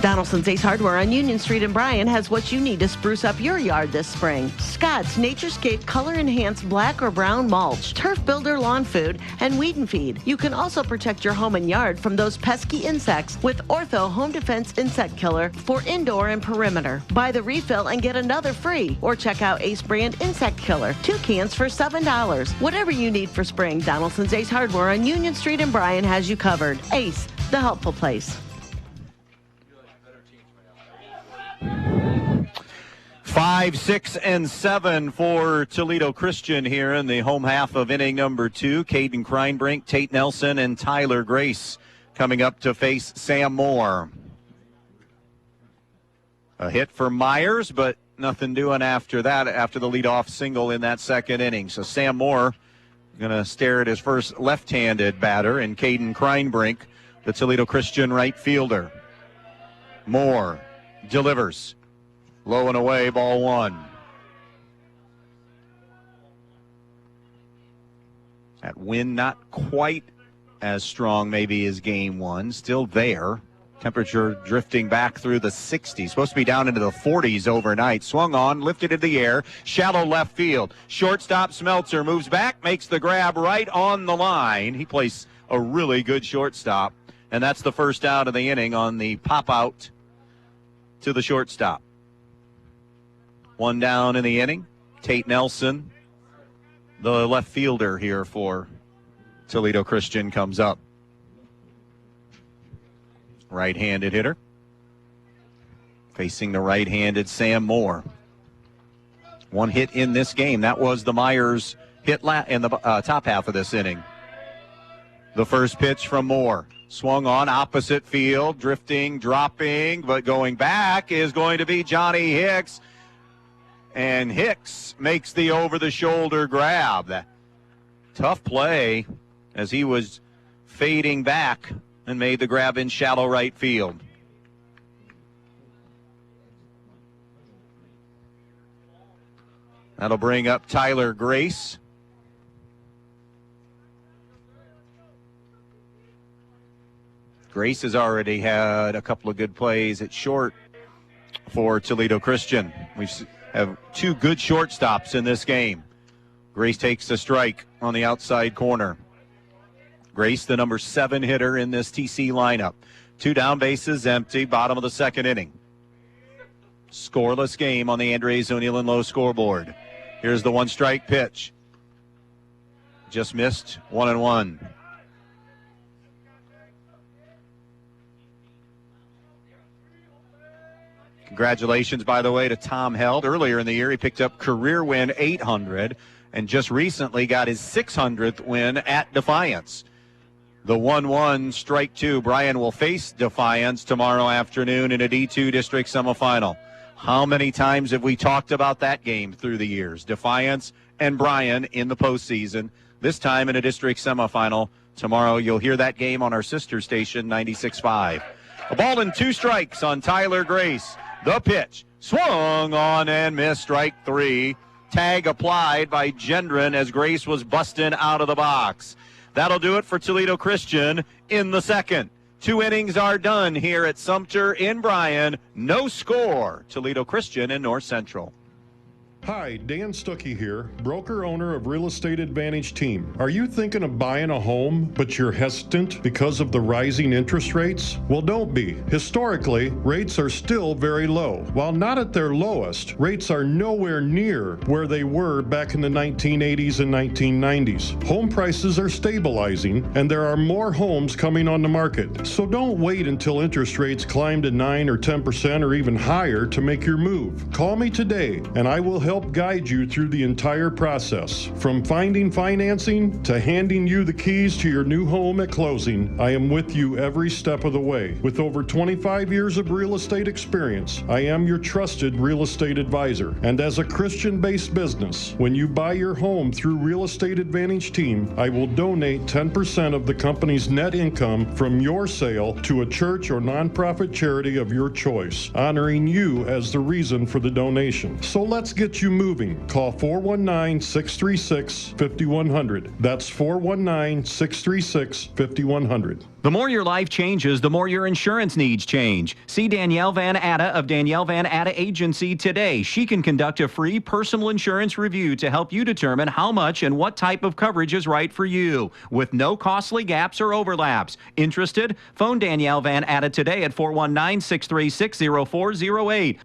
Donaldson's Ace Hardware on Union Street in Bryan has what you need to spruce up your yard this spring. Scott's Naturescape Color Enhanced Black or Brown Mulch, Turf Builder Lawn Food, and Weed and Feed. You can also protect your home and yard from those pesky insects with Ortho Home Defense Insect Killer for indoor and perimeter. Buy the refill and get another free. Or check out Ace Brand Insect Killer. 2 cans for $7. Whatever you need for spring, Donaldson's Ace Hardware on Union Street in Bryan has you covered. Ace, the helpful place. 5, 6, and 7 for Toledo Christian here in the home half of inning number 2. Caden Kreinbrink, Tate Nelson, and Tyler Grace coming up to face Sam Moore. A hit for Myers, but nothing doing after that, after the leadoff single in that second inning. So Sam Moore going to stare at his first left-handed batter, and Caden Kreinbrink, the Toledo Christian right fielder. Moore delivers. Low and away, ball 1. That wind not quite as strong maybe as game 1. Still there. Temperature drifting back through the 60s. Supposed to be down into the 40s overnight. Swung on, lifted in the air. Shallow left field. Shortstop Smeltzer moves back, makes the grab right on the line. He plays a really good shortstop. And that's the first out of the inning on the pop-out to the shortstop. 1 down in the inning. Tate Nelson, the left fielder here for Toledo Christian, comes up. Right-handed hitter. Facing the right-handed Sam Moore. 1 hit in this game. That was the Myers hit in the top half of this inning. The first pitch from Moore. Swung on, opposite field, drifting, dropping, but going back is going to be Johnny Hicks. And Hicks makes the over-the-shoulder grab. That tough play as he was fading back and made the grab in shallow right field. That'll bring up Tyler Grace. Grace has already had a couple of good plays at short for Toledo Christian. We have 2 good shortstops in this game. Grace takes the strike on the outside corner. Grace, the number 7 hitter in this TC lineup. 2 down, bases empty, bottom of the second inning. Scoreless game on the Andres O'Neill Low scoreboard. Here's the 1-strike pitch. Just missed, 1-1. Congratulations, by the way, to Tom Held. Earlier in the year, he picked up career win 800 and just recently got his 600th win at Defiance. The 1-1 strike 2. Bryan will face Defiance tomorrow afternoon in a D2 district semifinal. How many times have we talked about that game through the years? Defiance and Bryan in the postseason, this time in a district semifinal. Tomorrow you'll hear that game on our sister station, 96.5. A ball and 2 strikes on Tyler Grace. The pitch, swung on and missed, strike 3. Tag applied by Gendron as Grace was busting out of the box. That'll do it for Toledo Christian in the second. 2 innings are done here at Sumter in Bryan. No score. Toledo Christian and North Central. Hi, Dan Stuckey here, broker owner of Real Estate Advantage Team. Are you thinking of buying a home, but you're hesitant because of the rising interest rates? Well, don't be. Historically, rates are still very low. While not at their lowest, rates are nowhere near where they were back in the 1980s and 1990s. Home prices are stabilizing, and there are more homes coming on the market. So don't wait until interest rates climb to 9 or 10% or even higher to make your move. Call me today, and I will help guide you through the entire process. From finding financing to handing you the keys to your new home at closing, I am with you every step of the way. With over 25 years of real estate experience, I am your trusted real estate advisor. And as a Christian-based business, when you buy your home through Real Estate Advantage Team, I will donate 10% of the company's net income from your sale to a church or nonprofit charity of your choice, honoring you as the reason for the donation. So let's get get you moving. Call 419-636-5100. That's 419-636-5100. The more your life changes, the more your insurance needs change. See Danielle Van Atta of Danielle Van Atta Agency today. She can conduct a free personal insurance review to help you determine how much and what type of coverage is right for you, with no costly gaps or overlaps. Interested? Phone Danielle Van Atta today at 419-636-0408.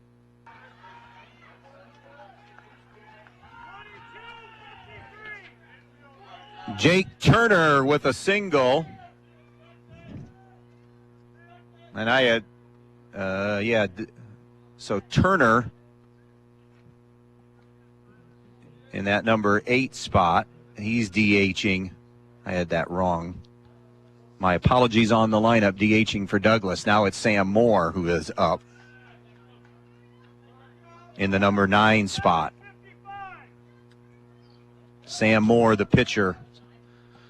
Jake Turner with a single. And I had, so Turner in that number 8 spot. He's DHing. I had that wrong. My apologies on the lineup, DHing for Douglas. Now it's Sam Moore who is up in the number 9 spot. Sam Moore, the pitcher.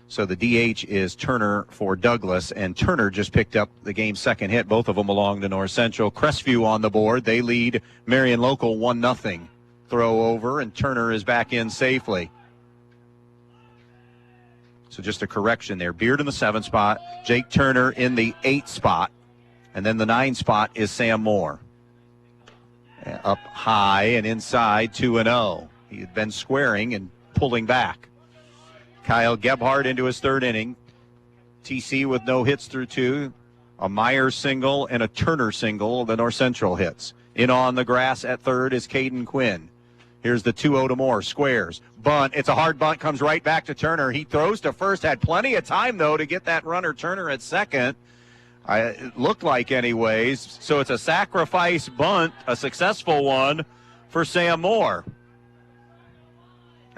So the DH is Turner for Douglas, and Turner just picked up the game's second hit. Both of them belong to North Central. Crestview on the board. They lead Marion Local 1-0. Throw over, and Turner is back in safely. So just a correction there. Beard in the 7 spot, Jake Turner in the 8 spot, and then the 9 spot is Sam Moore. Up high and inside 2-0. He had been squaring and pulling back. Kyle Gebhardt into his 3rd inning. TC with no hits through 2. A Meyer single and a Turner single, the North Central hits. In on the grass at 3rd is Caden Quinn. Here's the 2-0 to Moore. Squares. Bunt. It's a hard bunt. Comes right back to Turner. He throws to first. Had plenty of time, though, to get that runner Turner at second. It looked like anyways. So it's a sacrifice bunt, a successful one for Sam Moore.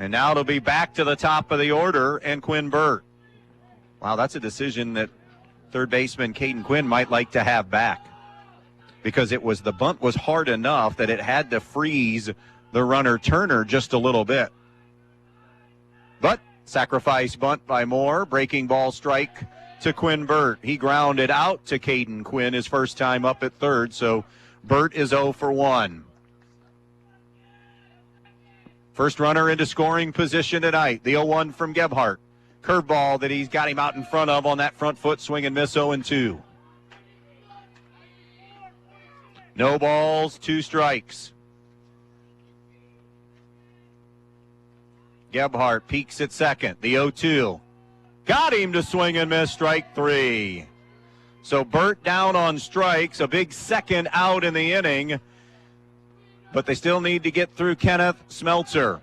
And now it'll be back to the top of the order and Quinn Burt. Wow, that's a decision that third baseman Caden Quinn might like to have back, because the bunt was hard enough that it had to freeze the runner Turner just a little bit. But sacrifice bunt by Moore, breaking ball strike to Quinn Burt. He grounded out to Caden Quinn his first time up at 3rd, so Burt is 0 for 1. First runner into scoring position tonight, the 0-1 from Gebhardt. Curveball that he's got him out in front of on that front foot, swing and miss, 0-2. No balls, 2 strikes. Gebhardt peaks at second, the 0-2. Got him to swing and miss, strike 3. So Burt down on strikes, a big second out in the inning. But they still need to get through Kenneth Smeltzer.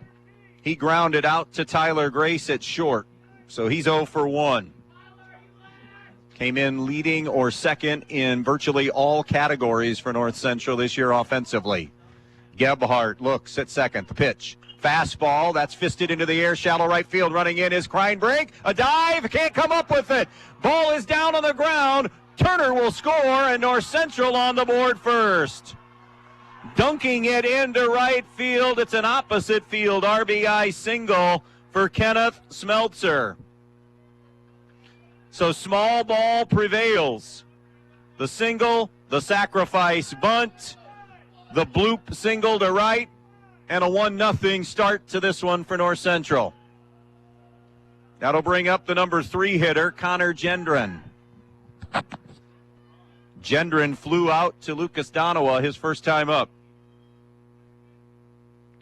He grounded out to Tyler Grace at short, so he's 0 for 1. Came in leading or second in virtually all categories for North Central this year offensively. Gebhardt looks at second. The pitch. Fastball, that's fisted into the air, shallow right field. Running in is Kreinbrink. A dive, can't come up with it. Ball is down on the ground. Turner will score, and North Central on the board first. Dunking it into right field. It's an opposite field RBI single for Kenneth Smeltzer. So small ball prevails. The single, the sacrifice bunt, the bloop single to right, and a 1-0 start to this one for North Central. That'll bring up the number 3 hitter, Connor Gendron. Gendron flew out to Lucas Donawa his first time up.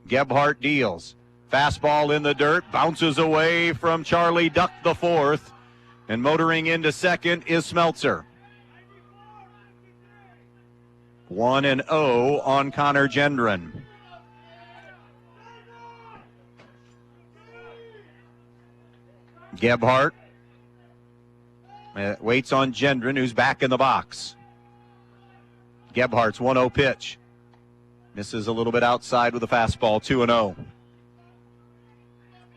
Gebhardt deals. Fastball in the dirt, bounces away from Charlie Duck the 4th, and motoring into second is Smeltzer. 1-0 on Connor Gendron. Gebhardt waits on Gendron, who's back in the box. Gebhardt's 1-0 pitch. Misses a little bit outside with a fastball, 2-0.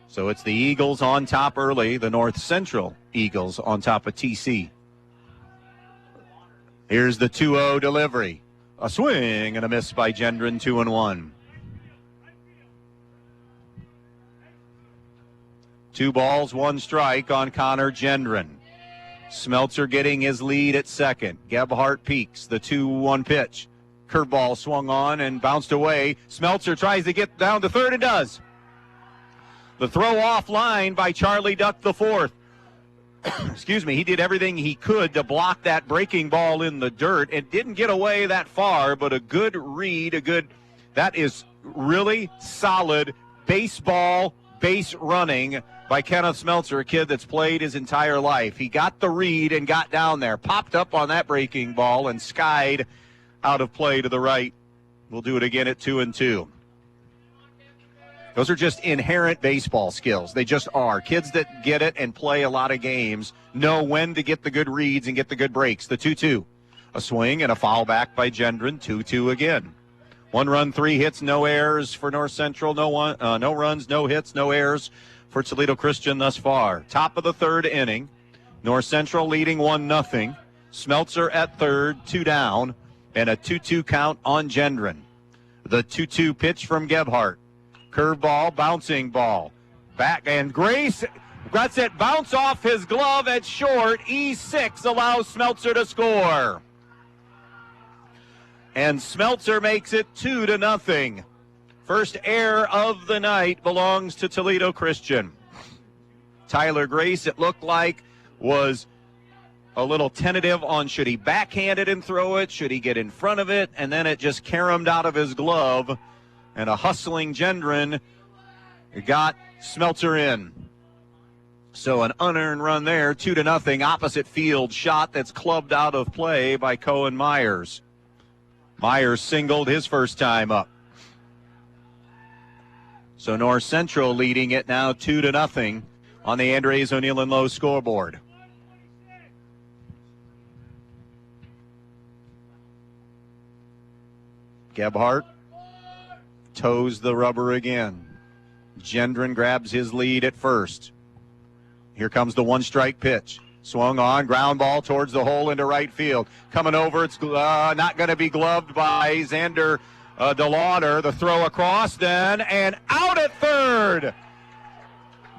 So it's the Eagles on top early, the North Central Eagles on top of TC. Here's the 2-0 delivery. A swing and a miss by Gendron, 2-1. 2 balls, 1 strike on Connor Gendron. Smeltzer getting his lead at second. Gebhardt peaks, the 2-1 pitch. Curveball swung on and bounced away. Smeltzer tries to get down to third and does. The throw offline by Charlie Duck the fourth. Excuse me, he did everything he could to block that breaking ball in the dirt. It didn't get away that far, but a good read, that is really solid baseball base running by Kenneth Smeltzer, a kid that's played his entire life. He got the read and got down there, popped up on that breaking ball and skied out of play to the right. We'll do it again at 2-2. Those are just inherent baseball skills. They just are. Kids that get it and play a lot of games know when to get the good reads and get the good breaks. The 2-2. A swing and a foul back by Gendron. 2-2 again. 1 run, 3 hits, no errors for North Central. No runs, no hits, no errors for Toledo Christian thus far. Top of the third inning. North Central leading 1-0. Smeltzer at third, 2 down, and a 2-2 count on Gendron. The 2-2 pitch from Gebhardt. Curveball, bouncing ball. Back, and Grace lets it bounce off his glove at short. E6 allows Smeltzer to score. And Smeltzer makes it 2-0. First error of the night belongs to Toledo Christian. Tyler Grace, it looked like, was a little tentative on should he backhand it and throw it, should he get in front of it, and then it just caromed out of his glove. And a hustling Gendron got Smeltzer in. So an unearned run there, 2-0, opposite field shot that's clubbed out of play by Cohen Myers. Myers singled his first time up. So North Central leading it now 2-0 on the Andres O'Neill and Lowe scoreboard. Gebhardt toes the rubber again. Gendron grabs his lead at first. Here comes the 1-strike pitch. Swung on, ground ball towards the hole into right field. Coming over, it's not going to be gloved by Xander DeLauder. The throw across then, and out at third.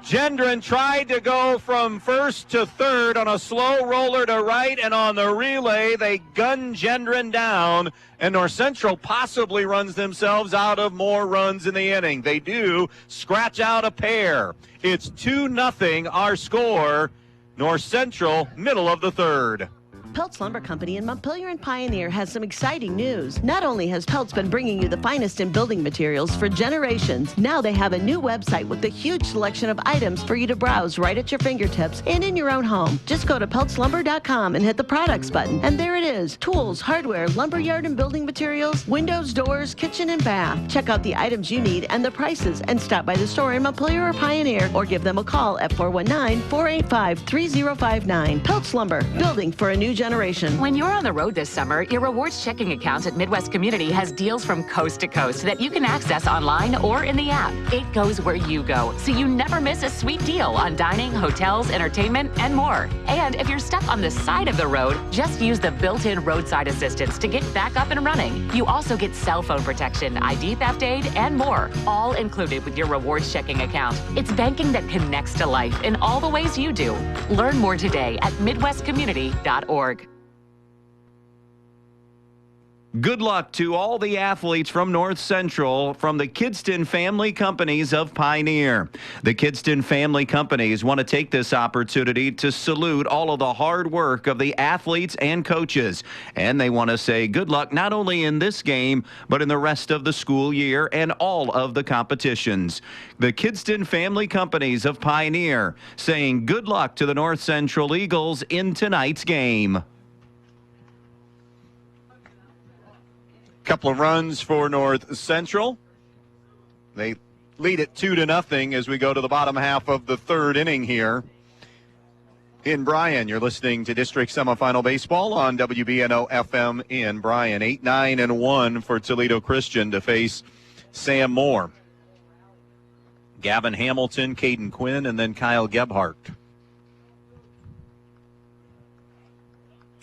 Gendron tried to go from first to third on a slow roller to right, and on the relay, they gun Gendron down, and North Central possibly runs themselves out of more runs in the inning. They do scratch out a pair. It's 2-0 our score. North Central, middle of the third. Peltz Lumber Company in Montpelier and Pioneer has some exciting news. Not only has Peltz been bringing you the finest in building materials for generations, now they have a new website with a huge selection of items for you to browse right at your fingertips and in your own home. Just go to peltzlumber.com and hit the products button, and there it is. Tools, hardware, lumberyard and building materials, windows, doors, kitchen and bath. Check out the items you need and the prices, and stop by the store in Montpelier or Pioneer, or give them a call at 419-485-3059. Peltz Lumber, building for a new generation. When you're on the road this summer, your rewards checking account at Midwest Community has deals from coast to coast that you can access online or in the app. It goes where you go, so you never miss a sweet deal on dining, hotels, entertainment, and more. And if you're stuck on the side of the road, just use the built-in roadside assistance to get back up and running. You also get cell phone protection, ID theft aid, and more, all included with your rewards checking account. It's banking that connects to life in all the ways you do. Learn more today at midwestcommunity.org. Good luck to all the athletes from North Central from the Kidston Family Companies of Pioneer. The Kidston Family Companies want to take this opportunity to salute all of the hard work of the athletes and coaches. And they want to say good luck not only in this game, but in the rest of the school year and all of the competitions. The Kidston Family Companies of Pioneer saying good luck to the North Central Eagles in tonight's game. Couple of runs for North Central. They lead it 2-0 as we go to the bottom half of the third inning here in Bryan. You're listening to District Semifinal Baseball on WBNO FM in Bryan. 8-9-1 for Toledo Christian to face Sam Moore. Gavin Hamilton, Caden Quinn, and then Kyle Gebhardt.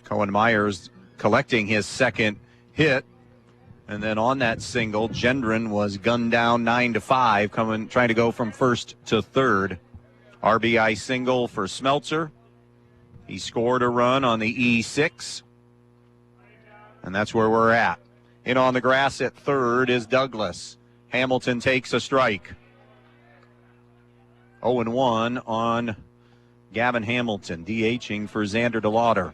Cohen Myers collecting his second hit. And then on that single, Gendron was gunned down 9-5, trying to go from first to third. RBI single for Smeltzer. He scored a run on the E6. And that's where we're at. In on the grass at third is Douglas. Hamilton takes a strike. 0-1 on Gavin Hamilton, DHing for Xander DeLauder.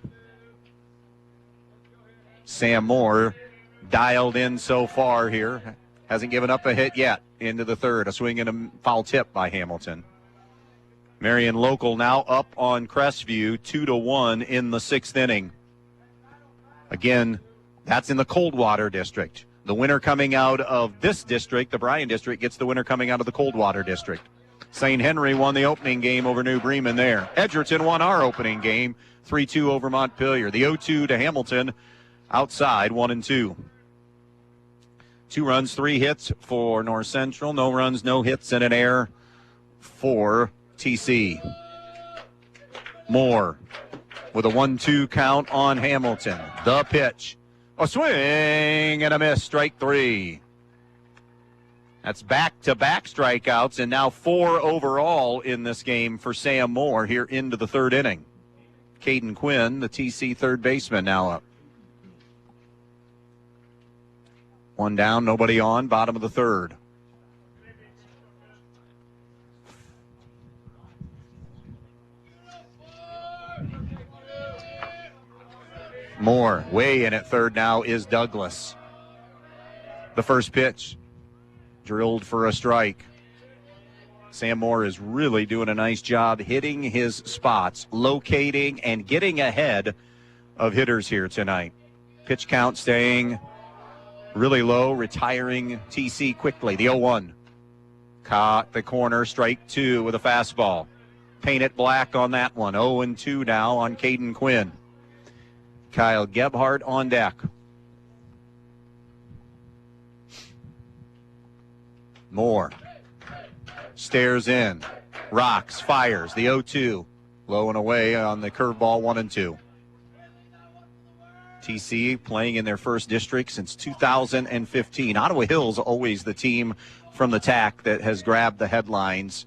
Sam Moore dialed in so far here. Hasn't given up a hit yet into the third. A swing and a foul tip by Hamilton. Marion Local now up on Crestview, 2-1 in the sixth inning. Again, that's in the Coldwater District. The winner coming out of this district, the Bryan District, gets the winner coming out of the Coldwater District. St. Henry won the opening game over New Bremen there. Edgerton won our opening game, 3-2 over Montpelier. The 0-2 to Hamilton, outside, 1-2. 2 runs, 3 hits for North Central. No runs, no hits, and an error for TC. Moore with a 1-2 count on Hamilton. The pitch. A swing and a miss, strike 3. That's back-to-back strikeouts, and now 4 overall in this game for Sam Moore here into the third inning. Caden Quinn, the TC third baseman, now up. 1 down, nobody on, bottom of the third. Moore, way in at third now is Douglas. The first pitch. Drilled for a strike. Sam Moore is really doing a nice job hitting his spots, locating and getting ahead of hitters here tonight. Pitch count staying really low, retiring TC quickly. The 0-1. Caught the corner, strike 2 with a fastball. Paint it black on that one. 0-2 now on Caden Quinn. Kyle Gebhardt on deck. Moore stares in, rocks, fires, the 0-2, low and away on the curveball, 1-2. TC playing in their first district since 2015. Ottawa Hills always the team from the TAC that has grabbed the headlines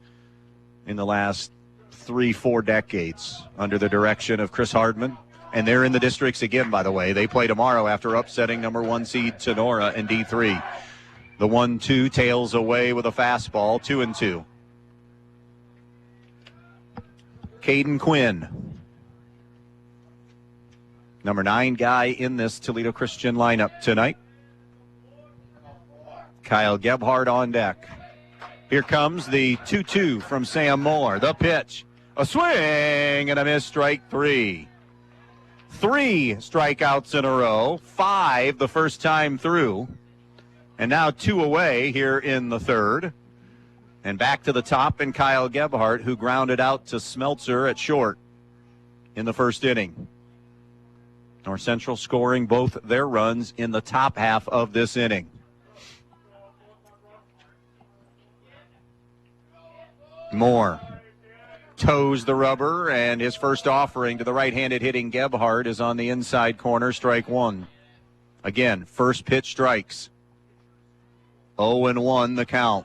in the last 3-4 decades under the direction of Chris Hardman. And they're in the districts again, by the way. They play tomorrow after upsetting number 1 seed Sonora in D3. The 1-2 tails away with a fastball, 2-2. Caden Quinn, number 9 guy in this Toledo Christian lineup tonight. Kyle Gebhardt on deck. Here comes the 2-2 from Sam Moore. The pitch, a swing and a miss, strike 3. 3 strikeouts in a row, 5 the first time through. And now 2 away here in the third. And back to the top in Kyle Gebhardt, who grounded out to Smeltzer at short in the first inning. North Central scoring both their runs in the top half of this inning. Moore toes the rubber, and his first offering to the right-handed hitting Gebhardt is on the inside corner, strike 1. Again, first pitch strikes. 0-1 the count.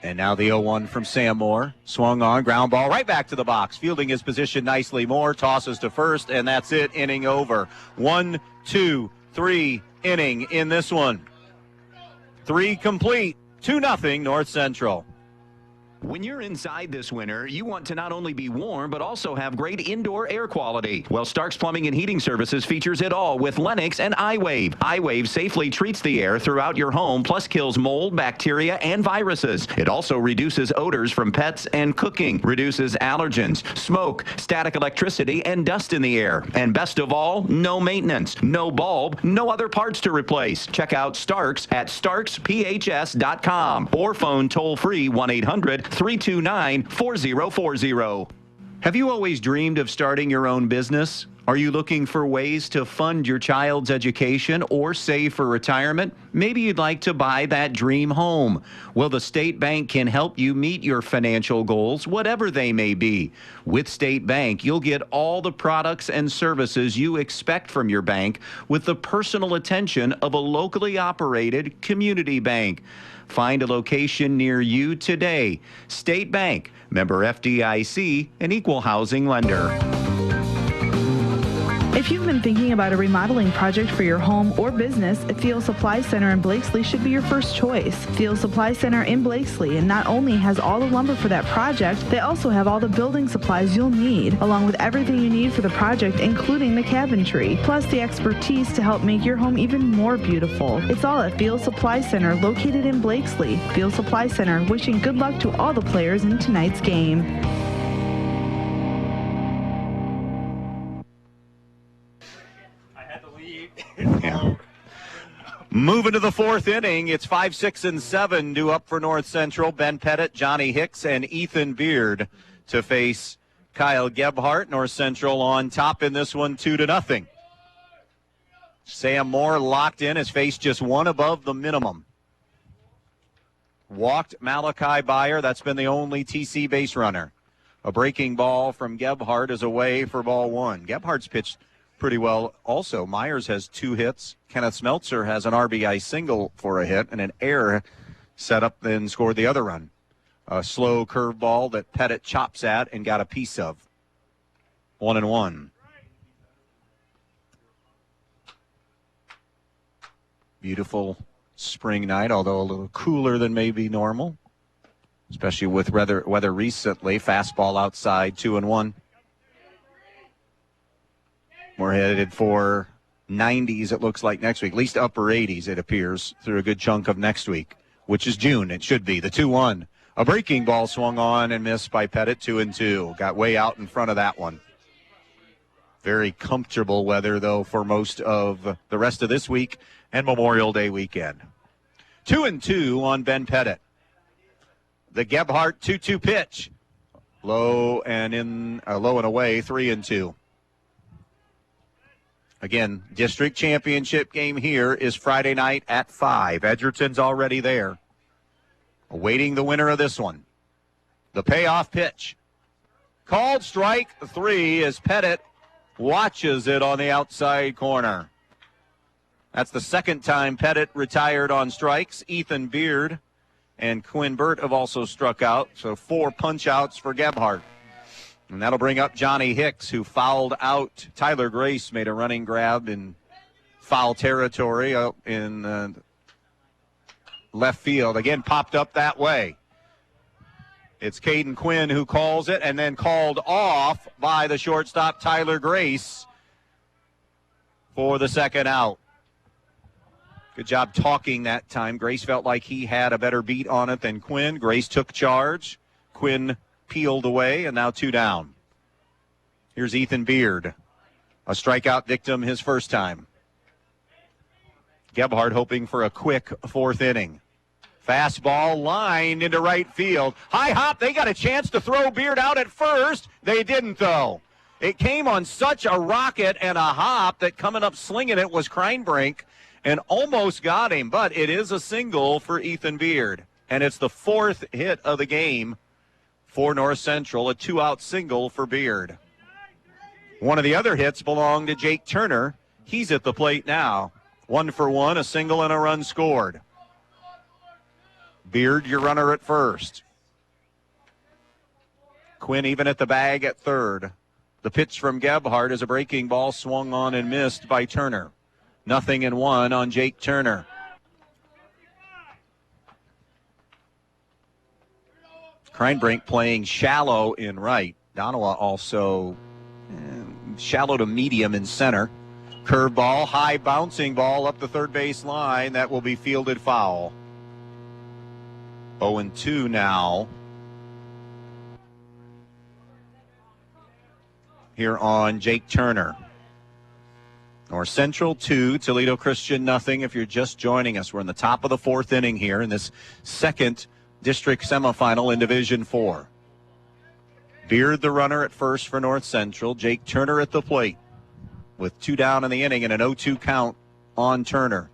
And now the 0-1 from Sam Moore. Swung on, ground ball right back to the box. Fielding his position nicely. Moore tosses to first, and that's it. Inning over. 1, 2, 3 inning in this one. 3 complete. 2-0 North Central. When you're inside this winter, you want to not only be warm, but also have great indoor air quality. Well, Stark's Plumbing and Heating Services features it all with Lennox and iWave. iWave safely treats the air throughout your home, plus kills mold, bacteria, and viruses. It also reduces odors from pets and cooking, reduces allergens, smoke, static electricity, and dust in the air. And best of all, no maintenance, no bulb, no other parts to replace. Check out Stark's at starksphs.com or phone toll-free 1-800-329-4040. Have you always dreamed of starting your own business? Are you looking for ways to fund your child's education or save for retirement? Maybe you'd like to buy that dream home. Well, the State Bank can help you meet your financial goals, whatever they may be. With State Bank, you'll get all the products and services you expect from your bank with the personal attention of a locally operated community bank. Find a location near you today. State Bank, member FDIC, an equal housing lender. If you've been thinking about a remodeling project for your home or business, Field Supply Center in Blakesley should be your first choice. Field Supply Center in Blakesley and not only has all the lumber for that project, they also have all the building supplies you'll need, along with everything you need for the project, including the cabinetry, plus the expertise to help make your home even more beautiful. It's all at Field Supply Center, located in Blakesley. Field Supply Center, wishing good luck to all the players in tonight's game. Yeah. Moving to the fourth inning, it's 5, 6, and 7 due up for North Central. Ben Pettit, Johnny Hicks, and Ethan Beard to face Kyle Gebhardt. North Central on top in this one, 2-0. Sam Moore locked in, has faced just one above the minimum. Walked Malachi Byer. That's been the only TC base runner. A breaking ball from Gebhardt is away for ball one. Gebhardt's pitched pretty well. Also, Myers has 2 hits. Kenneth Smeltzer has an RBI single for a hit, and an error set up then scored the other run. A slow curveball that Pettit chops at and got a piece of. 1-1. Beautiful spring night, although a little cooler than maybe normal, especially with weather recently. Fastball outside, 2-1. We're headed for 90s, it looks like, next week. At least upper 80s, it appears, through a good chunk of next week, which is June. It should be. The 2-1. A breaking ball swung on and missed by Pettit, 2-2. Got way out in front of that one. Very comfortable weather, though, for most of the rest of this week and Memorial Day weekend. 2-2 on Ben Pettit. The Gebhardt 2-2 pitch. Low and away, 3-2. Again, district championship game here is Friday night at 5. Edgerton's already there. Awaiting the winner of this one. The payoff pitch. Called strike 3 as Pettit watches it on the outside corner. That's the second time Pettit retired on strikes. Ethan Beard and Quinn Burt have also struck out, so 4 punch-outs for Gebhardt. And that'll bring up Johnny Hicks, who fouled out. Tyler Grace made a running grab in foul territory out in left field. Again, popped up that way. It's Caden Quinn who calls it, and then called off by the shortstop, Tyler Grace, for the second out. Good job talking that time. Grace felt like he had a better beat on it than Quinn. Grace took charge. Quinn peeled away, and now 2 down. Here's Ethan Beard, a strikeout victim his first time. Gebhardt hoping for a quick fourth inning. Fastball lined into right field. High hop, they got a chance to throw Beard out at first. They didn't, though. It came on such a rocket and a hop that coming up slinging it was Kreinbrink and almost got him, but it is a single for Ethan Beard. And it's the 4th hit of the game for North Central, a 2-out single for Beard. One of the other hits belonged to Jake Turner. He's at the plate now. 1 for 1, a single and a run scored. Beard, your runner at first. Quinn even at the bag at third. The pitch from Gebhardt is a breaking ball swung on and missed by Turner. 0-1 on Jake Turner. Kreinbrink playing shallow in right. Donawa also shallow to medium in center. Curveball, high bouncing ball up the third base line. That will be fielded foul. 0-2 now. Here on Jake Turner. North Central 2, Toledo Christian 0. If you're just joining us, we're in the top of the 4th inning here in this second district semifinal in Division 4. Beard the runner at first for North Central. Jake Turner at the plate. with 2 down in the inning and an 0-2 count on Turner.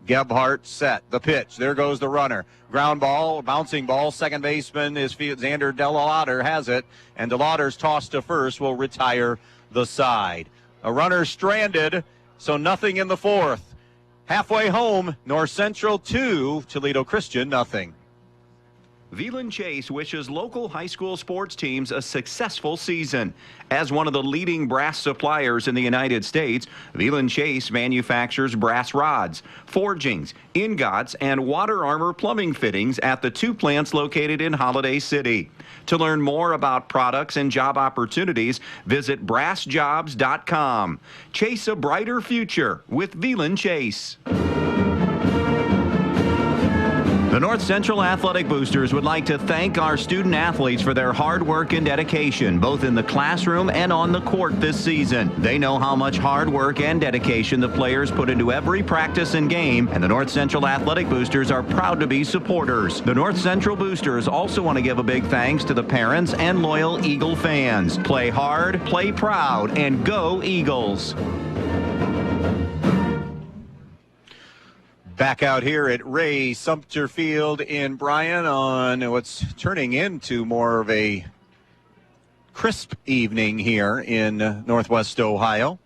Gebhardt set the pitch. There goes the runner. Ground ball, bouncing ball. Second baseman is Xander DeLauder has it, and DeLauder's toss to first will retire the side. A runner stranded, so nothing in the fourth. Halfway home, North Central 2, Toledo Christian nothing. Veland Chase wishes local high school sports teams a successful season. As one of the leading brass suppliers in the United States, Veland Chase manufactures brass rods, forgings, ingots, and water armor plumbing fittings at the 2 plants located in Holiday City. To learn more about products and job opportunities, visit brassjobs.com. Chase a brighter future with Veland Chase. The North Central Athletic Boosters would like to thank our student athletes for their hard work and dedication, both in the classroom and on the court this season. They know how much hard work and dedication the players put into every practice and game, and the North Central Athletic Boosters are proud to be supporters. The North Central Boosters also want to give a big thanks to the parents and loyal Eagle fans. Play hard, play proud, and go Eagles. Back out here at Ray Sumter Field in Bryan on what's turning into more of a crisp evening here in Northwest Ohio.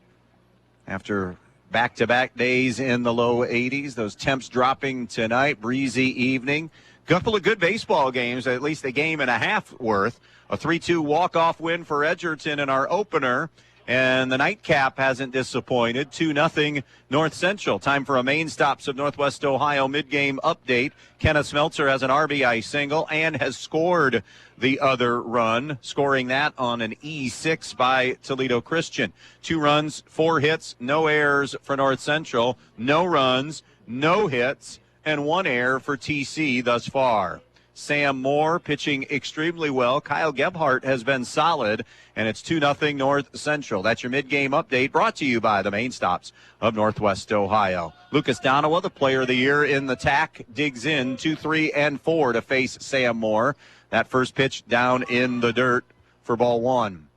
After back-to-back days in the low 80s, those temps dropping tonight, breezy evening. Couple of good baseball games, at least a game and a half worth. A 3-2 walk-off win for Edgerton in our opener. And the nightcap hasn't disappointed. 2-0 North Central. Time for a main stops of Northwest Ohio mid-game update. Kenneth Smeltzer has an RBI single and has scored the other run, scoring that on an E6 by Toledo Christian. 2 runs, 4 hits, no errors for North Central, no runs, no hits, and 1 error for TC thus far. Sam Moore pitching extremely well. Kyle Gebhardt has been solid, and it's 2-0 North Central. That's your mid-game update brought to you by the main stops of Northwest Ohio. Lucas Donawa, the player of the year in the TAC, digs in 2, 3, and 4 to face Sam Moore. That first pitch down in the dirt for ball 1.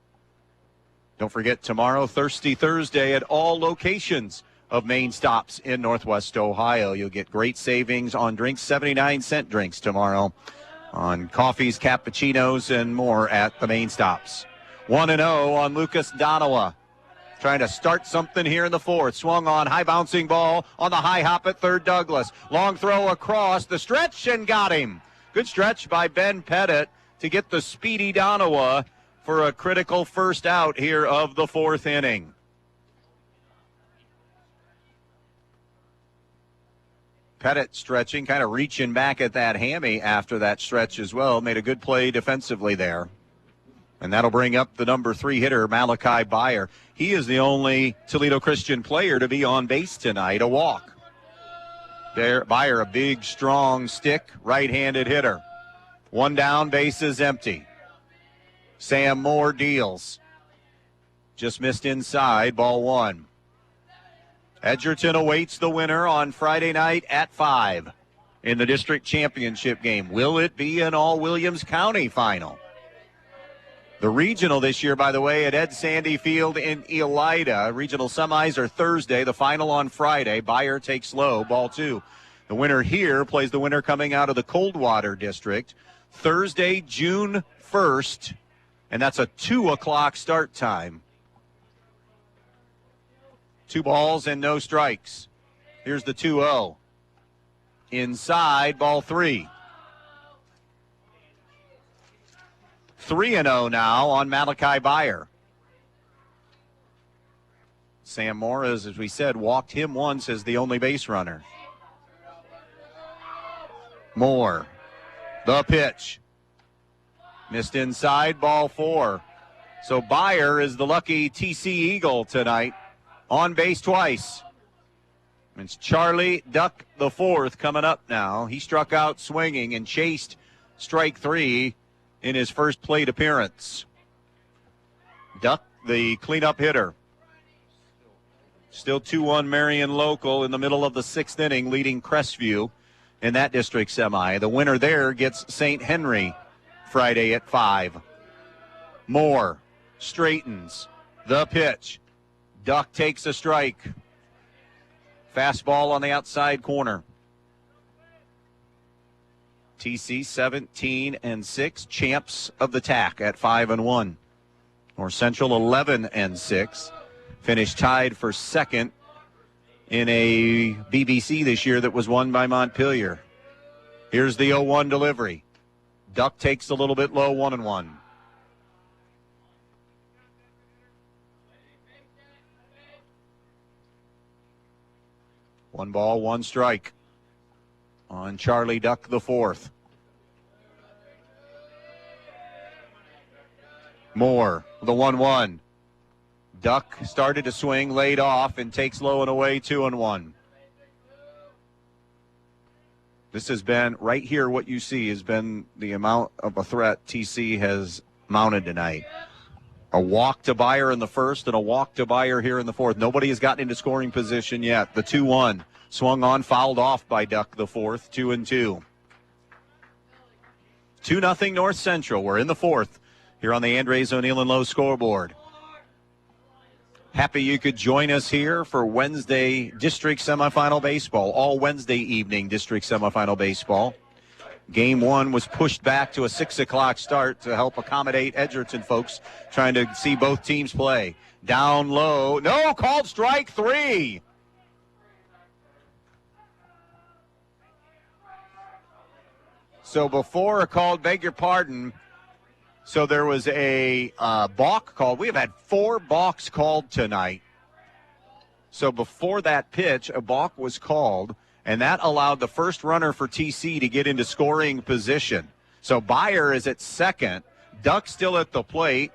Don't forget tomorrow, Thirsty Thursday at all locations of main stops in Northwest Ohio. You'll get great savings on drinks, 79-cent drinks tomorrow on coffees, cappuccinos, and more at the main stops. 1-0 on Lucas Donawa. Trying to start something here in the fourth. Swung on, high bouncing ball on the high hop at third Douglas. Long throw across the stretch and got him. Good stretch by Ben Pettit to get the speedy Donawa for a critical first out here of the fourth inning. Pettit stretching, kind of reaching back at that hammy after that stretch as well. Made a good play defensively there. And that'll bring up the number 3 hitter, Malachi Byer. He is the only Toledo Christian player to be on base tonight, a walk. There, Byer, a big, strong stick, right-handed hitter. 1 down, bases empty. Sam Moore deals. Just missed inside, ball 1. Edgerton awaits the winner on Friday night at 5 in the district championship game. Will it be an all-Williams County final? The regional this year, by the way, at Ed Sandy Field in Elida. Regional semis are Thursday, the final on Friday. Byer takes low, ball 2. The winner here plays the winner coming out of the Coldwater District. Thursday, June 1st, and that's a 2 o'clock start time. 2 balls and no strikes. Here's the 2-0. Inside, ball 3. 3-0 now on Malachi Byer. Sam Moore, as we said, walked him once as the only base runner. Moore, the pitch. Missed inside, ball 4. So Byer is the lucky TC Eagle tonight. On base twice. It's Charlie Duck the 4th coming up now. He struck out swinging and chased strike 3 in his first plate appearance. Duck, the cleanup hitter. Still 2-1 Marion local in the middle of the 6th inning, leading Crestview in that district semi. The winner there gets St. Henry Friday at 5. Moore straightens the pitch. Duck takes a strike. Fastball on the outside corner. TC 17-6, champs of the TAC at 5-1. North Central 11-6, finished tied for second in a BBC this year that was won by Montpelier. Here's the 0-1 delivery. Duck takes a little bit low, 1-1. One ball, one strike on Charlie Duck, the fourth. Moore, the 1-1. Duck started to swing, laid off, and takes low and away, 2-1. This has been, right here, what you see has been the amount of a threat TC has mounted tonight. A walk to Beyer in the first and a walk to Beyer here in the fourth. Nobody has gotten into scoring position yet. The 2-1 swung on, fouled off by Duck, the fourth, 2-2. 2-0 North Central. We're in the fourth here on the Andres O'Neill and Lowe scoreboard. Happy you could join us here for Wednesday district semifinal baseball, all Wednesday evening district semifinal baseball. Game one was pushed back to a 6 o'clock start to help accommodate Edgerton folks trying to see both teams play. Down low, no, called strike 3. So before a called, beg your pardon, so there was a balk called. We have had 4 balks called tonight. So before that pitch, a balk was called, and that allowed the first runner for TC to get into scoring position. So Beyer is at second, Duck still at the plate,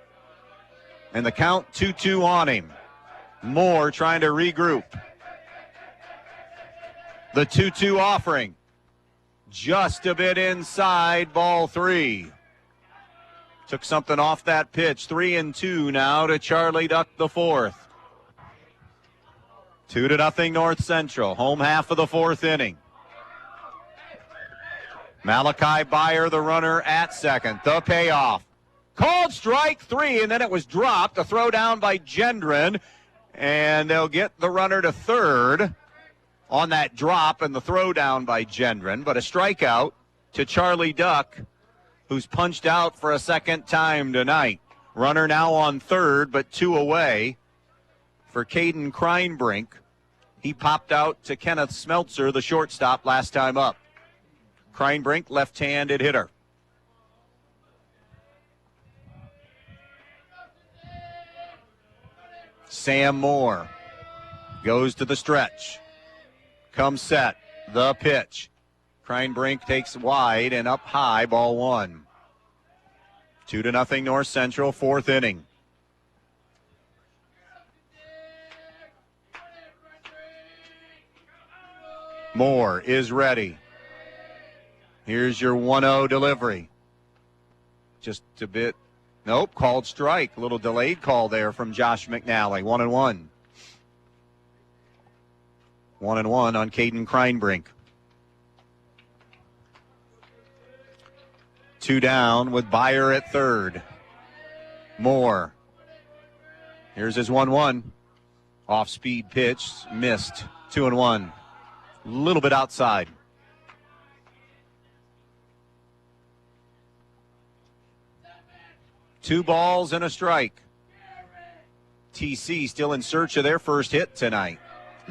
and the count 2-2 on him. Moore trying to regroup. The 2-2 offering. Just a bit inside, ball 3. Took something off that pitch. 3-2 now to Charlie Duck, the fourth. 2-0 North Central. Home half of the fourth inning. Malachi Beyer, the runner at second. The payoff. Called strike 3, and then it was dropped. A throw down by Gendron, and they'll get the runner to third on that drop and the throw down by Gendron. But a strikeout to Charlie Duck, who's punched out for a second time tonight. Runner now on third, but 2 away for Caden Kreinbrink. He popped out to Kenneth Smeltzer, the shortstop, last time up. Kreinbrink, left-handed hitter. Sam Moore goes to the stretch. Comes set. The pitch. Kreinbrink takes wide and up high, ball 1. 2-0 North Central, fourth inning. Moore is ready. Here's your 1-0 delivery. Just a bit. Nope, called strike. A little delayed call there from Josh McNally. 1-1. 1-1 on Caden Kreinbrink. 2 down with Beyer at third. Moore. Here's his 1-1. Off-speed pitch, missed. 2-1. A little bit outside. Two balls and a strike. TC still in search of their first hit tonight.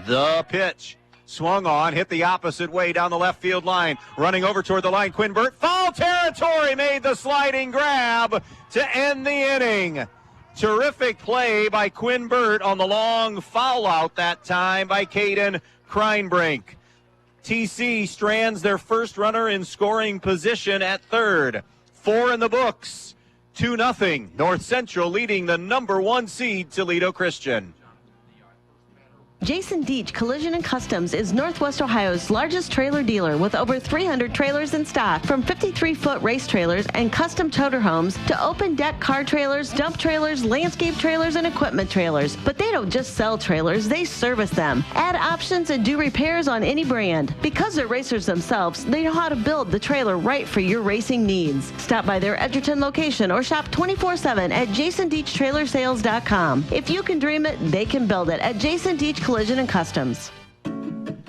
The pitch. Swung on, hit the opposite way down the left field line. Running over toward the line, Quinn Burt. Foul territory, made the sliding grab to end the inning. Terrific play by Quinn Burt on the long foul out that time by Caden Kreinbrink. TC strands their first runner in scoring position at third. 4 in the books. 2-0. North Central leading the number 1 seed, Toledo Christian. Jason Deach Collision and Customs is Northwest Ohio's largest trailer dealer with over 300 trailers in stock, from 53-foot race trailers and custom toter homes to open deck car trailers, dump trailers, landscape trailers, and equipment trailers. But they don't just sell trailers, they service them, add options, and do repairs on any brand. Because they're racers themselves, they know how to build the trailer right for your racing needs. Stop by their Edgerton location or shop 24/7 at jasondeachtrailersales.com. If you can dream it, they can build it at Jason Deach Collision and Customs.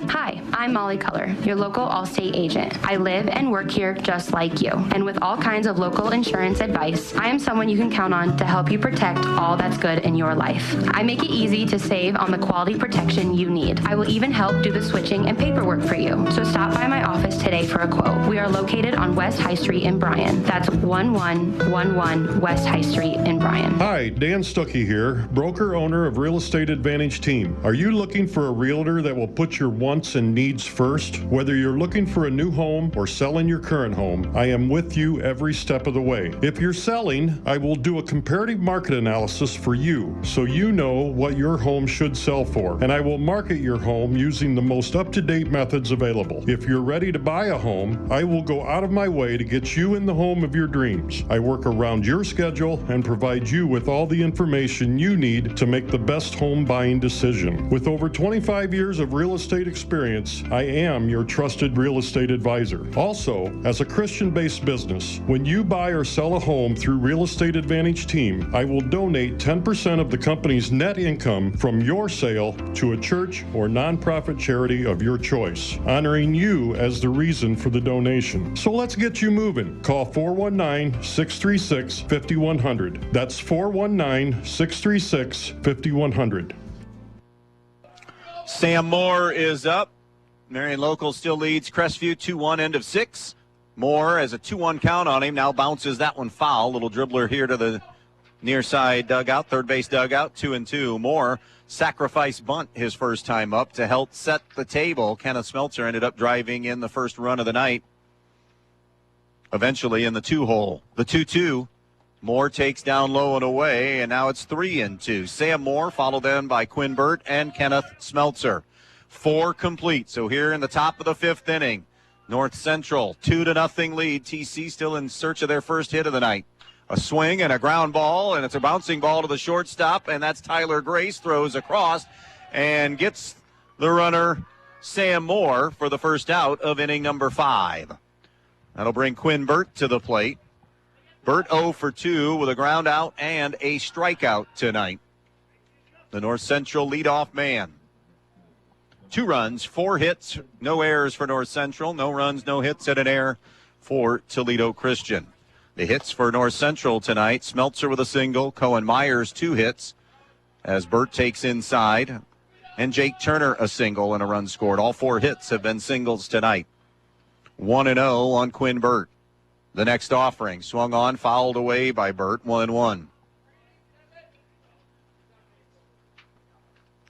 Hi, I'm Molly Culler, your local Allstate agent. I live and work here just like you. And with all kinds of local insurance advice, I am someone you can count on to help you protect all that's good in your life. I make it easy to save on the quality protection you need. I will even help do the switching and paperwork for you. So stop by my office today for a quote. We are located on West High Street in Bryan. That's 1111 West High Street in Bryan. Hi, Dan Stuckey here, broker owner of Real Estate Advantage Team. Are you looking for a realtor that will put your wants and needs first? Whether you're looking for a new home or selling your current home, I am with you every step of the way. If you're selling, I will do a comparative market analysis for you so you know what your home should sell for, and I will market your home using the most up-to-date methods available. If you're ready to buy a home, I will go out of my way to get you in the home of your dreams. I work around your schedule and provide you with all the information you need to make the best home buying decision. With over 25 years of real estate experience, I am your trusted real estate advisor. Also, as a Christian-based business, when you buy or sell a home through Real Estate Advantage Team, I will donate 10% of the company's net income from your sale to a church or nonprofit charity of your choice, honoring you as the reason for the donation. So let's get you moving. Call 419-636-5100. That's 419-636-5100. Sam Moore is up. Marion Local still leads Crestview 2-1, end of 6. Moore has a 2-1 count on him. Now bounces that one foul. Little dribbler here to the near side dugout, third base dugout, 2-2. Moore sacrifice bunt his first time up to help set the table. Kenneth Smeltzer ended up driving in the first run of the night. Eventually in the 2-hole. The 2-2. Moore takes down low and away, and now it's 3-2. Sam Moore, followed then by Quinn Burt and Kenneth Smeltzer. 4 complete. So here in the top of the 5th inning, North Central 2-0 lead. TC still in search of their first hit of the night. A swing and a ground ball, and it's a bouncing ball to the shortstop, and that's Tyler Grace. Throws across and gets the runner Sam Moore for the first out of inning number 5. That'll bring Quinn Burt to the plate. Burt 0 for 2 with a ground out and a strikeout tonight. The North Central leadoff man. 2 runs, 4 hits, no errors for North Central. No runs, no hits, and an error for Toledo Christian. The hits for North Central tonight: Smeltzer with a single, Cohen Myers 2 hits as Burt takes inside, and Jake Turner a single and a run scored. All 4 hits have been singles tonight. 1-0 on Quinn Burt. The next offering, swung on, fouled away by Burt, 1-1.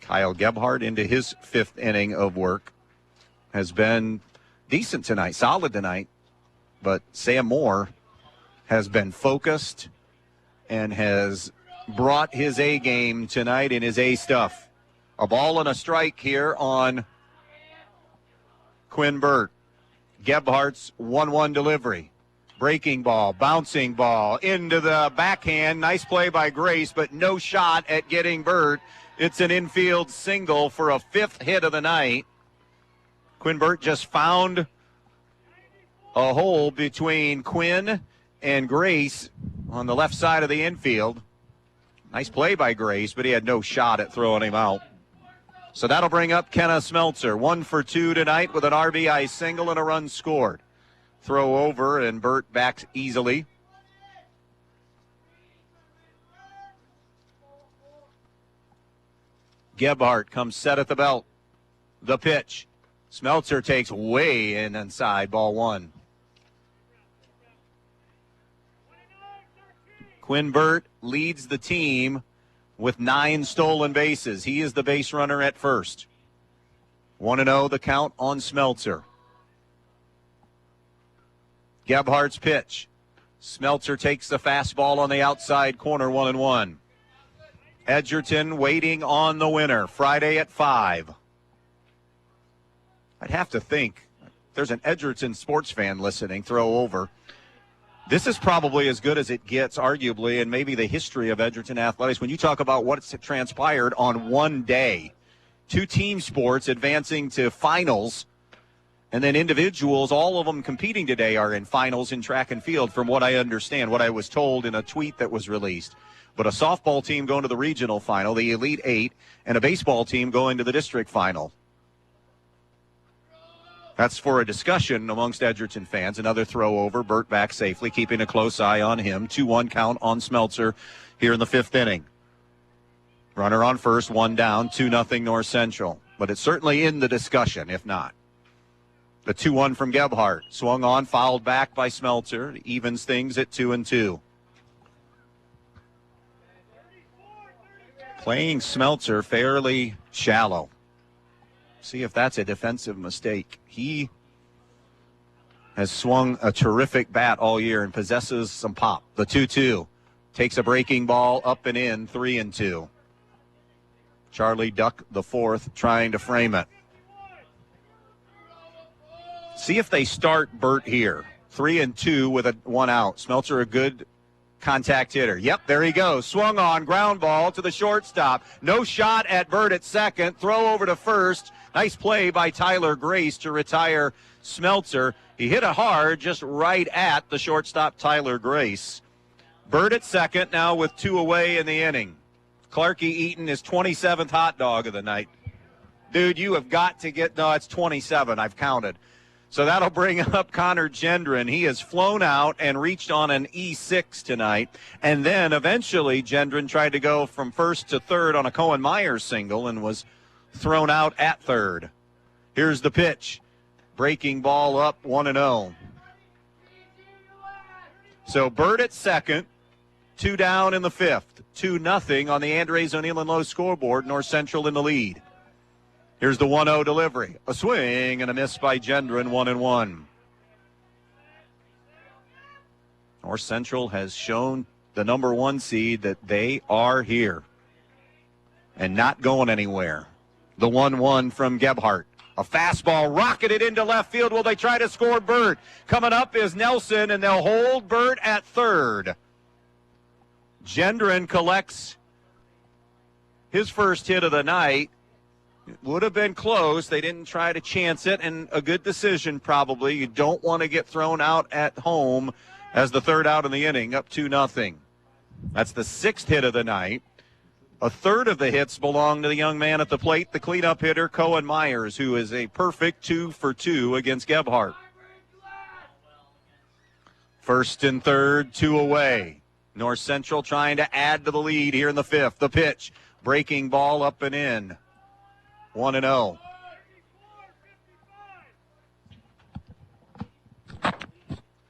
Kyle Gebhardt into his 5th inning of work. Has been decent tonight, solid tonight. But Sam Moore has been focused and has brought his A game tonight in his A stuff. A ball and a strike here on Quinn Burt. Gebhardt's 1-1 delivery. Breaking ball, bouncing ball, into the backhand. Nice play by Grace, but no shot at getting Burt. It's an infield single for a 5th hit of the night. Quinn Burt just found a hole between Quinn and Grace on the left side of the infield. Nice play by Grace, but he had no shot at throwing him out. So that'll bring up Kenneth Smeltzer. 1 for 2 tonight with an RBI single and a run scored. Throw over, and Burt backs easily. Gebhardt comes set at the belt. The pitch. Smeltzer takes way in inside, ball 1. Quinn Burt leads the team with 9 stolen bases. He is the base runner at first. 1-0 the count on Smeltzer. Gebhardt's pitch. Smeltzer takes the fastball on the outside corner, 1-1. Edgerton waiting on the winner. Friday at 5. I'd have to think. There's an Edgerton sports fan listening. Throw over. This is probably as good as it gets, arguably, and maybe the history of Edgerton athletics. When you talk about what's transpired on one day, 2 team sports advancing to finals, and then individuals, all of them competing today are in finals in track and field, from what I understand, what I was told in a tweet that was released. But a softball team going to the regional final, the Elite 8, and a baseball team going to the district final. That's for a discussion amongst Edgerton fans. Another throw over. Burt back safely, keeping a close eye on him. 2-1 count on Smeltzer here in the 5th inning. Runner on first, 1 down, 2-0 North Central. But it's certainly in the discussion, if not. The 2-1 from Gebhardt. Swung on, fouled back by Smeltzer. Evens things at 2-2. Playing Smeltzer fairly shallow. See if that's a defensive mistake. He has swung a terrific bat all year and possesses some pop. The 2-2 takes a breaking ball up and in, 3-2. Charlie Duck, the 4th, trying to frame it. See if they start Burt here. 3-2 with 1 out. Smeltzer a good contact hitter. Yep, there he goes. Swung on, ground ball to the shortstop. No shot at Burt at second. Throw over to first. Nice play by Tyler Grace to retire Smeltzer. He hit it hard just right at the shortstop, Tyler Grace. Burt at second now with 2 away in the inning. Clarkie eating his 27th hot dog of the night. Dude, you have got to get, no, it's 27. I've counted. So that'll bring up Connor Gendron. He has flown out and reached on an E6 tonight. And then eventually Gendron tried to go from first to third on a Cohen Myers single and was thrown out at third. Here's the pitch. Breaking ball up, 1-0. So Burt at second, 2 down in the 5th. 2-0 on the Andres O'Neill and Lowe scoreboard. North Central in the lead. Here's the 1-0 delivery. A swing and a miss by Gendron, 1-1. North Central has shown the number 1 seed that they are here and not going anywhere. The 1-1 from Gebhardt. A fastball rocketed into left field. Will they try to score Burt? Coming up is Nelson, and they'll hold Burt at third. Gendron collects his first hit of the night. It would have been close. They didn't try to chance it, and a good decision probably. You don't want to get thrown out at home as the 3rd out in the inning, up 2-0. That's the 6th hit of the night. A third of the hits belong to the young man at the plate, the cleanup hitter, Cohen Myers, who is a perfect 2 for 2 against Gebhardt. 1st and 3rd, 2 away. North Central trying to add to the lead here in the 5th. The pitch, breaking ball up and in. 1-0.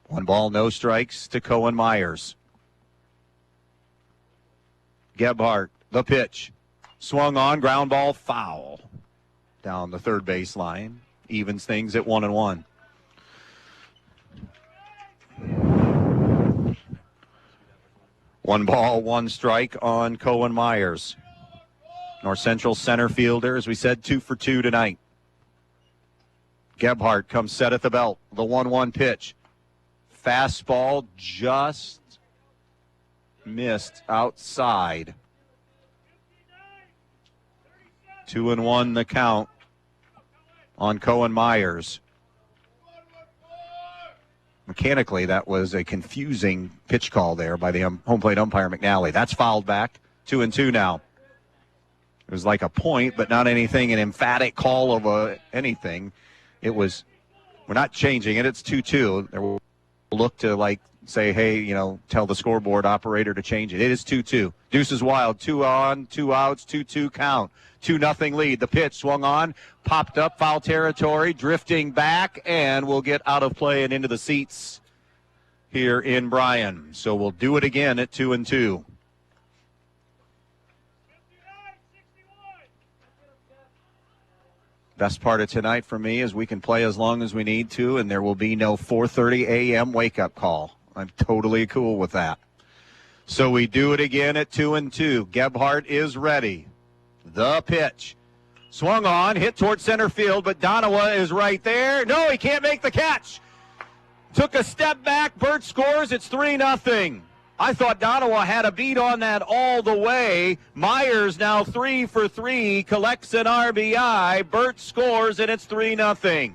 One ball, no strikes to Cohen Myers. Gebhardt, the pitch. Swung on, ground ball, foul. Down the third baseline. Evens things at 1-1. One ball, 1 strike on Cohen Myers. North Central center fielder, as we said, 2 for 2 tonight. Gebhardt comes set at the belt. The 1-1 pitch. Fastball just missed outside. 2-1 the count on Cohen Myers. Mechanically, that was a confusing pitch call there by the home plate umpire McNally. That's fouled back. 2-2 now. It was like a point, but not anything, an emphatic call of anything. It was, we're not changing it. It's 2-2. We'll look to say, hey, tell the scoreboard operator to change it. It is 2-2. Deuce is wild. 2 on, 2 outs, 2-2 count. 2-0 lead. The pitch swung on, popped up, foul territory, drifting back, and will get out of play and into the seats here in Bryan. So we'll do it again at 2-2. Best part of tonight for me is we can play as long as we need to, and there will be no 4:30 a.m. wake-up call. I'm totally cool with that. So we do it again at 2-2. Gebhardt is ready. The pitch. Swung on, hit toward center field, but Donawa is right there. No, he can't make the catch. Took a step back. Burt scores. It's 3-0. I thought Donawa had a beat on that all the way. Myers now 3 for 3, collects an RBI. Burt scores, and it's 3-0.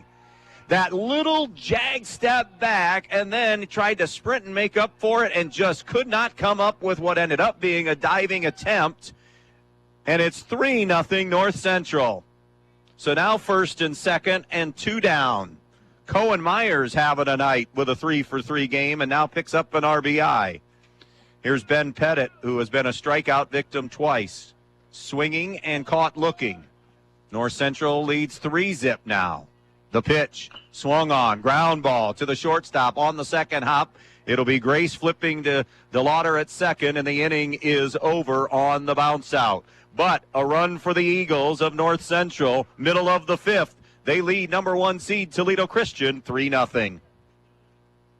That little jag step back, and then tried to sprint and make up for it, and just could not come up with what ended up being a diving attempt. And it's 3-0 North Central. So now first and second and 2 down. Cohen Myers having a night with a 3 for 3 game and now picks up an RBI. Here's Ben Pettit, who has been a strikeout victim twice. Swinging and caught looking. North Central leads 3-0 now. The pitch, swung on, ground ball to the shortstop on the second hop. It'll be Grace flipping to DeLauder at second, and the inning is over on the bounce out. But a run for the Eagles of North Central, middle of the fifth. They lead number 1 seed Toledo Christian 3-0.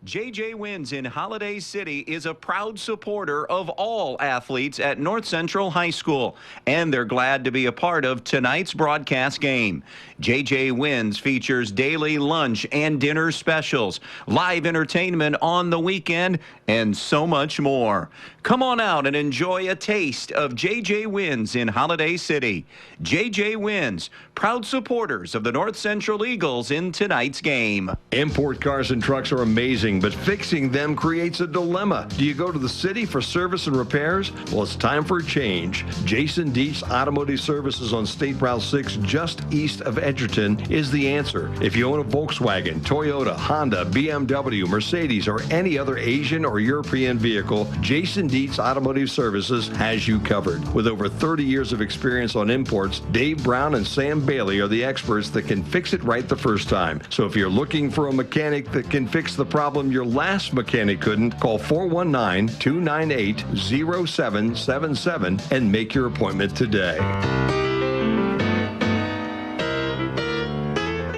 JJ Wins in Holiday City is a proud supporter of all athletes at North Central High School, and they're glad to be a part of tonight's broadcast game. JJ Wins features daily lunch and dinner specials, live entertainment on the weekend, and so much more. Come on out and enjoy a taste of JJ Wins in Holiday City. JJ Wins, proud supporters of the North Central Eagles in tonight's game. Import cars and trucks are amazing, but fixing them creates a dilemma. Do you go to the city for service and repairs? Well, it's time for a change. Jason Dietz Automotive Services on State Route 6 just east of Edgerton is the answer. If you own a Volkswagen, Toyota, Honda, BMW, Mercedes, or any other Asian or European vehicle, Jason Dietz Automotive Services has you covered. With over 30 years of experience on imports, Dave Brown and Sam Bailey are the experts that can fix it right the first time. So if you're looking for a mechanic that can fix the problem your last mechanic couldn't, call 419-298-0777 and make your appointment today.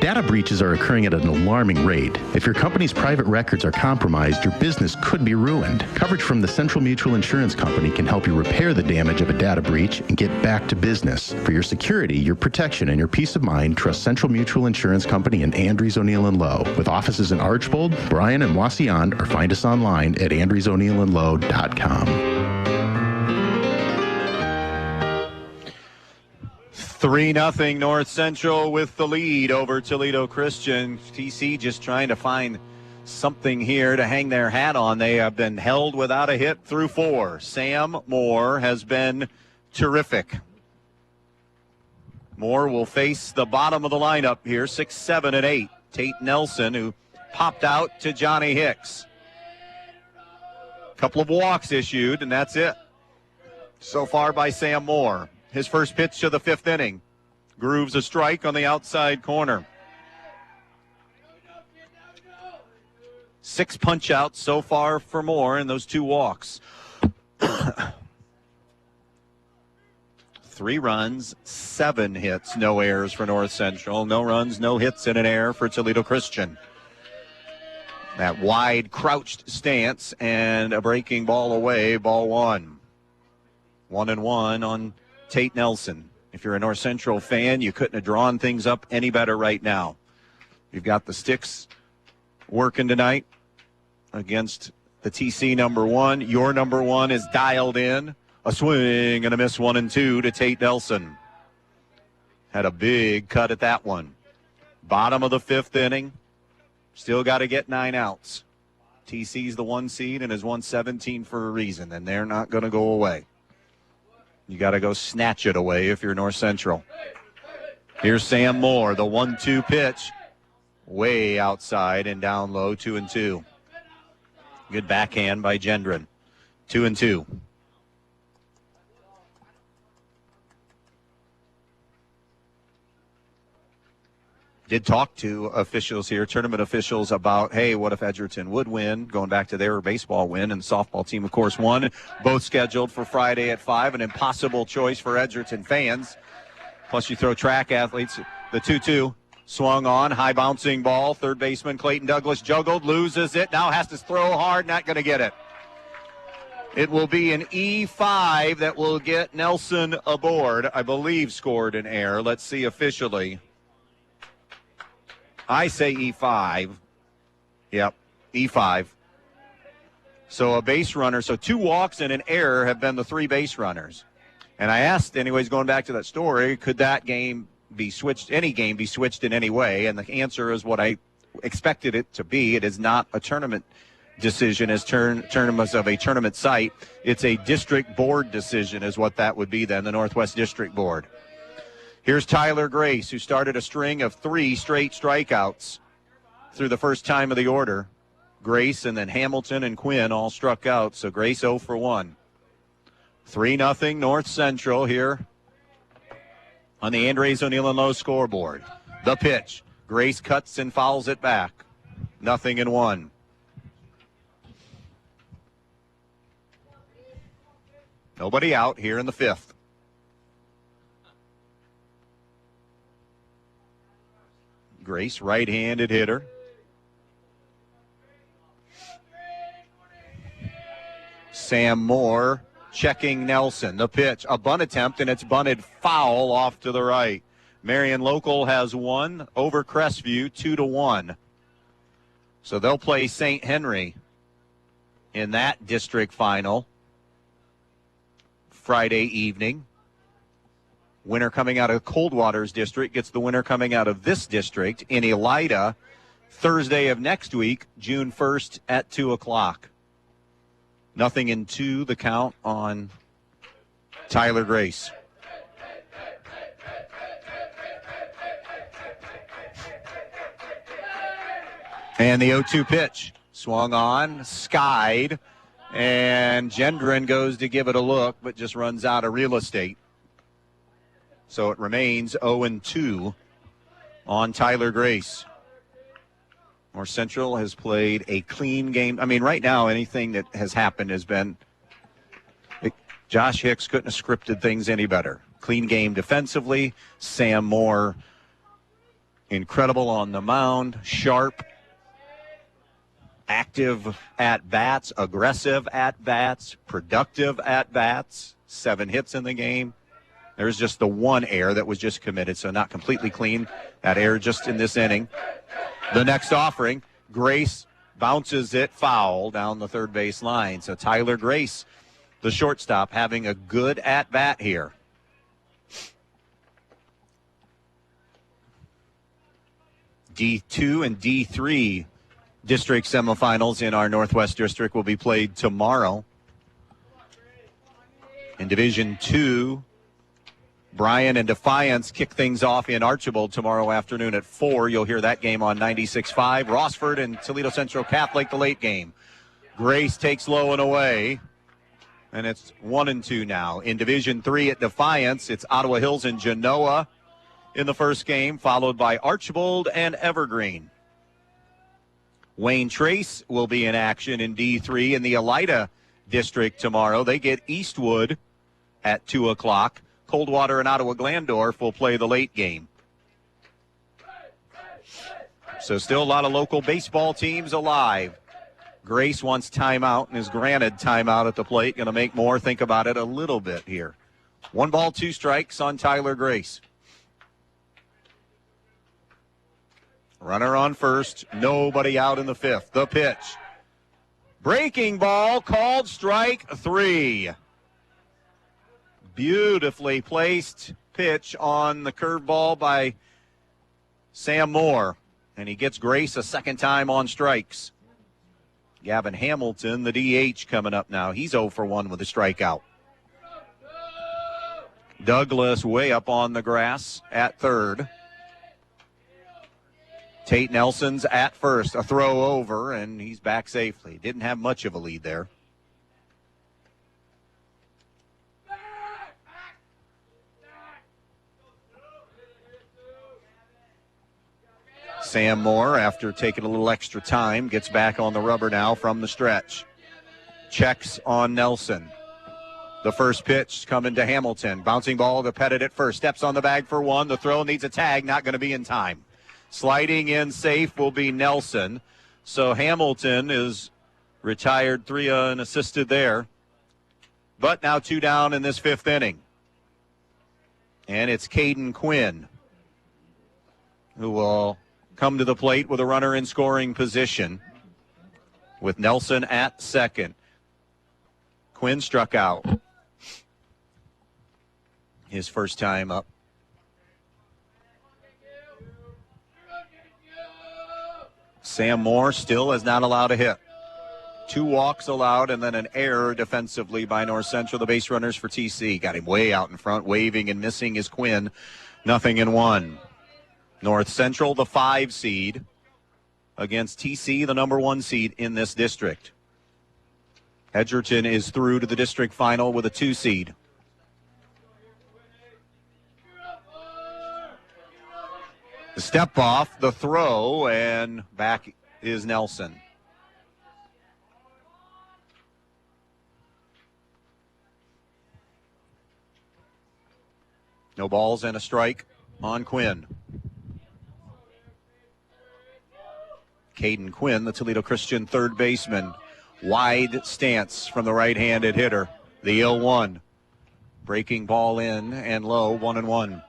Data breaches are occurring at an alarming rate. If your company's private records are compromised, your business could be ruined. Coverage from the Central Mutual Insurance Company can help you repair the damage of a data breach and get back to business. For your security, your protection, and your peace of mind, trust Central Mutual Insurance Company in Andrews, O'Neill & Lowe. With offices in Archbold, Bryan, and Waseon, or find us online at andrewsoneillandlowe.com. 3-0 North Central with the lead over Toledo Christian. TC just trying to find something here to hang their hat on. They have been held without a hit through 4. Sam Moore has been terrific. Moore will face the bottom of the lineup here, 6, 7, and 8. Tate Nelson, who popped out to Johnny Hicks. Couple of walks issued, and that's it so far by Sam Moore. His first pitch of the 5th inning. Grooves a strike on the outside corner. 6 punch-outs so far for Moore in those 2 walks. 3 runs, 7 hits, no errors for North Central. No runs, no hits, and an error for Toledo Christian. That wide crouched stance and a breaking ball away, ball 1. 1-1 on Tate Nelson. If you're a North Central fan, you couldn't have drawn things up any better right now. You've got the sticks working tonight against the TC number 1. Your number 1 is dialed in. A swing and a miss, 1-2 to Tate Nelson. Had a big cut at that one. Bottom of the 5th inning. Still got to get 9 outs. TC's the 1 seed and is 117 for a reason, and they're not going to go away. You got to go snatch it away if you're North Central. Here's Sam Moore, the 1-2 pitch. Way outside and down low, 2-2. Good backhand by Gendron. 2-2. Did talk to officials here, tournament officials, about, hey, what if Edgerton would win, going back to their baseball win, and the softball team, of course, won. Both scheduled for Friday at 5, an impossible choice for Edgerton fans. Plus, you throw track athletes. The 2-2 swung on, high bouncing ball. Third baseman Clayton Douglas juggled, loses it, now has to throw hard, not going to get it. It will be an E5 that will get Nelson aboard. I believe scored an error. Let's see officially. I say E5. Yep, E5. So a base runner. So 2 walks and an error have been the 3 base runners. And I asked, anyways, going back to that story, could that game be switched, any game be switched in any way? And the answer is what I expected it to be. It is not a tournament decision as tournaments of a tournament site. It's a district board decision is what that would be then, the Northwest District Board. Here's Tyler Grace, who started a string of 3 straight strikeouts through the first time of the order. Grace and then Hamilton and Quinn all struck out, so Grace 0 for 1. 3-0 North Central here on the Andres O'Neill and Lowe scoreboard. The pitch. Grace cuts and fouls it back. 0-1. Nobody out here in the 5th. Grace, right-handed hitter. Sam Moore checking Nelson. The pitch, a bunt attempt, and it's bunted foul off to the right. Marion Local has 1 over Crestview, 2-1. So they'll play St. Henry in that district final Friday evening. Winner coming out of Coldwater's district gets the winner coming out of this district in Elida Thursday of next week, June 1st at 2 o'clock. 0-2, the count on Tyler Grace. And the 0-2 pitch. Swung on, skied, and Gendron goes to give it a look, but just runs out of real estate. So it remains 0-2 on Tyler Grace. North Central has played a clean game. I mean, right now, anything that has happened has been Josh Hicks couldn't have scripted things any better. Clean game defensively. Sam Moore, incredible on the mound. Sharp, active at-bats, aggressive at-bats, productive at-bats. 7 hits in the game. There's just the 1 error that was just committed, so not completely clean. That error just in this inning. The next offering, Grace bounces it foul down the third base line. So Tyler Grace, the shortstop, having a good at-bat here. D2 and D3 district semifinals in our Northwest District will be played tomorrow. In Division 2, Bryan and Defiance kick things off in Archibald tomorrow afternoon at 4. You'll hear that game on 96.5. Rossford and Toledo Central Catholic, the late game. Grace takes low and away, and it's 1-2 now. In Division 3 at Defiance, it's Ottawa Hills and Genoa in the first game, followed by Archibald and Evergreen. Wayne Trace will be in action in D3 in the Elida District tomorrow. They get Eastwood at 2 o'clock. Coldwater and Ottawa Glandorf will play the late game. So still a lot of local baseball teams alive. Grace wants timeout and is granted timeout at the plate. Going to make Moore think about it a little bit here. 1 ball, 2 strikes on Tyler Grace. Runner on first. Nobody out in the 5th. The pitch. Breaking ball called strike 3. Beautifully placed pitch on the curveball by Sam Moore. And he gets Grace a second time on strikes. Gavin Hamilton, the DH, coming up now. He's 0 for 1 with a strikeout. Douglas way up on the grass at third. Tate Nelson's at first. A throw over, and he's back safely. Didn't have much of a lead there. Sam Moore, after taking a little extra time, gets back on the rubber now from the stretch. Checks on Nelson. The first pitch coming to Hamilton. Bouncing ball to Pettit at first. Steps on the bag for 1. The throw needs a tag. Not going to be in time. Sliding in safe will be Nelson. So Hamilton is retired 3 unassisted there. But now 2 down in this 5th inning. And it's Caden Quinn who will come to the plate with a runner in scoring position with Nelson at second. Quinn struck out his first time up. Sam Moore still is not allowed a hit. 2 walks allowed and then an error defensively by North Central. The base runners for TC got him way out in front. Waving and missing is Quinn. 0-1. North Central, the 5 seed, against TC, the number 1 seed in this district. Edgerton is through to the district final with a 2 seed. The step off, the throw, and back is Nelson. No balls and a strike on Quinn. Caden Quinn, the Toledo Christian third baseman. Wide stance from the right-handed hitter. The 0-1. Breaking ball in and low, 1-1.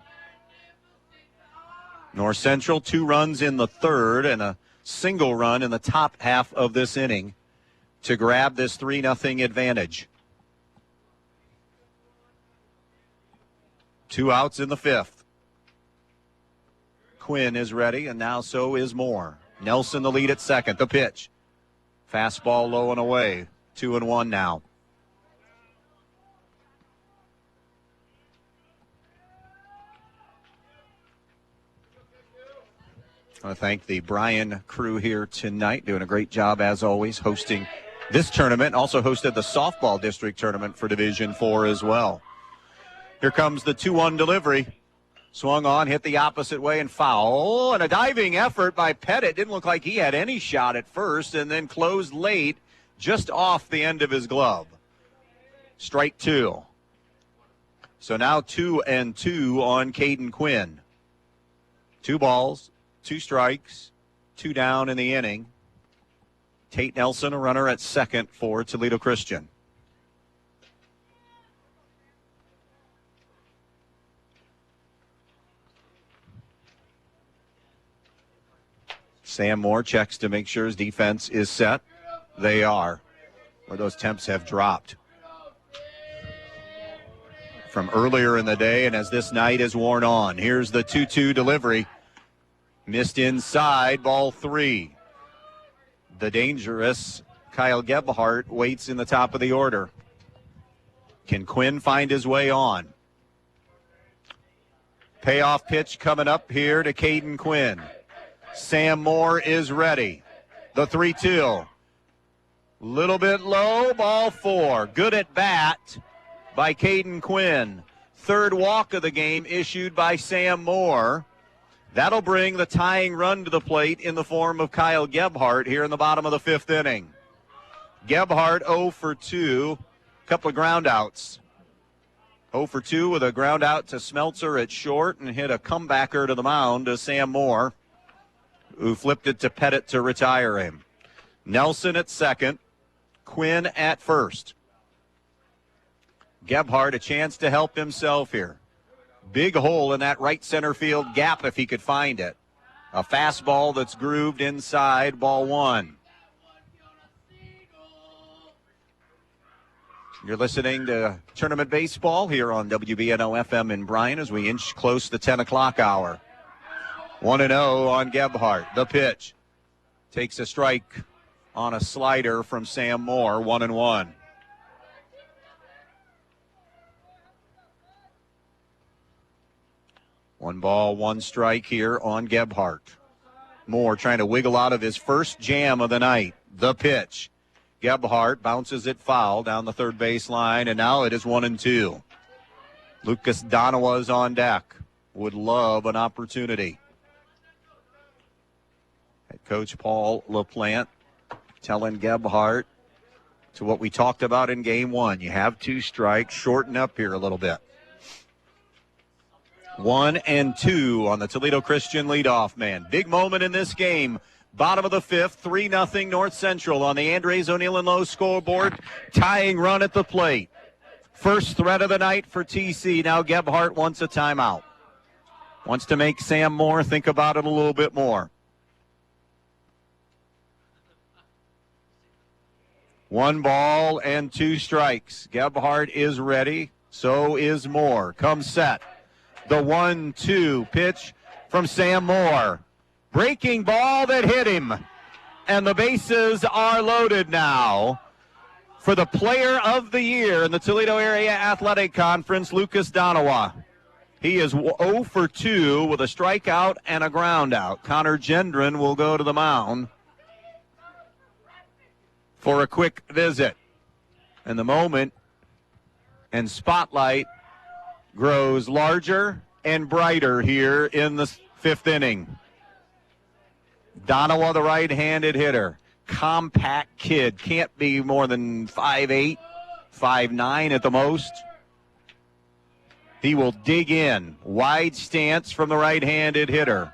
North Central, 2 runs in the 3rd and a single run in the top half of this inning to grab this 3-0 advantage. 2 outs in the 5th. Quinn is ready, and now so is Moore. Nelson the lead at second. The pitch. Fastball low and away. 2-1 now. I want to thank the Bryan crew here tonight, doing a great job as always, hosting this tournament. Also hosted the softball district tournament for Division 4 as well. Here comes the 2-1 delivery. Swung on, hit the opposite way and foul. And a diving effort by Pettit. Didn't look like he had any shot at first, and then closed late just off the end of his glove. Strike 2. So now 2-2 on Caden Quinn. 2 balls, 2 strikes, 2 down in the inning. Tate Nelson, a runner at second for Toledo Christian. Sam Moore checks to make sure his defense is set. They are, where those temps have dropped from earlier in the day, and as this night is worn on. Here's the 2-2 delivery. Missed inside, ball 3. The dangerous Kyle Gebhardt waits in the top of the order. Can Quinn find his way on? Payoff pitch coming up here to Caden Quinn. Sam Moore is ready. The 3-2. Little bit low, ball 4. Good at bat by Caden Quinn. 3rd walk of the game issued by Sam Moore. That'll bring the tying run to the plate in the form of Kyle Gebhardt here in the bottom of the 5th inning. Gebhardt 0 for 2, couple of ground outs. 0 for 2 with a ground out to Smeltzer at short and hit a comebacker to the mound to Sam Moore, who flipped it to Pettit to retire him. Nelson at second, Quinn at first. Gebhardt a chance to help himself here. Big hole in that right center field gap if he could find it. A fastball that's grooved inside, ball 1. You're listening to Tournament Baseball here on WBNO FM in Bryan as we inch close to the 10 o'clock hour. 1-0 on Gebhardt. The pitch. Takes a strike on a slider from Sam Moore. 1-1. One ball, 1 strike here on Gebhardt. Moore trying to wiggle out of his first jam of the night. The pitch. Gebhardt bounces it foul down the third base line, and now it is 1-2. Lucas Donawa's on deck. Would love an opportunity. Head coach Paul LaPlante telling Gebhardt to what we talked about in game 1. You have 2 strikes. Shorten up here a little bit. 1-2 on the Toledo Christian leadoff man. Big moment in this game. Bottom of the 5th, 3-0 North Central on the Andres O'Neill and Lowe scoreboard. Tying run at the plate. First threat of the night for TC. Now Gebhardt wants a timeout. Wants to make Sam Moore think about it a little bit more. 1 ball and 2 strikes. Gebhardt is ready. So is Moore. Comes set. The 1-2 pitch from Sam Moore. Breaking ball that hit him. And the bases are loaded now. For the player of the year in the Toledo Area Athletic Conference, Lucas Donawa. He is 0 for 2 with a strikeout and a ground out. Connor Gendron will go to the mound for a quick visit. And the moment and spotlight grows larger and brighter here in the 5th inning. Donawa, the right-handed hitter. Compact kid. Can't be more than 5'8", 5'9" at the most. He will dig in. Wide stance from the right-handed hitter.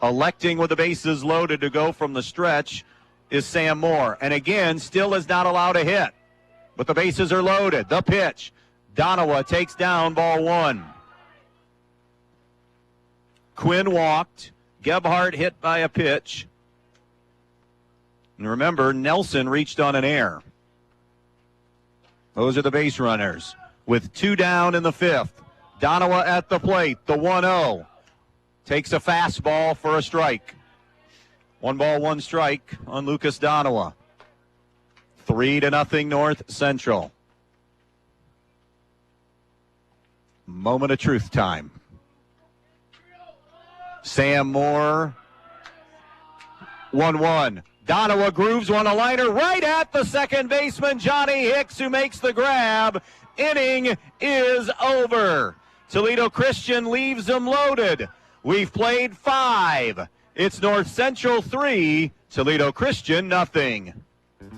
Electing with the bases loaded to go from the stretch is Sam Moore. And again, still is not allowed a hit. But the bases are loaded. The pitch. Donawa takes down ball 1. Quinn walked. Gebhardt hit by a pitch. And remember, Nelson reached on an error. Those are the base runners. With 2 down in the 5th. Donawa at the plate. The 1-0. Takes a fastball for a strike. 1 ball, 1 strike on Lucas Donawa. 3-0 North Central. Moment of truth time. Sam Moore. 1-1. Donawa grooves one a liner right at the second baseman, Johnny Hicks, who makes the grab. Inning is over. Toledo Christian leaves them loaded. We've played 5. It's North Central 3, Toledo Christian nothing.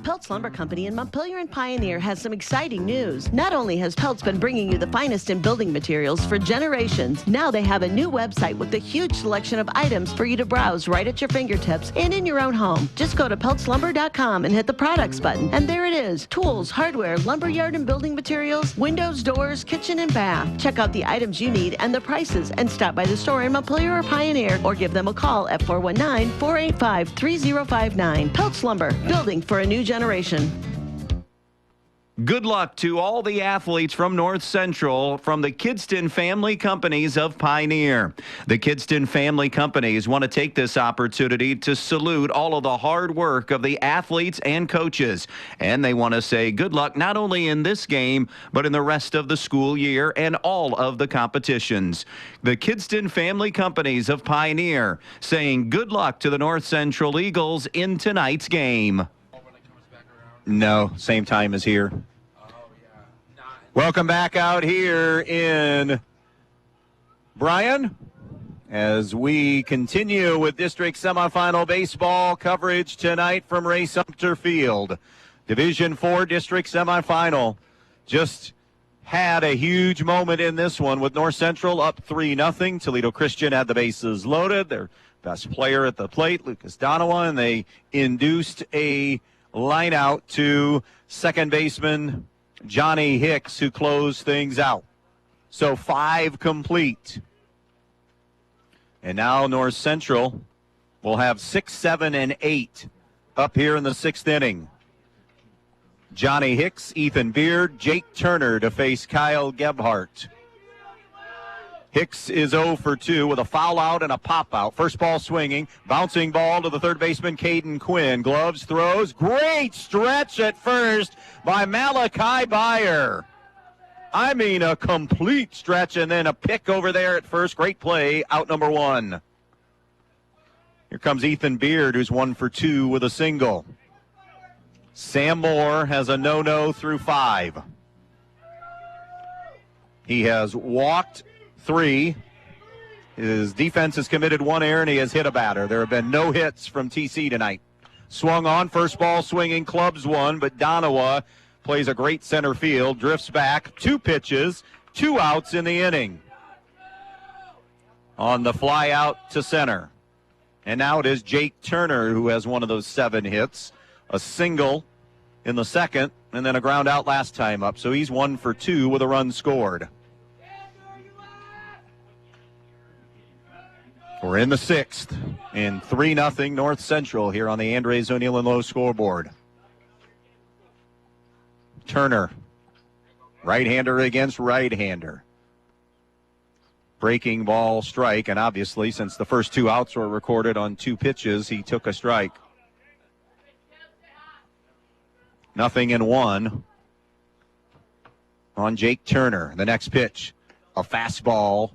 Peltz Lumber Company in Montpelier and Pioneer has some exciting news. Not only has Peltz been bringing you the finest in building materials for generations, now they have a new website with a huge selection of items for you to browse right at your fingertips and in your own home. Just go to peltzlumber.com and hit the products button, and there it is. Tools, hardware, lumberyard and building materials, windows, doors, kitchen and bath. Check out the items you need and the prices, and stop by the store in Montpelier or Pioneer, or give them a call at 419-485-3059. Peltz Lumber, building for a new generation. Good luck to all the athletes from North Central from the Kidston Family Companies of Pioneer. The Kidston Family Companies want to take this opportunity to salute all of the hard work of the athletes and coaches. And they want to say good luck not only in this game, but in the rest of the school year and all of the competitions. The Kidston Family Companies of Pioneer saying good luck to the North Central Eagles in tonight's game. No, same time as here. Welcome back out here in Bryan as we continue with district semifinal baseball coverage tonight from Ray Sumter Field. Division IV district semifinal. Just had a huge moment in this one with North Central up 3-0. Toledo Christian had the bases loaded. Their best player at the plate, Lucas Donawa, and they induced a line out to second baseman Johnny Hicks, who closed things out. So 5 complete. And now North Central will have 6, 7, and 8 up here in the 6th inning. Johnny Hicks, Ethan Beard, Jake Turner to face Kyle Gebhardt. Hicks is 0 for 2 with a foul out and a pop out. First ball swinging, bouncing ball to the third baseman, Caden Quinn. Gloves, throws, great stretch at first by Malachi Byer. I mean, a complete stretch and then a pick over there at first. Great play, out number 1. Here comes Ethan Beard, who's 1 for 2 with a single. Sam Moore has a no-no through 5. He has walked 3. His defense has committed 1 error, and he has hit a batter. There have been no hits from TC tonight. Swung on, first ball swinging, clubs 1, but Donawa plays a great center field, drifts back, 2 pitches, 2 outs in the inning. On the fly out to center. And now it is Jake Turner who has one of those 7 hits. A single in the second, and then a ground out last time up. So he's 1 for 2 with a run scored. We're in the 6th in 3-0 North Central here on the Andres O'Neill and Lowe scoreboard. Turner, right-hander against right-hander. Breaking ball strike, and obviously since the first 2 outs were recorded on 2 pitches, he took a strike. 0-1 on Jake Turner. The next pitch, a fastball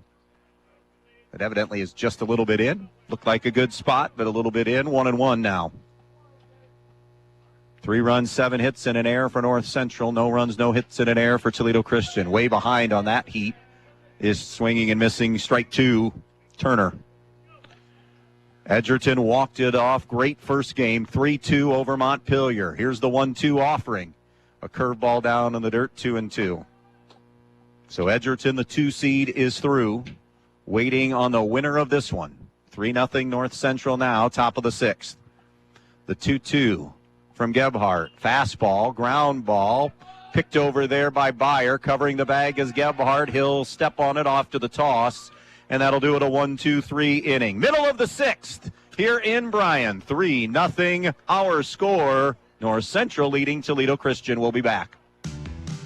that evidently is just a little bit in. Looked like a good spot, but a little bit in. 1-1 now. 3 runs, 7 hits, and an error for North Central. No runs, no hits, and an error for Toledo Christian. Way behind on that heat is swinging and missing strike 2, Turner. Edgerton walked it off. Great first game, 3-2 over Montpelier. Here's the 1-2 offering. A curveball down in the dirt, 2-2. So Edgerton, the 2 seed, is through. Waiting on the winner of this one. 3-0 North Central now, top of the 6th. The 2-2 from Gebhardt. Fastball, ground ball, picked over there by Byer. Covering the bag is Gebhardt. He'll step on it off to the toss, and that'll do it a 1-2-3 inning. Middle of the 6th here in Bryan. 3-0 our score. North Central leading Toledo Christian. We'll be back.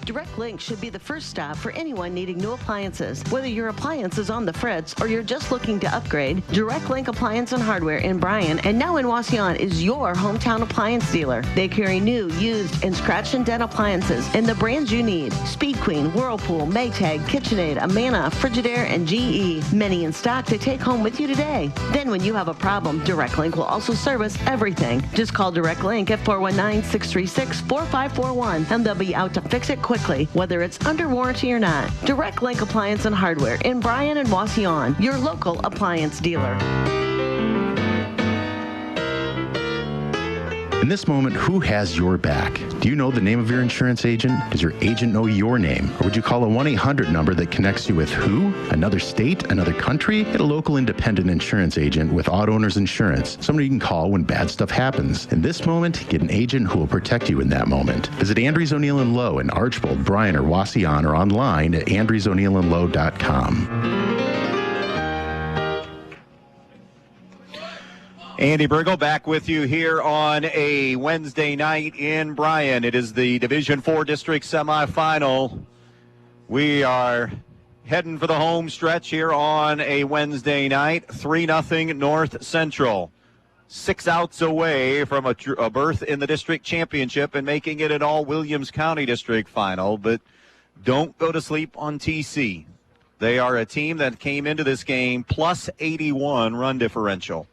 Direct Link should be the first stop for anyone needing new appliances. Whether your appliance is on the fritz or you're just looking to upgrade, Direct Link Appliance and Hardware in Bryan and now in Wauseon is your hometown appliance dealer. They carry new, used, and scratch and dent appliances and the brands you need. Speed Queen, Whirlpool, Maytag, KitchenAid, Amana, Frigidaire, and GE. Many in stock to take home with you today. Then when you have a problem, Direct Link will also service everything. Just call Direct Link at 419-636-4541 and they'll be out to fix it quickly, whether it's under warranty or not. Direct Link Appliance and Hardware in Bryan and Wauseon, your local appliance dealer. In this moment, who has your back? Do you know the name of your insurance agent? Does your agent know your name? Or would you call a 1-800 number that connects you with who? Another state? Another country? Get a local independent insurance agent with Auto Owners Insurance. Somebody you can call when bad stuff happens. In this moment, get an agent who will protect you in that moment. Visit Andres O'Neill and Lowe in Archbold, Bryan, or Wauseon, or online at andresoneillandlowe.com. Andy Brigle back with you here on a Wednesday night in Bryan. It is the Division IV District Semifinal. We are heading for the home stretch here on a Wednesday night. 3-0 North Central. 6 outs away from a berth in the district championship and making it an all-Williams County District final. But don't go to sleep on TC. They are a team that came into this game plus 81 run differential.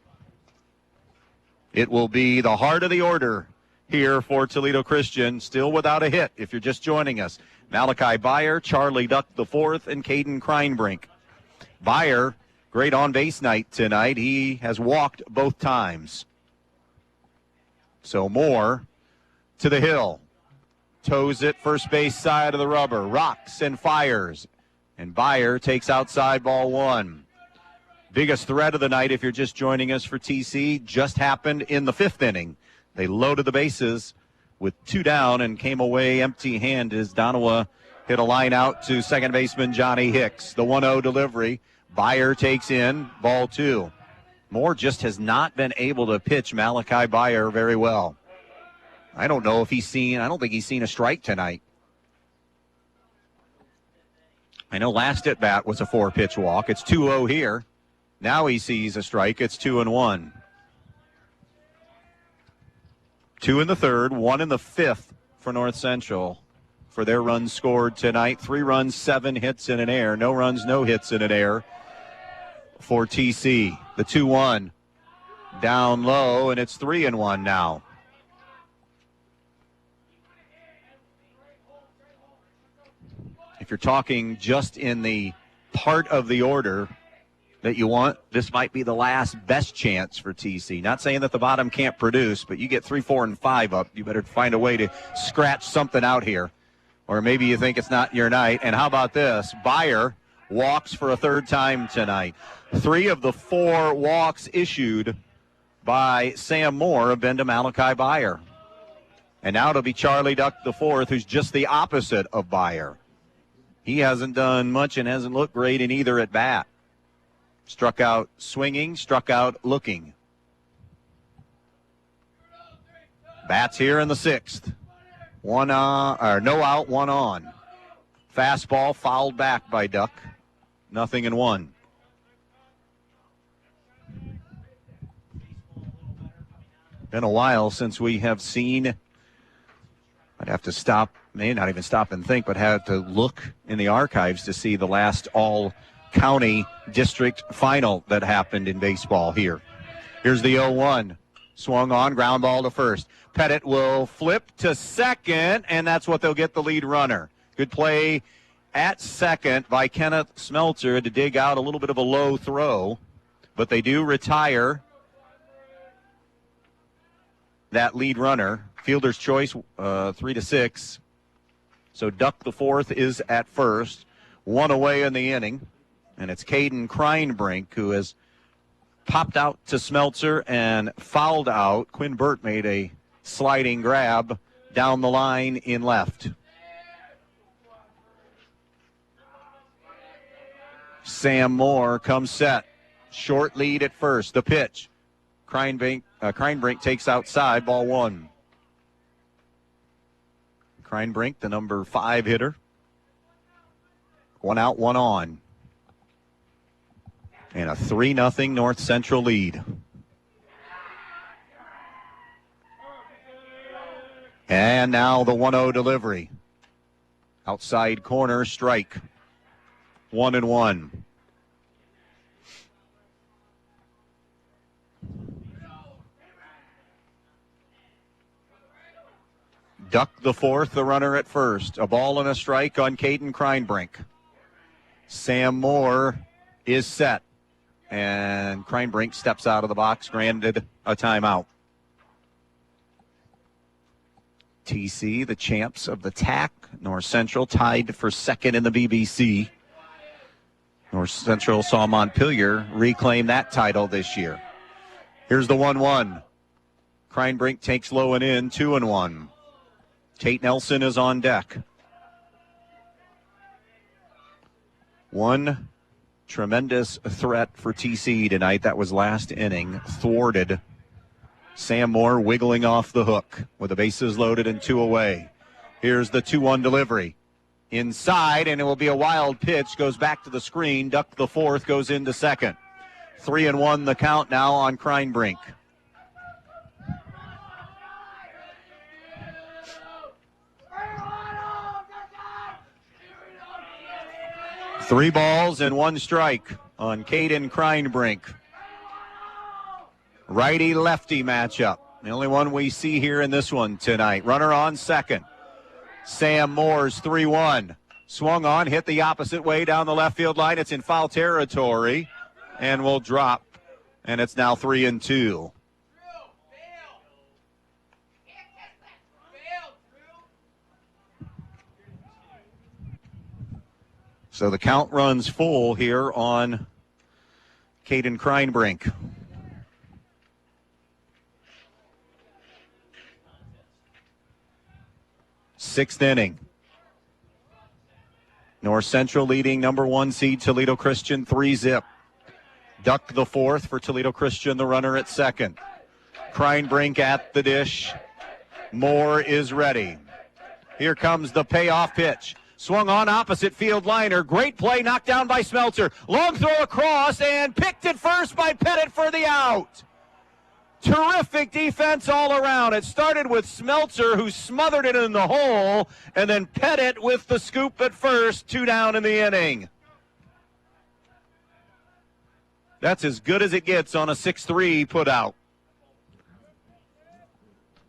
It will be the heart of the order here for Toledo Christian, still without a hit if you're just joining us. Malachi Byer, Charlie Duck IV, and Caden Kreinbrink. Byer, great on-base night tonight. He has walked both times. So Moore to the hill. Toes it first base side of the rubber. Rocks and fires. And Byer takes outside ball 1. Biggest threat of the night, if you're just joining us for TC, just happened in the 5th inning. They loaded the bases with 2 down and came away empty-handed as Donowa hit a line out to second baseman Johnny Hicks. The 1-0 delivery. Byer takes in ball 2. Moore just has not been able to pitch Malachi Byer very well. I don't think he's seen a strike tonight. I know last at bat was a 4-pitch walk. It's 2-0 here. Now he sees a strike. It's 2-1. 2 in the 3rd, 1 in the 5th for North Central for their runs scored tonight. 3 runs, 7 hits, and an error. No runs, no hits, and an error for TC. The 2-1 down low, and it's 3-1 now. If you're talking just in the part of the order that you want, this might be the last best chance for TC. Not saying that the bottom can't produce, but you get 3, 4, and 5 up. You better find a way to scratch something out here. Or maybe you think it's not your night. And how about this? Byer walks for a 3rd time tonight. 3 of the 4 walks issued by Sam Moore have been to Malachi Byer. And now it'll be Charlie Duck IV, who's just the opposite of Byer. He hasn't done much and hasn't looked great in either at bat. Struck out swinging, struck out looking. Bats here in the 6th. No out, 1 on. Fastball fouled back by Duck. 0-1. Been a while since we have seen. I'd have to stop, may not even stop and think, but had to look in the archives to see the last all-county district final that happened in baseball here. Here's the 0-1. Swung on, ground ball to first. Pettit will flip to second, and that's what they'll get the lead runner. Good play at second by Kenneth Smeltzer to dig out a little bit of a low throw, but they do retire that lead runner. Fielder's choice, 3-6. So Duck the fourth is at first. 1 away in the inning. And it's Caden Kreinbrink who has popped out to Smeltzer and fouled out. Quinn Burt made a sliding grab down the line in left. Sam Moore comes set. Short lead at first. The pitch. Kreinbrink takes outside, ball 1. Kreinbrink, the number 5 hitter. 1 out, 1 on. And a 3-0 North Central lead. And now the 1-0 delivery. Outside corner strike. 1-1. Duck the fourth, the runner at first. A ball and a strike on Caden Kreinbrink. Sam Moore is set. And Kreinbrink steps out of the box, granted a timeout. TC, the champs of the TAC. North Central tied for second in the BBC. North Central saw Montpelier reclaim that title this year. Here's the 1-1. Kreinbrink takes low and in, 2-1. Tate Nelson is on deck. One tremendous threat for TC tonight. That was last inning. Thwarted. Sam Moore wiggling off the hook with the bases loaded and 2 away. Here's the 2-1 delivery. Inside, and it will be a wild pitch. Goes back to the screen. Duck the fourth goes into second. 3-1 the count now on Kreinbrink. Three balls and 1 strike on Caden Kreinbrink. Righty-lefty matchup. The only one we see here in this one tonight. Runner on second. Sam Moore's 3-1. Swung on, hit the opposite way down the left field line. It's in foul territory and will drop. And it's now 3-2. So the count runs full here on Caden Kreinbrink. Sixth inning. North Central leading number 1 seed Toledo Christian 3-0. Duck the fourth for Toledo Christian, the runner at second. Kreinbrink at the dish. Moore is ready. Here comes the payoff pitch. Swung on opposite field liner. Great play, knocked down by Smeltzer. Long throw across and picked at first by Pettit for the out. Terrific defense all around. It started with Smeltzer, who smothered it in the hole, and then Pettit with the scoop at first. 2 down in the inning. That's as good as it gets on a 6-3 put out.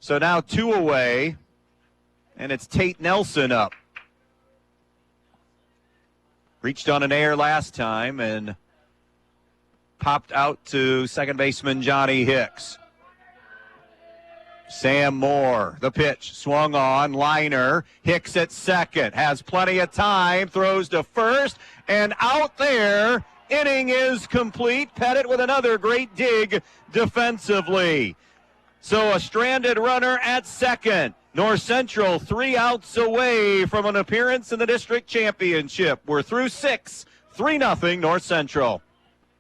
So now 2 away, and it's Tate Nelson up. Reached on an air last time and popped out to second baseman Johnny Hicks. Sam Moore, the pitch, swung on, liner. Hicks at second, has plenty of time, throws to first, and out there, inning is complete. Pettit with another great dig defensively. So a stranded runner at second. North Central 3 outs away from an appearance in the district championship. We're through 6, 3-0 North Central.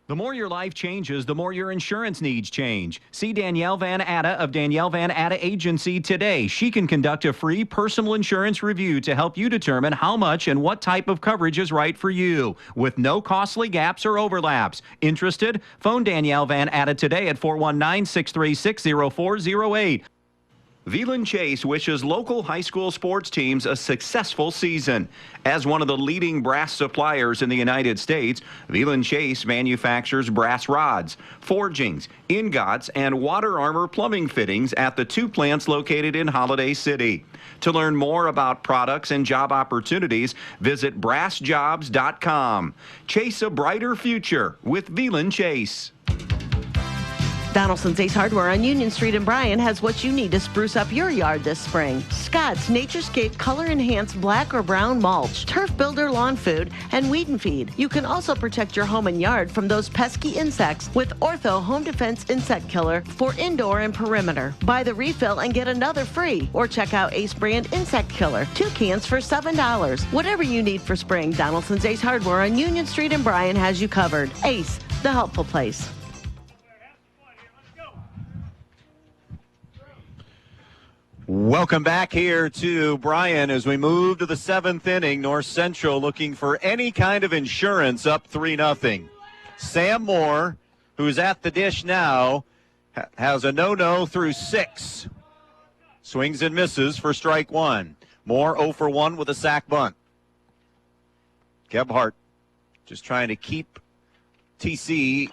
The more your life changes, the more your insurance needs change. See Danielle Van Atta of Danielle Van Atta Agency today. She can conduct a free personal insurance review to help you determine how much and what type of coverage is right for you, with no costly gaps or overlaps. Interested? Phone Danielle Van Atta today at 419-636-0408. Veland Chase wishes local high school sports teams a successful season. As one of the leading brass suppliers in the United States, Veland Chase manufactures brass rods, forgings, ingots, and water armor plumbing fittings at the 2 plants located in Holiday City. To learn more about products and job opportunities, visit brassjobs.com. Chase a brighter future with Veland Chase. Donaldson's Ace Hardware on Union Street in Bryan has what you need to spruce up your yard this spring. Scott's Naturescape Color Enhanced Black or Brown Mulch, Turf Builder Lawn Food, and Weed and Feed. You can also protect your home and yard from those pesky insects with Ortho Home Defense Insect Killer for indoor and perimeter. Buy the refill and get another free. Or check out Ace Brand Insect Killer, 2 cans for $7. Whatever you need for spring, Donaldson's Ace Hardware on Union Street in Bryan has you covered. Ace, the helpful place. Welcome back here to Bryan as we move to the 7th inning. North Central looking for any kind of insurance, up 3-0. Sam Moore, who's at the dish now, has a no-no through 6. Swings and misses for strike 1. Moore 0 for 1 with a sac bunt. Gebhardt just trying to keep TC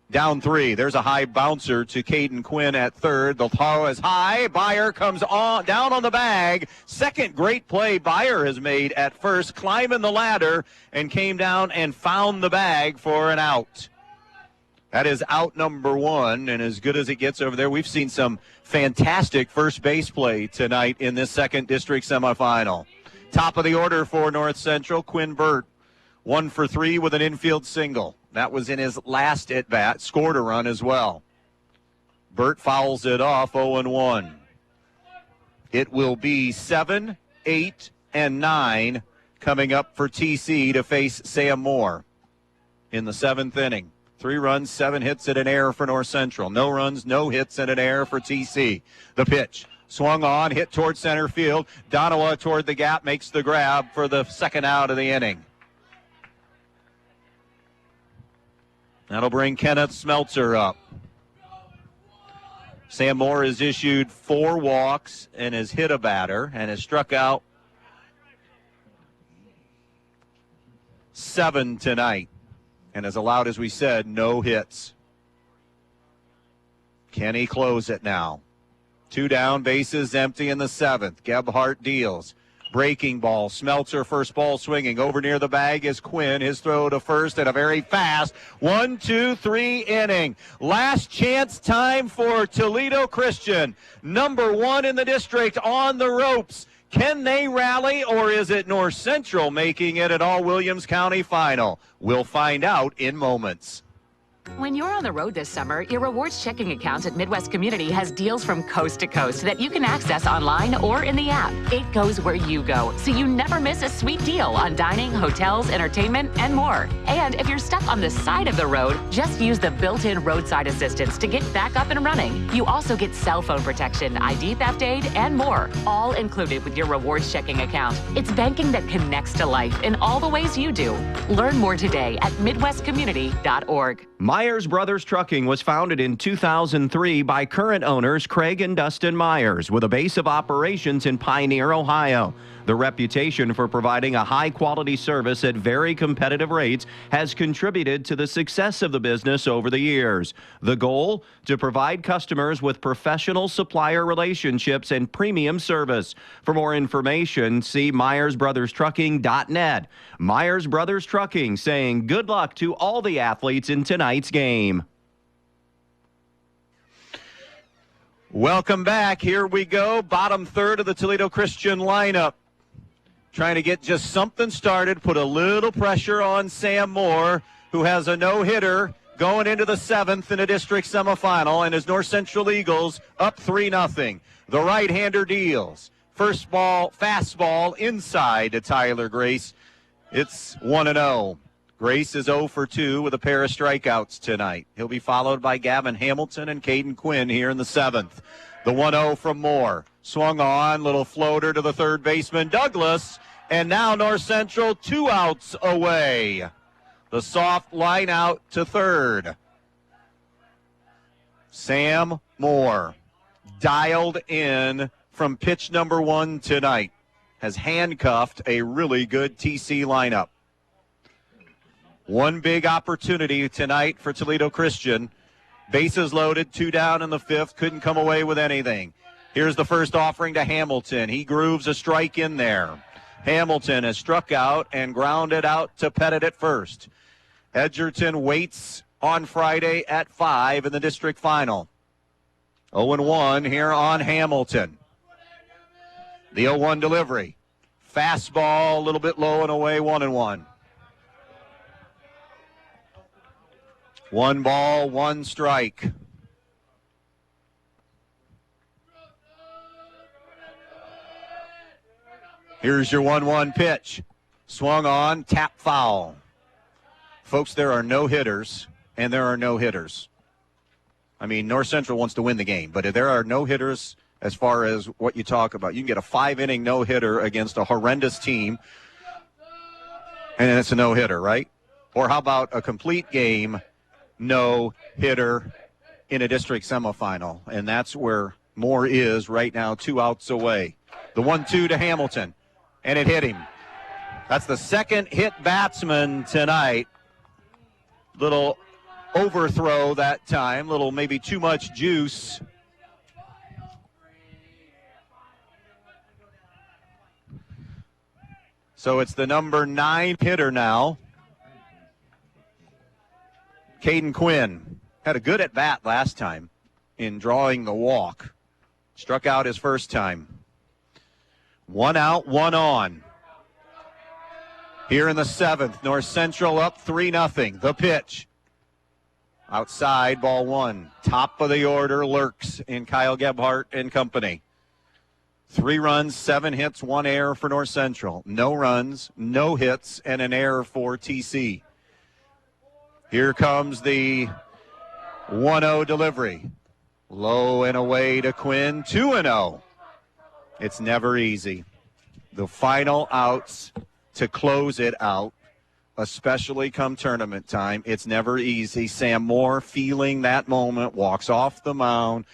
down 3. There's a high bouncer to Caden Quinn at third. The throw is high. Byer comes on down on the bag. Second great play Byer has made at first, climbing the ladder and came down and found the bag for an out. That is out number 1, and as good as it gets over there, we've seen some fantastic first base play tonight in this 2nd district semifinal. Top of the order for North Central, Quinn Burt, 1 for 3 with an infield single. That was in his last at-bat, scored a run as well. Burt fouls it off, 0-1. It will be 7, 8, and 9 coming up for TC to face Sam Moore in the 7th inning. 3 runs, 7 hits, and an error for North Central. No runs, no hits, and an error for TC. The pitch swung on, hit toward center field. Donawa toward the gap, makes the grab for the 2nd out of the inning. That'll bring Kenneth Smeltzer up. Sam Moore has issued 4 walks and has hit a batter and has struck out 7 tonight and has allowed, as we said, no hits. Can he close it now? 2 down, bases empty in the 7th. Gebhardt deals. Breaking ball, Smeltzer first ball swinging. Over near the bag is Quinn. His throw to first and a very fast 1-2-3 inning. Last chance time for Toledo Christian. Number 1 in the district on the ropes. Can they rally, or is it North Central making it an all-Williams County final? We'll find out in moments. When you're on the road this summer, your rewards checking account at Midwest Community has deals from coast to coast that you can access online or in the app. It goes where you go, so you never miss a sweet deal on dining, hotels, entertainment, and more. And if you're stuck on the side of the road, just use the built-in roadside assistance to get back up and running. You also get cell phone protection, ID theft aid, and more, all included with your rewards checking account. It's banking that connects to life in all the ways you do. Learn more today at midwestcommunity.org. Myers Brothers Trucking was founded in 2003 by current owners Craig and Dustin Myers, with a base of operations in Pioneer, Ohio. The reputation for providing a high-quality service at very competitive rates has contributed to the success of the business over the years. The goal? To provide customers with professional supplier relationships and premium service. For more information, see MyersBrothersTrucking.net. Myers Brothers Trucking saying good luck to all the athletes in tonight's game. Welcome back. Here we go. Bottom third of the Toledo Christian lineup. Trying to get just something started, put a little pressure on Sam Moore, who has a no-hitter going into the 7th in a district semifinal, and his North Central Eagles up 3-0. The right-hander deals. First ball, fastball inside to Tyler Grace. It's 1-0. Grace is 0 for 2 with a pair of strikeouts tonight. He'll be followed by Gavin Hamilton and Caden Quinn here in the 7th. The 1-0 from Moore. Swung on, little floater to the third baseman, Douglas. And now North Central 2 outs away. The soft line out to third. Sam Moore, dialed in from pitch number 1 tonight, has handcuffed a really good TC lineup. One big opportunity tonight for Toledo Christian. Bases loaded, 2 down in the 5th, couldn't come away with anything. Here's the first offering to Hamilton. He grooves a strike in there. Hamilton has struck out and grounded out to Pettit at first. Edgerton waits on Friday at 5 in the district final. 0-1 here on Hamilton. The 0-1 delivery. Fastball a little bit low and away, 1-1. 1 ball, 1 strike. Here's your 1-1 pitch. Swung on, tap foul. Folks, there are no hitters, and there are no hitters. I mean, North Central wants to win the game, but if there are no hitters as far as what you talk about, you can get a 5-inning no-hitter against a horrendous team, and then it's a no-hitter, right? Or how about a complete game no-hitter in a district semifinal? And that's where Moore is right now, 2 outs away. The 1-2 to Hamilton, and it hit him. That's the second hit batsman tonight. Little overthrow that time, little maybe too much juice. So it's the number 9 hitter now. Caden Quinn had a good at-bat last time in drawing the walk. Struck out his first time. 1 out, 1 on. Here in the 7th, North Central up 3-0. The pitch. Outside, ball 1. Top of the order lurks in Kyle Gebhardt and company. 3 runs, 7 hits, 1 error for North Central. No runs, no hits, and an error for TC. Here comes the 1-0 delivery. Low and away to Quinn, 2-0. It's never easy. The final outs to close it out, especially come tournament time. It's never easy. Sam Moore, feeling that moment, walks off the mound,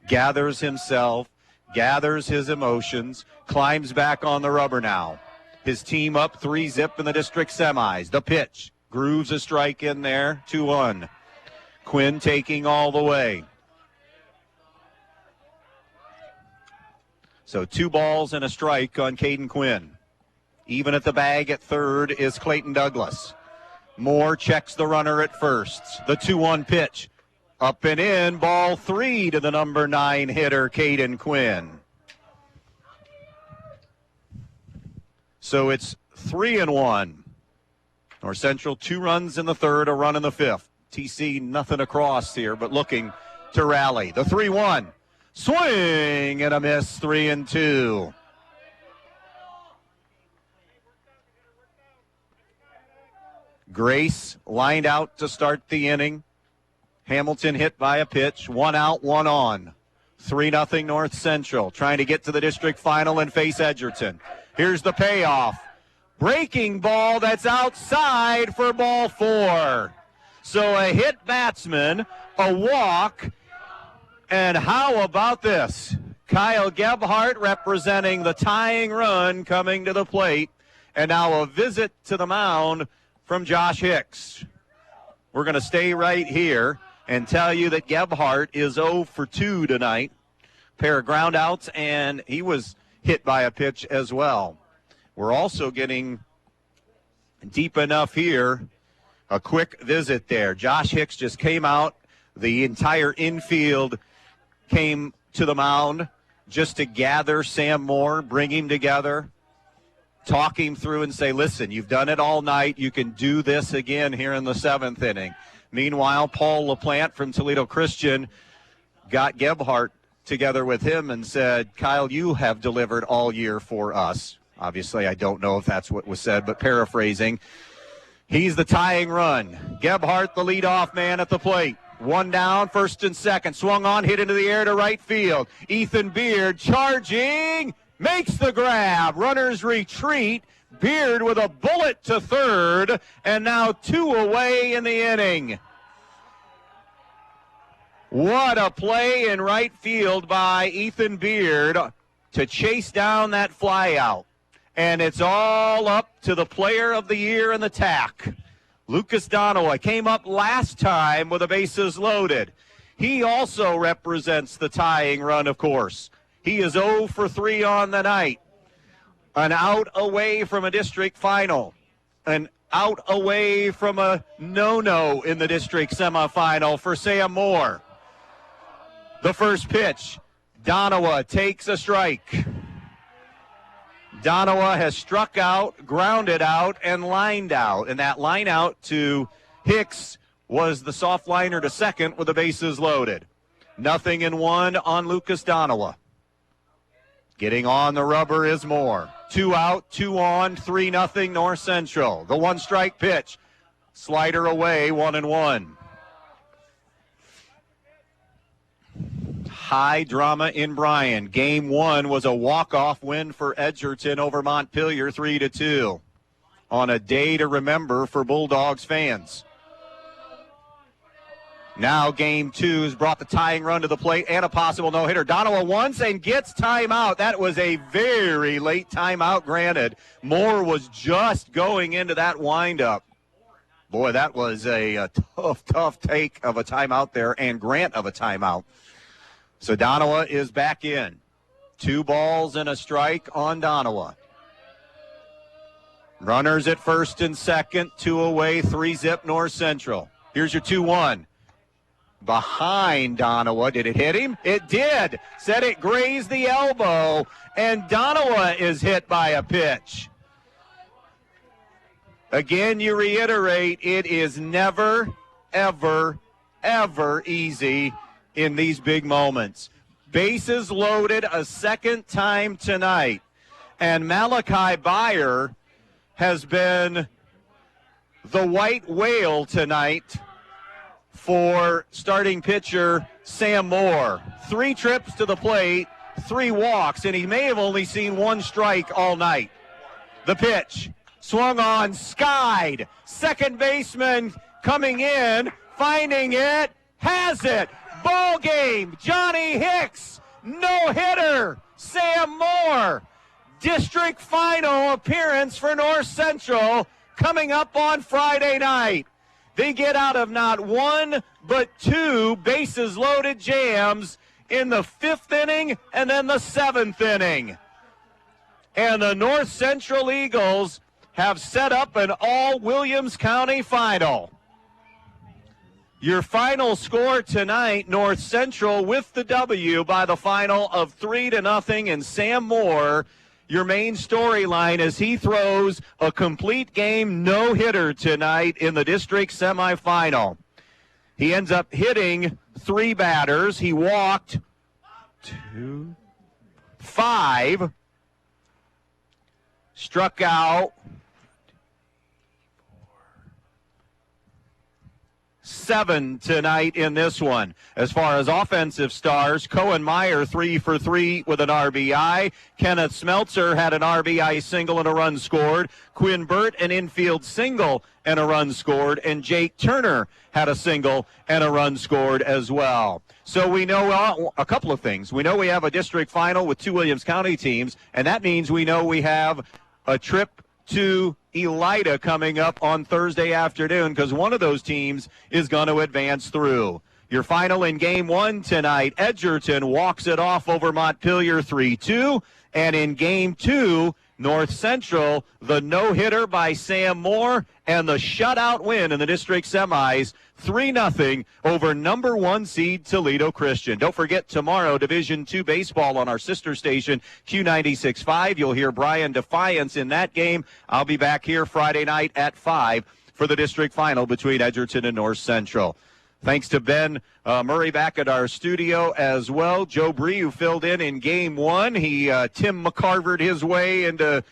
gathers himself, gathers his emotions, climbs back on the rubber now. His team up 3-0 in the district semis. The pitch, grooves a strike in there, 2-1. Quinn taking all the way. So 2 balls and a strike on Caden Quinn. Even at the bag at third is Clayton Douglas. Moore checks the runner at first. The 2-1 pitch. Up and in, ball 3 to the number 9 hitter, Caden Quinn. So it's 3-1. North Central 2 runs in the 3rd, a run in the 5th. TC nothing across here, but looking to rally. The 3-1. Swing and a miss, 3-2. Grace lined out to start the inning. Hamilton hit by a pitch. 1 out, 1 on. 3-0 North Central, trying to get to the district final and face Edgerton. Here's the payoff. Breaking ball that's outside for ball 4. So a hit batsman, a walk, and how about this? Kyle Gebhardt representing the tying run coming to the plate, and now a visit to the mound from Josh Hicks. We're going to stay right here and tell you that Gebhardt is 0 for 2 tonight. Pair of ground outs, and he was hit by a pitch as well. We're also getting deep enough here. A quick visit there. Josh Hicks just came out. The entire infield came to the mound just to gather Sam Moore, bring him together, talk him through and say, listen, you've done it all night. You can do this again here in the 7th inning. Meanwhile, Paul LaPlante from Toledo Christian got Gebhardt together with him and said, Kyle, you have delivered all year for us. Obviously, I don't know if that's what was said, but paraphrasing. He's the tying run. Gebhardt, the leadoff man at the plate. One down, first and second. Swung on, hit into the air to right field. Ethan Beard charging, makes the grab. Runners retreat. Beard with a bullet to third, and now 2 away in the inning. What a play in right field by Ethan Beard to chase down that fly out. And it's all up to the player of the year in the TAC. Lucas Donowa came up last time with the bases loaded. He also represents the tying run, of course. He is 0 for 3 on the night. An out away from a district final. An out away from a no-no in the district semifinal for Sam Moore. The first pitch, Donowa takes a strike. Donowa has struck out, grounded out, and lined out. And that line out to Hicks was the soft liner to second with the bases loaded. 0-1 on Lucas Donowa. Getting on the rubber is Moore. 2 out, 2 on, 3-0 North Central. The one strike pitch. Slider away, 1-1. High drama in Bryan. Game 1 was a walk-off win for Edgerton over Montpelier, 3-2. On a day to remember for Bulldogs fans. Now Game 2 has brought the tying run to the plate and a possible no-hitter. Donowa once and gets timeout. That was a very late timeout granted. Moore was just going into that windup. Boy, that was a tough take of a timeout there and grant of a timeout. So Donowa is back in. 2 balls and a strike on Donowa. Runners at first and second, 2 away, 3-zip North Central. Here's your 2-1. Behind Donowa. Did it hit him? It did. Said it grazed the elbow, and Donowa is hit by a pitch. Again, you reiterate, it is never, ever, ever easy in these big moments. Bases loaded a second time tonight, and Malachi Byer has been the white whale tonight for starting pitcher Sam Moore. 3 trips to the plate, 3 walks, and he may have only seen 1 strike all night. The pitch, swung on, skied. Second baseman coming in, finding it, has it. Ball game, Johnny Hicks, no-hitter, Sam Moore. District final appearance for North Central coming up on Friday night. They get out of not 1 but 2 bases loaded jams in the 5th inning and then the 7th inning. And the North Central Eagles have set up an all Williams County final. Your final score tonight, North Central with the W by the final of 3-0, and Sam Moore, your main storyline as he throws a complete game no-hitter tonight in the district semifinal. He ends up hitting 3 batters. He walked 5, struck out 7 tonight in this one. As far as offensive stars, Cohen Meyer 3 for 3 with an RBI. Kenneth Smeltzer had an RBI single and a run scored. Quinn Burt an infield single and a run scored. And Jake Turner had a single and a run scored as well. So we know a couple of things. We know we have a district final with 2 Williams County teams, and that means we know we have a trip to Elida coming up on Thursday afternoon, because one of those teams is going to advance through. Your final in Game 1 tonight, Edgerton walks it off over Montpelier 3-2. And in Game 2, North Central, the no-hitter by Sam Moore and the shutout win in the district semis, 3-0 over number 1 seed Toledo Christian. Don't forget, tomorrow, Division II baseball on our sister station, Q96.5. You'll hear Brian Defiance in that game. I'll be back here Friday night at 5 for the district final between Edgerton and North Central. Thanks to Ben Murray back at our studio as well. Joe Brigle filled in Game 1. He Tim McCarvered his way into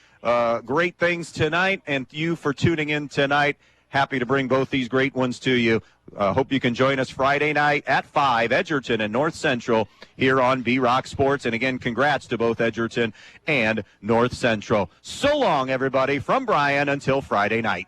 great things tonight, and you for tuning in tonight. Happy to bring both these great ones to you. Hope you can join us Friday night at 5, Edgerton and North Central here on B-Rock Sports. And again, congrats to both Edgerton and North Central. So long, everybody, from Brian until Friday night.